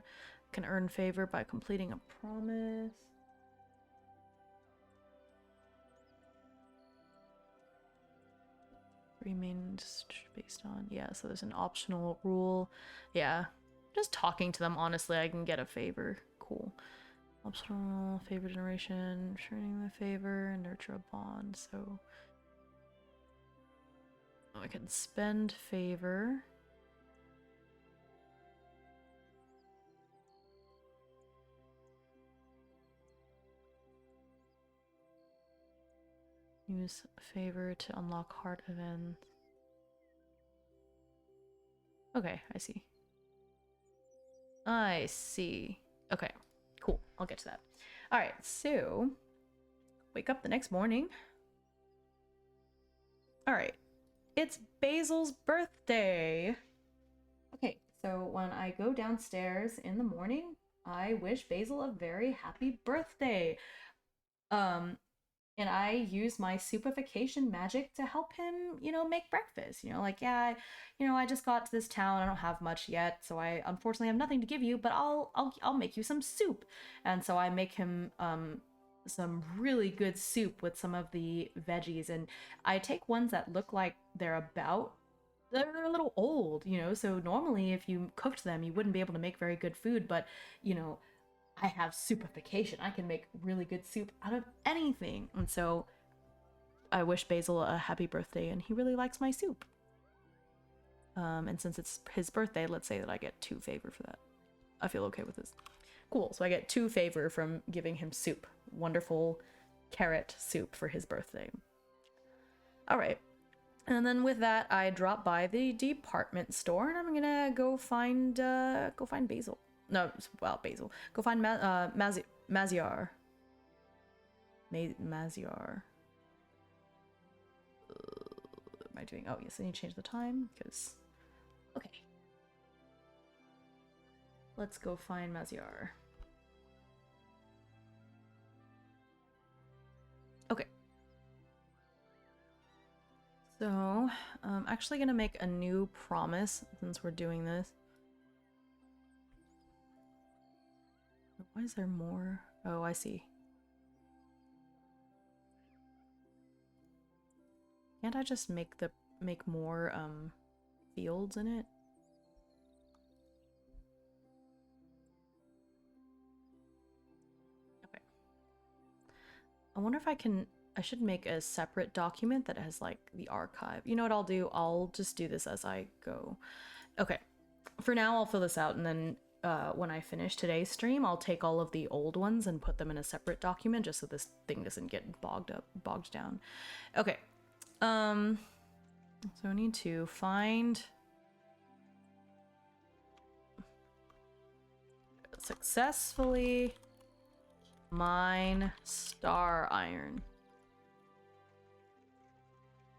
Can earn favor by completing a promise. Remain just based on, yeah, so there's an optional rule. Yeah, just talking to them, honestly, I can get a favor. Cool. Optional favor generation, sharing the favor, nurture a bond, so I can spend favor. Use favor to unlock heart events. Okay, I see. I see. Okay, cool. I'll get to that. All right, so wake up the next morning. All right, it's Basil's birthday. Okay, so when I go downstairs in the morning, I wish Basil a very happy birthday. And I use my soupification magic to help him, you know, make breakfast. You know, like, yeah, I just got to this town. I don't have much yet, so I unfortunately have nothing to give you, but I'll make you some soup. And so I make him some really good soup with some of the veggies, and I take ones that look like they're a little old, you know, so normally if you cooked them, you wouldn't be able to make very good food, but, you know, I have soupification. I can make really good soup out of anything. And so I wish Basil a happy birthday, and he really likes my soup. And since it's his birthday, let's say that I get 2 favor for that. I feel okay with this. Cool, so I get 2 favor from giving him soup. Wonderful carrot soup for his birthday. All right. And then with that, I drop by the department store, and I'm gonna go find Basil. No, well, Basil. Go find Maziyar. Maziyar. What am I doing? Oh, yes, I need to change the time, because... Okay. let's go find Maziyar. Okay. So, I'm actually gonna make a new promise since we're doing this. Why is there more? Oh, I see. Can't I just make more fields in it? Okay. I wonder if I should make a separate document that has like the archive. You know what I'll do? I'll just do this as I go. Okay. For now, I'll fill this out, and then when I finish today's stream, I'll take all of the old ones and put them in a separate document just so this thing doesn't get bogged down. Okay. So I need to find successfully mine star iron.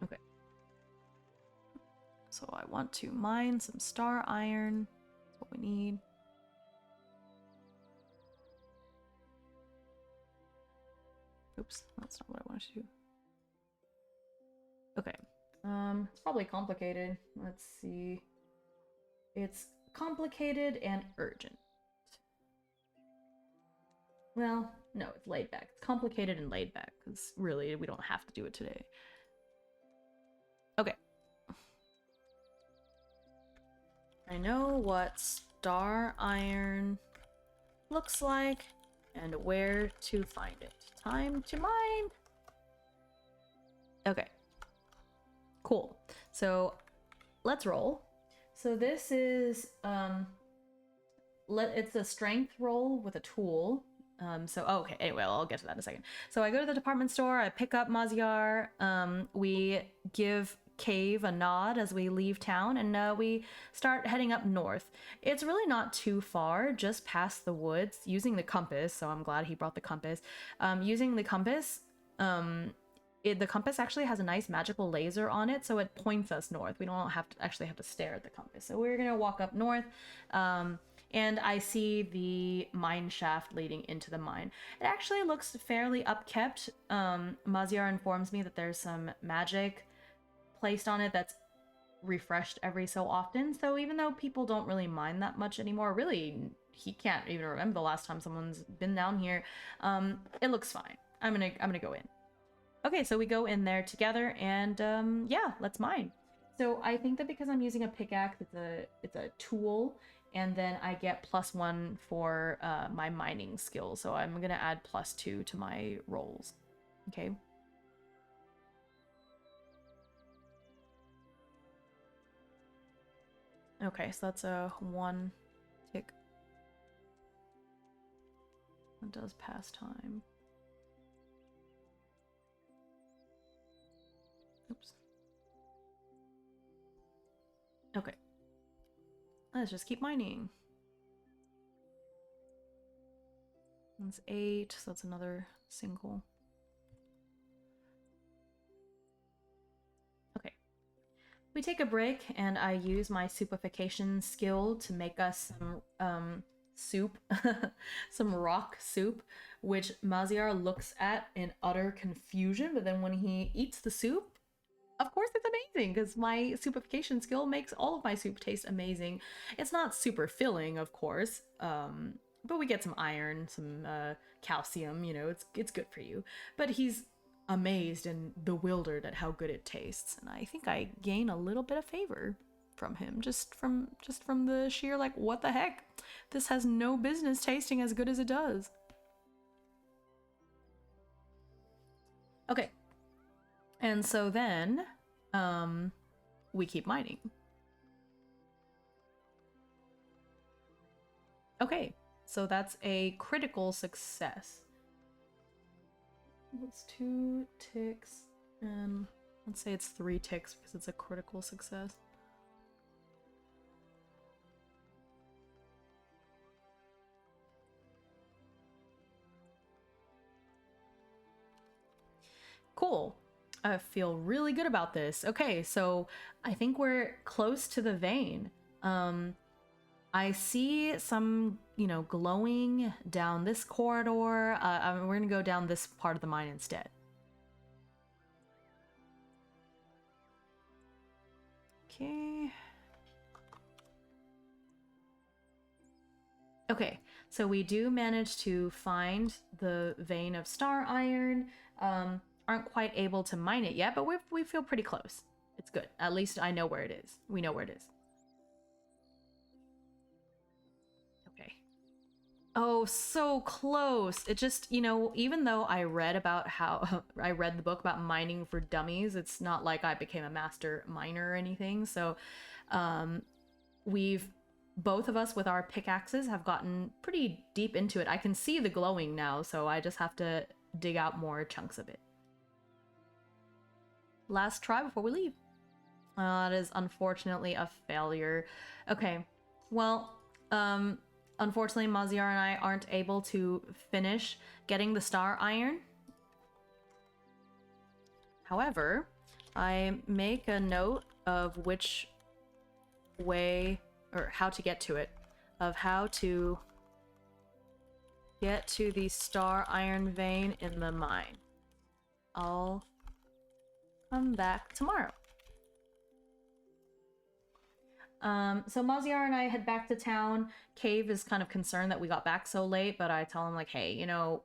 Okay. So I want to mine some star iron. That's what we need. Oops, that's not what I wanted to do. Okay. It's probably complicated. Let's see. It's complicated and urgent. Well, no, it's laid back. It's complicated and laid back, because really, we don't have to do it today. Okay. I know what star iron looks like and where to find it. Time to mine! Okay. Cool. So, let's roll. So this is, it's a strength roll with a tool. Okay, anyway, I'll get to that in a second. So I go to the department store, I pick up Maziyar, we give Cave a nod as we leave town, and we start heading up north. It's really not too far, just past the woods, using the compass, so I'm glad he brought the compass. Using the compass, the compass actually has a nice magical laser on it, so it points us north. We don't actually have to stare at the compass. So we're gonna walk up north, and I see the mine shaft leading into the mine. It actually looks fairly upkept. Maziyar informs me that there's some magic placed on it that's refreshed every so often. So even though people don't really mine that much anymore, really, he can't even remember the last time someone's been down here. It looks fine. I'm gonna go in. Okay, so we go in there together, and yeah, let's mine. So I think that because I'm using a pickaxe, it's a tool, and then I get +1 for my mining skill. So I'm gonna add +2 to my rolls. Okay. Okay, so that's a 1 tick. It does pass time. Oops. Okay. Let's just keep mining. That's 8, so that's another single. Okay. We take a break, and I use my soupification skill to make us some soup, some rock soup, which Maziyar looks at in utter confusion, but then when he eats the soup, of course it's amazing, because my soupification skill makes all of my soup taste amazing. It's not super filling, of course, but we get some iron, some calcium, you know, it's good for you. But he's amazed and bewildered at how good it tastes, and I think I gain a little bit of favor from him just from the sheer, like, what the heck? This has no business tasting as good as it does. Okay. And so then, we keep mining. Okay, so that's a critical success. That's 2 ticks, and let's say it's 3 ticks because it's a critical success. Cool. I feel really good about this. Okay, so I think we're close to the vein. I see some, you know, glowing down this corridor. We're gonna go down this part of the mine instead. Okay. Okay, so we do manage to find the vein of star iron. Aren't quite able to mine it yet, but we feel pretty close. It's good. At least I know where it is. We know where it is. Okay. Oh, so close. It just, you know, even though I read about how I read the book about mining for dummies, it's not like I became a master miner or anything. So, we've both of us with our pickaxes have gotten pretty deep into it. I can see the glowing now, so I just have to dig out more chunks of it. Last try before we leave. It is unfortunately a failure. Okay, well, unfortunately Maziyar and I aren't able to finish getting the star iron. However, I make a note of which way, or how to get to it, of how to get to the star iron vein in the mine. I'll come back tomorrow. So Maziyar and I head back to town. Cave is kind of concerned that we got back so late, but I tell him, like, hey, you know,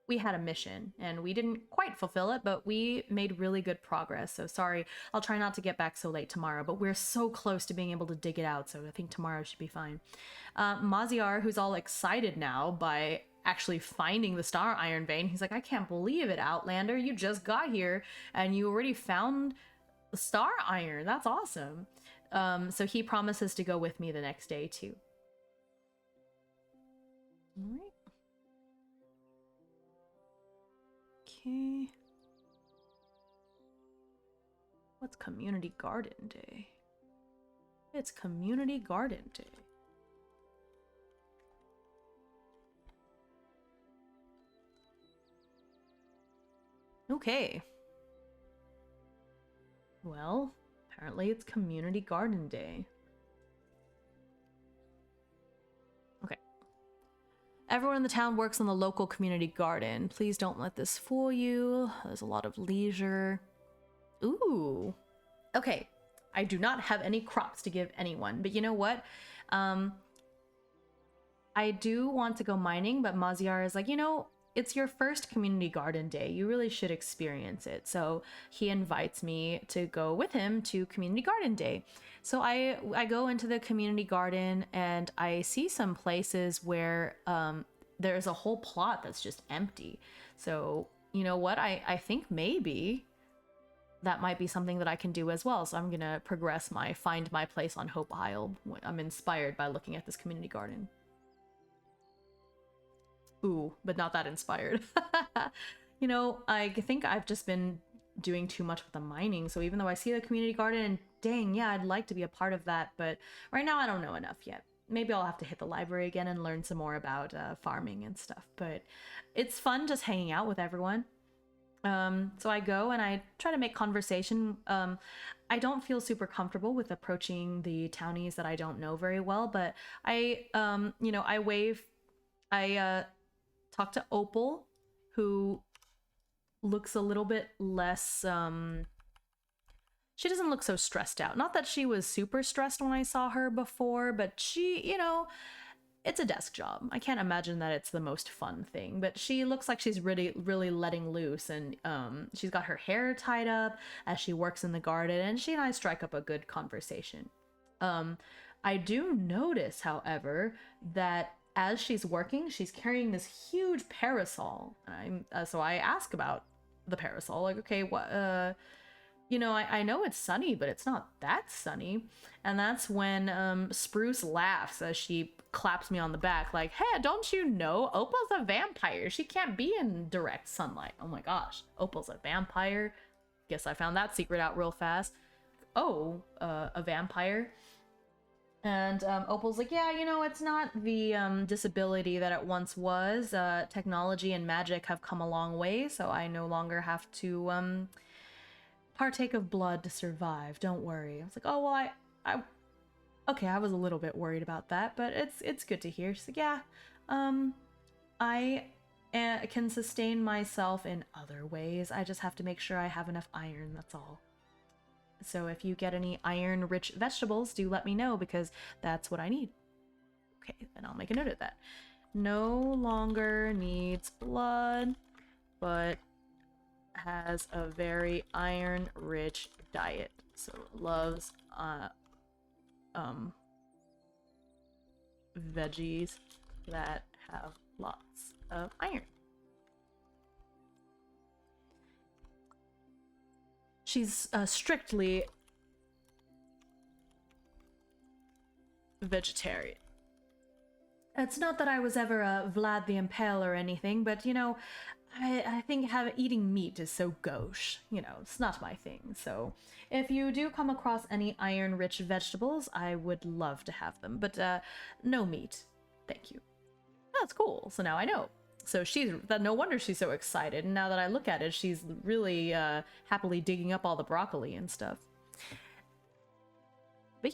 we had a mission and we didn't quite fulfill it, but we made really good progress. So sorry, I'll try not to get back so late tomorrow, but we're so close to being able to dig it out, so I think tomorrow should be fine. Maziyar, who's all excited now by actually finding the star iron vein, he's like, I can't believe it, Outlander. You just got here and you already found the star iron. That's awesome. So he promises to go with me the next day too. All right. Okay. What's Community Garden Day? It's Community Garden Day. Okay. Well, apparently it's Community Garden Day. Okay. Everyone in the town works on the local community garden. Please don't let this fool you. There's a lot of leisure. Ooh. Okay. I do not have any crops to give anyone, but you know what? I do want to go mining, but Maziyar is like, you know, it's your first community garden day. You really should experience it. So he invites me to go with him to community garden day. So I go into the community garden and I see some places where there's a whole plot that's just empty. So you know what? I think maybe that might be something that I can do as well. So I'm gonna progress my find my place on Hope Isle. I'm inspired by looking at this community garden. Ooh, but not that inspired. You know, I think I've just been doing too much with the mining, so even though I see the community garden and dang, yeah, I'd like to be a part of that, but right now I don't know enough yet. Maybe I'll have to hit the library again and learn some more about farming and stuff, but it's fun just hanging out with everyone. So I go and I try to make conversation. I don't feel super comfortable with approaching the townies that I don't know very well, but I, you know, I wave. I talk to Opal, who looks a little bit less, she doesn't look so stressed out. Not that she was super stressed when I saw her before, but she, you know, it's a desk job. I can't imagine that it's the most fun thing, but she looks like she's really letting loose, and she's got her hair tied up as she works in the garden, and she and I strike up a good conversation. I do notice, however, that as she's working, she's carrying this huge parasol. And so I ask about the parasol, like, okay, what, you know, I know it's sunny, but it's not that sunny. And that's when Spruce laughs as she claps me on the back, like, hey, don't you know Opal's a vampire? She can't be in direct sunlight. Oh my gosh, Opal's a vampire? Guess I found that secret out real fast. Oh, a vampire? And Opal's like, yeah, you know, it's not the disability that it once was. Technology and magic have come a long way, so I no longer have to partake of blood to survive. Don't worry. I was like, oh, well, Okay, I was a little bit worried about that, but it's good to hear. She's like, yeah, I can sustain myself in other ways. I just have to make sure I have enough iron, that's all. So if you get any iron-rich vegetables, do let me know, because that's what I need. Okay, then I'll make a note of that. No longer needs blood, but has a very iron-rich diet. So loves veggies that have lots of iron. She's strictly vegetarian. It's not that I was ever Vlad the Impale or anything, but you know, I think eating meat is so gauche. You know, it's not my thing. So if you do come across any iron-rich vegetables, I would love to have them. But no meat. Thank you. That's cool. So now I know. So no wonder she's so excited. And now that I look at it, she's really happily digging up all the broccoli and stuff. But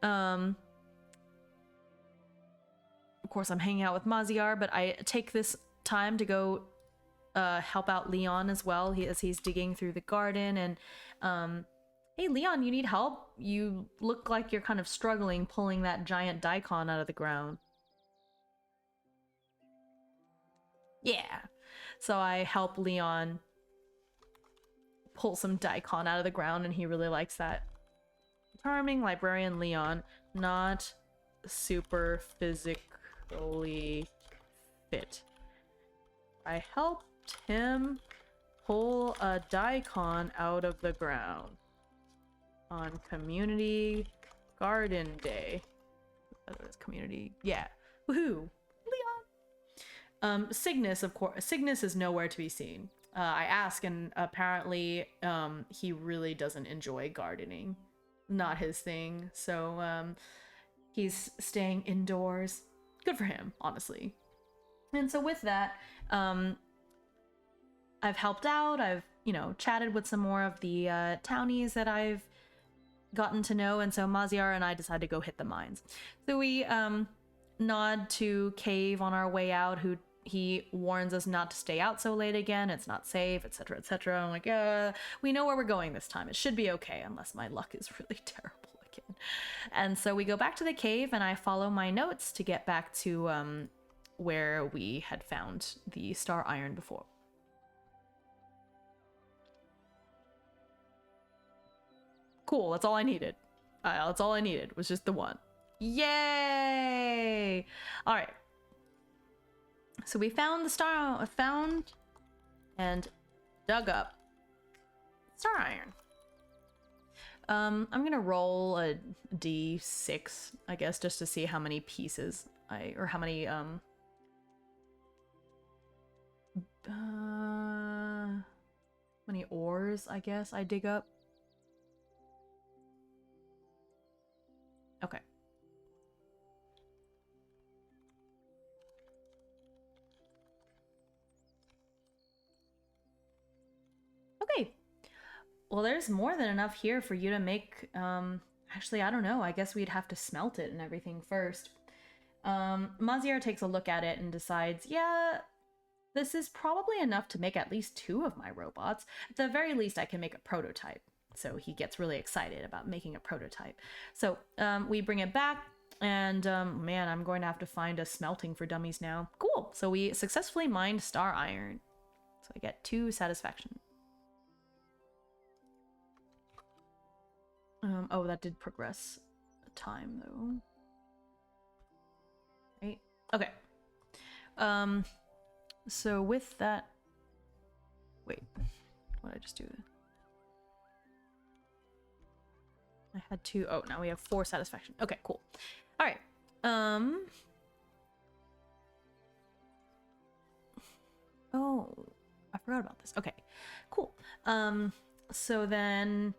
yeah. Of course, I'm hanging out with Maziyar, but I take this time to go help out Leon as well, as he's digging through the garden. And hey, Leon, you need help? You look like you're kind of struggling pulling that giant daikon out of the ground. Yeah. So I help Leon pull some daikon out of the ground, and he really likes that. Charming librarian Leon, not super physically fit. I helped him pull a daikon out of the ground on Community Garden Day. It's community, yeah. Woohoo! Leon! CYGNUS, of course. CYGNUS is nowhere to be seen. I ask, and apparently he really doesn't enjoy gardening. Not his thing. So he's staying indoors. Good for him, honestly. And so with that, I've helped out. I've, you know, chatted with some more of the Townies that I've gotten to know. And so Maziyar and I decided to go hit the mines. So we nod to Cave on our way out, who he warns us not to stay out so late again. It's not safe, etc., etc. I'm like, we know where we're going this time. It should be okay, unless my luck is really terrible again. And so we go back to the cave, and I follow my notes to get back to where we had found the star iron before. Cool, that's all I needed. That's all I needed, was just the one. Yay! All right. So we found the star, and dug up star iron. I'm gonna roll a d6, I guess, just to see how many pieces or how many ores, I guess, I dig up. Okay. Okay. Well, there's more than enough here for you to make, actually, I don't know. I guess we'd have to smelt it and everything first. Maziyar takes a look at it and decides, yeah, this is probably enough to make at least 2 of my robots. At the very least, I can make a prototype. So he gets really excited about making a prototype. So we bring it back, and man, I'm going to have to find a smelting for dummies now. Cool. So we successfully mined star iron. So I get 2 satisfaction. Oh, that did progress a time though. Right? Okay. So with that, wait, what did I just do? I had 2. Oh, now we have 4 satisfaction. Okay, cool. All right. Oh, I forgot about this. Okay, cool. So then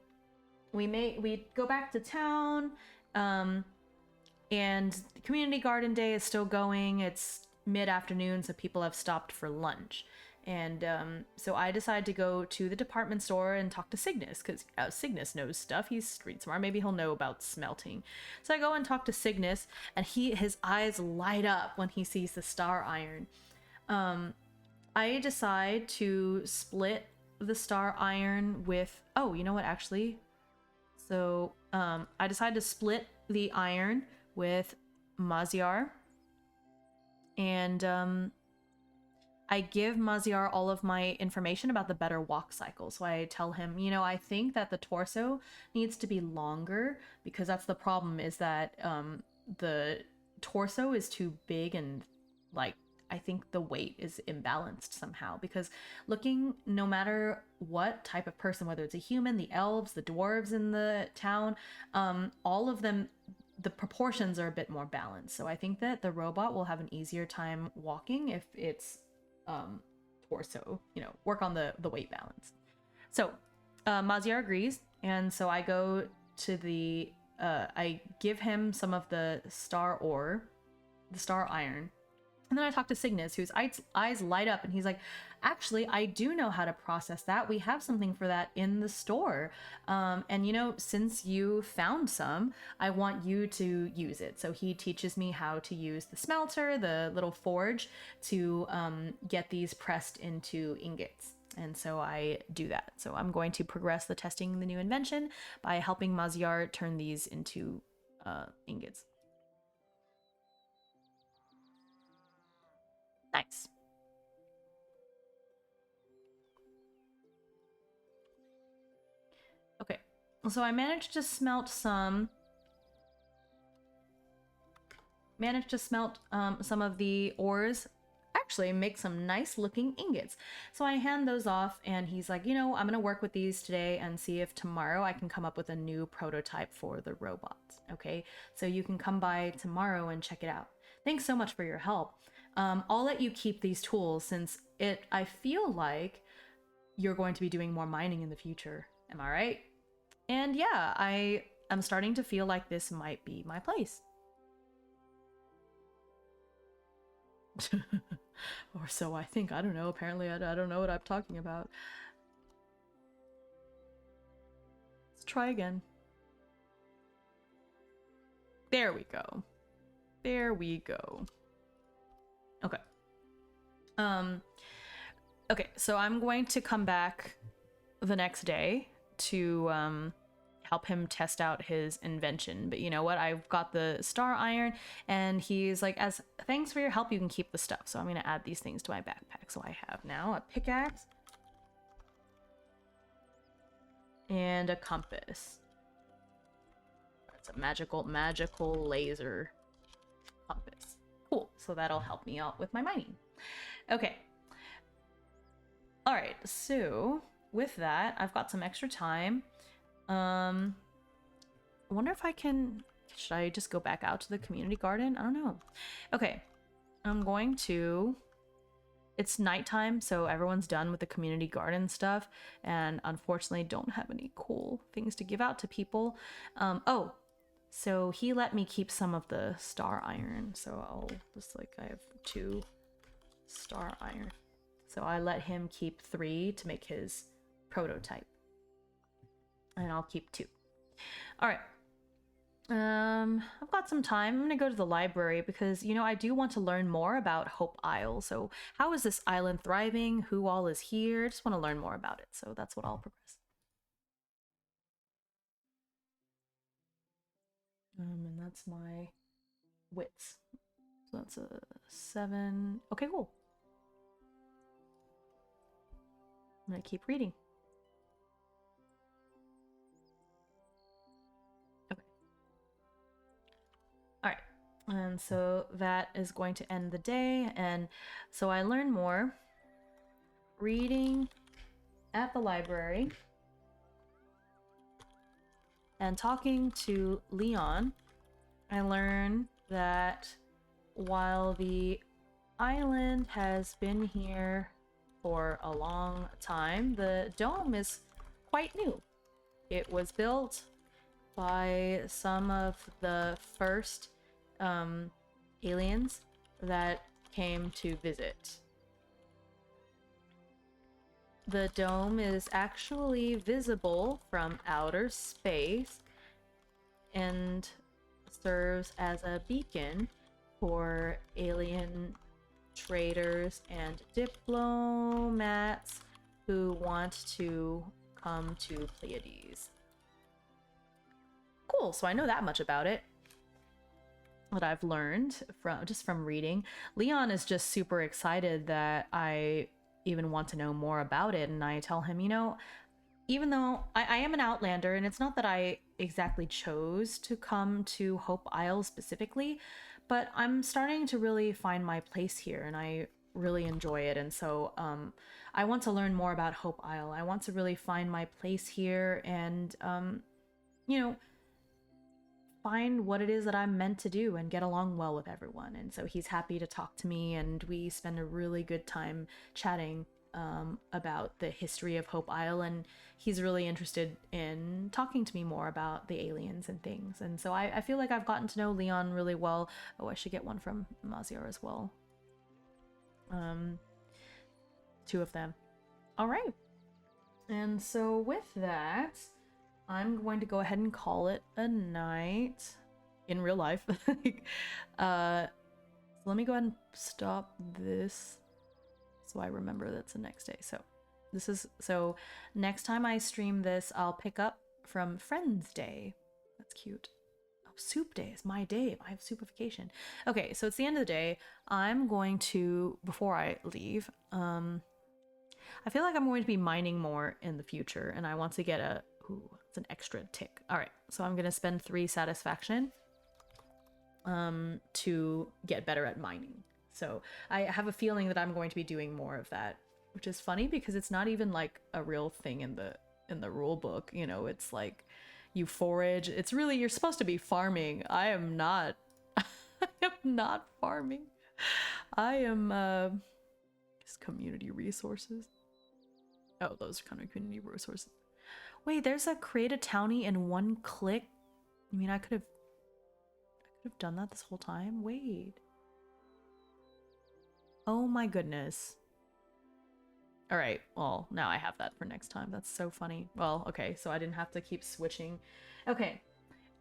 we go back to town, and Community Garden Day is still going. It's mid-afternoon, so people have stopped for lunch. And so I decided to go to the department store and talk to Cygnus, because Cygnus knows stuff. He's street smart. Maybe he'll know about smelting. So I go and talk to Cygnus, and his eyes light up when he sees the star iron. I decide to split the star iron with... Oh, you know what, actually? So I decided to split the iron with Maziyar. And I give Maziyar all of my information about the better walk cycle. So I tell him, you know, I think that the torso needs to be longer, because that's the problem, is that the torso is too big, and like I think the weight is imbalanced somehow, because looking, no matter what type of person, whether it's a human, the elves, the dwarves in the town, all of them, the proportions are a bit more balanced. So I think that the robot will have an easier time walking if it's torso, you know, work on the weight balance. So Maziyar agrees, and so I go to the I give him some of the star ore, the star iron. And then I talk to Cygnus, whose eyes light up, and he's like, actually, I do know how to process that. We have something for that in the store. And, you know, since you found some, I want you to use it. So he teaches me how to use the smelter, the little forge, to get these pressed into ingots. And so I do that. So I'm going to progress the testing the new invention by helping Maziyar turn these into ingots. Nice. Okay, so I managed to smelt some some of the ores, actually make some nice looking ingots. So I hand those off, and he's like, you know, I'm gonna work with these today and see if tomorrow I can come up with a new prototype for the robots. Okay, so you can come by tomorrow and check it out. Thanks so much for your help. I'll let you keep these tools, since I feel like you're going to be doing more mining in the future. Am I right? And yeah, I'm starting to feel like this might be my place. Or so I think. I don't know. Apparently, I don't know what I'm talking about. Let's try again. There we go. There we go. Okay. Okay, so I'm going to come back the next day to help him test out his invention. But you know what? I've got the star iron, and he's like, as thanks for your help, you can keep the stuff. So I'm going to add these things to my backpack. So I have now a pickaxe and a compass. It's a magical laser compass. Cool. So that'll help me out with my mining. Okay. All right. So with that, I've got some extra time. I wonder if I can... Should I just go back out to the community garden? I don't know. Okay. I'm going to... It's nighttime, so everyone's done with the community garden stuff, and unfortunately don't have any cool things to give out to people. Oh, so he let me keep some of the star iron, so I'll just, like, I have 2 star iron. So I let him keep 3 to make his prototype. And I'll keep 2. All right. I've got some time. I'm gonna go to the library because, you know, I do want to learn more about Hope Isle. So how is this island thriving? Who all is here? I just want to learn more about it. So that's what I'll progress. And that's my wits. So that's a 7. Okay, cool. I'm gonna keep reading. Okay. All right. And so that is going to end the day. And so I learn more reading at the library and talking to Leon. I learn that while the island has been here for a long time, the dome is quite new. It was built by some of the first aliens that came to visit. the dome is actually visible from outer space and serves as a beacon for alien traders and diplomats who want to come to Pleiades. Cool, so I know that much about it. What I've learned from reading. Leon is just super excited that I even want to know more about it, and I tell him, you know, even though I am an Outlander, and it's not that I exactly chose to come to Hope Isle specifically, but I'm starting to really find my place here, and I really enjoy it. And so I want to learn more about Hope Isle. I want to really find my place here and, you know, find what it is that I'm meant to do and get along well with everyone. And so he's happy to talk to me, and we spend a really good time chatting about the history of Hope Isle, and he's really interested in talking to me more about the aliens and things. And so I feel like I've gotten to know Leon really well. Oh, I should get one from Maziyar as well. 2 of them. All right. And so with that, I'm going to go ahead and call it a night in real life. So let me go ahead and stop this so I remember that's the next day. So next time I stream this, I'll pick up from Friends Day. That's cute. Oh, Soup Day is my day. I have soupification. Okay, so it's the end of the day. I'm going to, before I leave, I feel like I'm going to be mining more in the future, and I want to get a, ooh, it's an extra tick. All right, so I'm going to spend 3 satisfaction to get better at mining. So I have a feeling that I'm going to be doing more of that, which is funny because it's not even like a real thing in the rule book. You know, it's like you forage. It's really, you're supposed to be farming. I am not. I am not farming. I am just community resources. Oh, those are kind of community resources. Wait, there's a create a townie in 1 click. I mean, I could have done that this whole time. Wait. Oh my goodness. All right, well, now I have that for next time. That's so funny. Well, okay, so I didn't have to keep switching. Okay.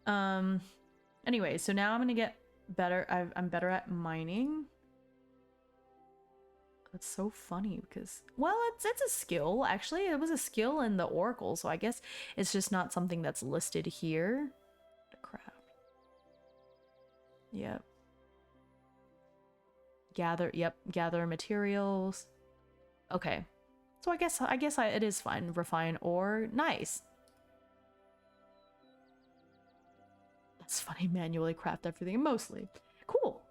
Anyway, so now I'm gonna get better. I'm better at mining. That's so funny because, well, it's a skill. Actually, it was a skill in the Oracle, so I guess it's just not something that's listed here. Crap. Yep. Gather materials. Okay. So I guess it is fine. Refine ore. Nice. That's funny. Manually craft everything mostly. Cool.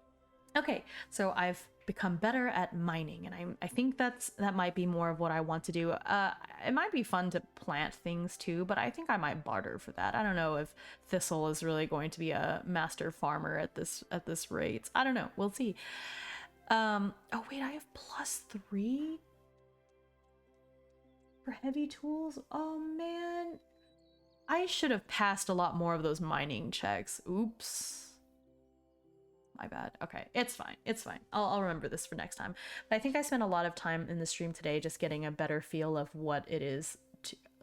Okay. So I've become better at mining, and I think that might be more of what I want to do. It might be fun to plant things too, but I think I might barter for that. I don't know if Thistle is really going to be a master farmer at this rate. I don't know. We'll see. Oh wait, I have +3 for heavy tools. Oh man, I should have passed a lot more of those mining checks. Oops. My bad. Okay, it's fine. It's fine. I'll remember this for next time. But I think I spent a lot of time in the stream today just getting a better feel of what it is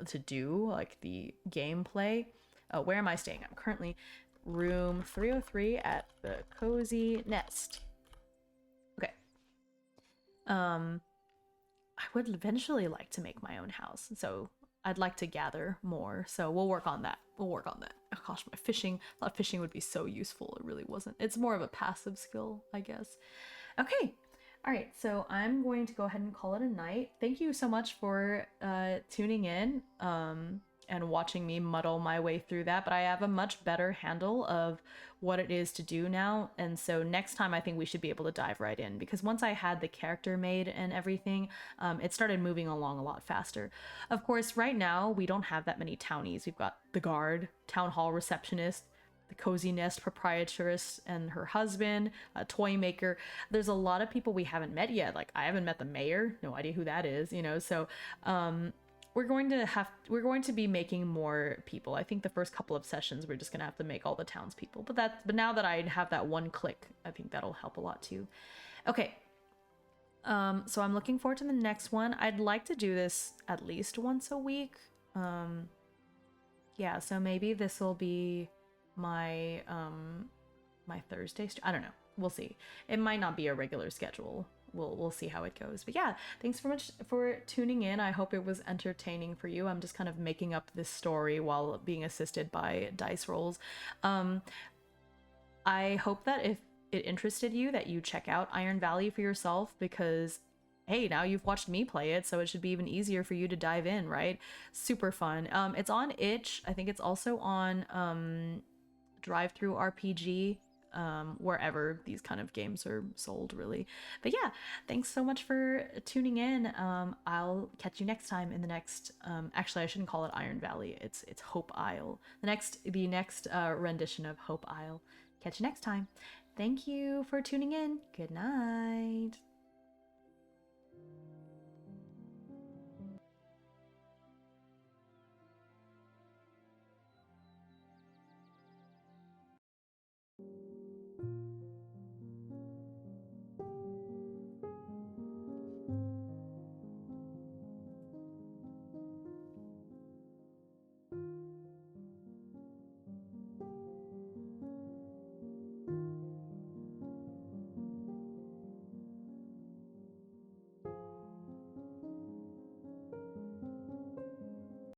to do, like the gameplay. Oh, where am I staying? I'm currently room 303 at the Cozy Nest. Okay. I would eventually like to make my own house, so I'd like to gather more, so we'll work on that. Oh gosh, my fishing, I thought fishing would be so useful. It really wasn't. It's more of a passive skill, I guess. Okay, all right, so I'm going to go ahead and call it a night. Thank you so much for tuning in and watching me muddle my way through that, but I have a much better handle of what it is to do now, and so next time I think we should be able to dive right in, because once I had the character made and everything, it started moving along a lot faster. Of course, right now we don't have that many townies. We've got the guard, town hall receptionist, the Cozy Nest proprietress and her husband, a toy maker. There's a lot of people we haven't met yet. Like, I haven't met the mayor, no idea who that is, you know, so we're going to be making more people. I think the first couple of sessions we're just gonna have to make all the townspeople. But now that I have that 1 click, I think that'll help a lot too. Okay. So I'm looking forward to the next one. I'd like to do this at least once a week. Yeah, so maybe this will be my my Thursday. I don't know. We'll see. It might not be a regular schedule. We'll see how it goes. But yeah, thanks so much for tuning in. I hope it was entertaining for you. I'm just kind of making up this story while being assisted by dice rolls. I hope that if it interested you, that you check out Iron Valley for yourself, because hey, now you've watched me play it, so it should be even easier for you to dive in, right? Super fun. It's on itch. I think it's also on Drive Through RPG, wherever these kind of games are sold, really. But yeah, thanks so much for tuning in. I'll catch you next time in the next. Actually, I shouldn't call it Iron Valley. It's Hope Isle. The next rendition of Hope Isle. Catch you next time. Thank you for tuning in. Good night.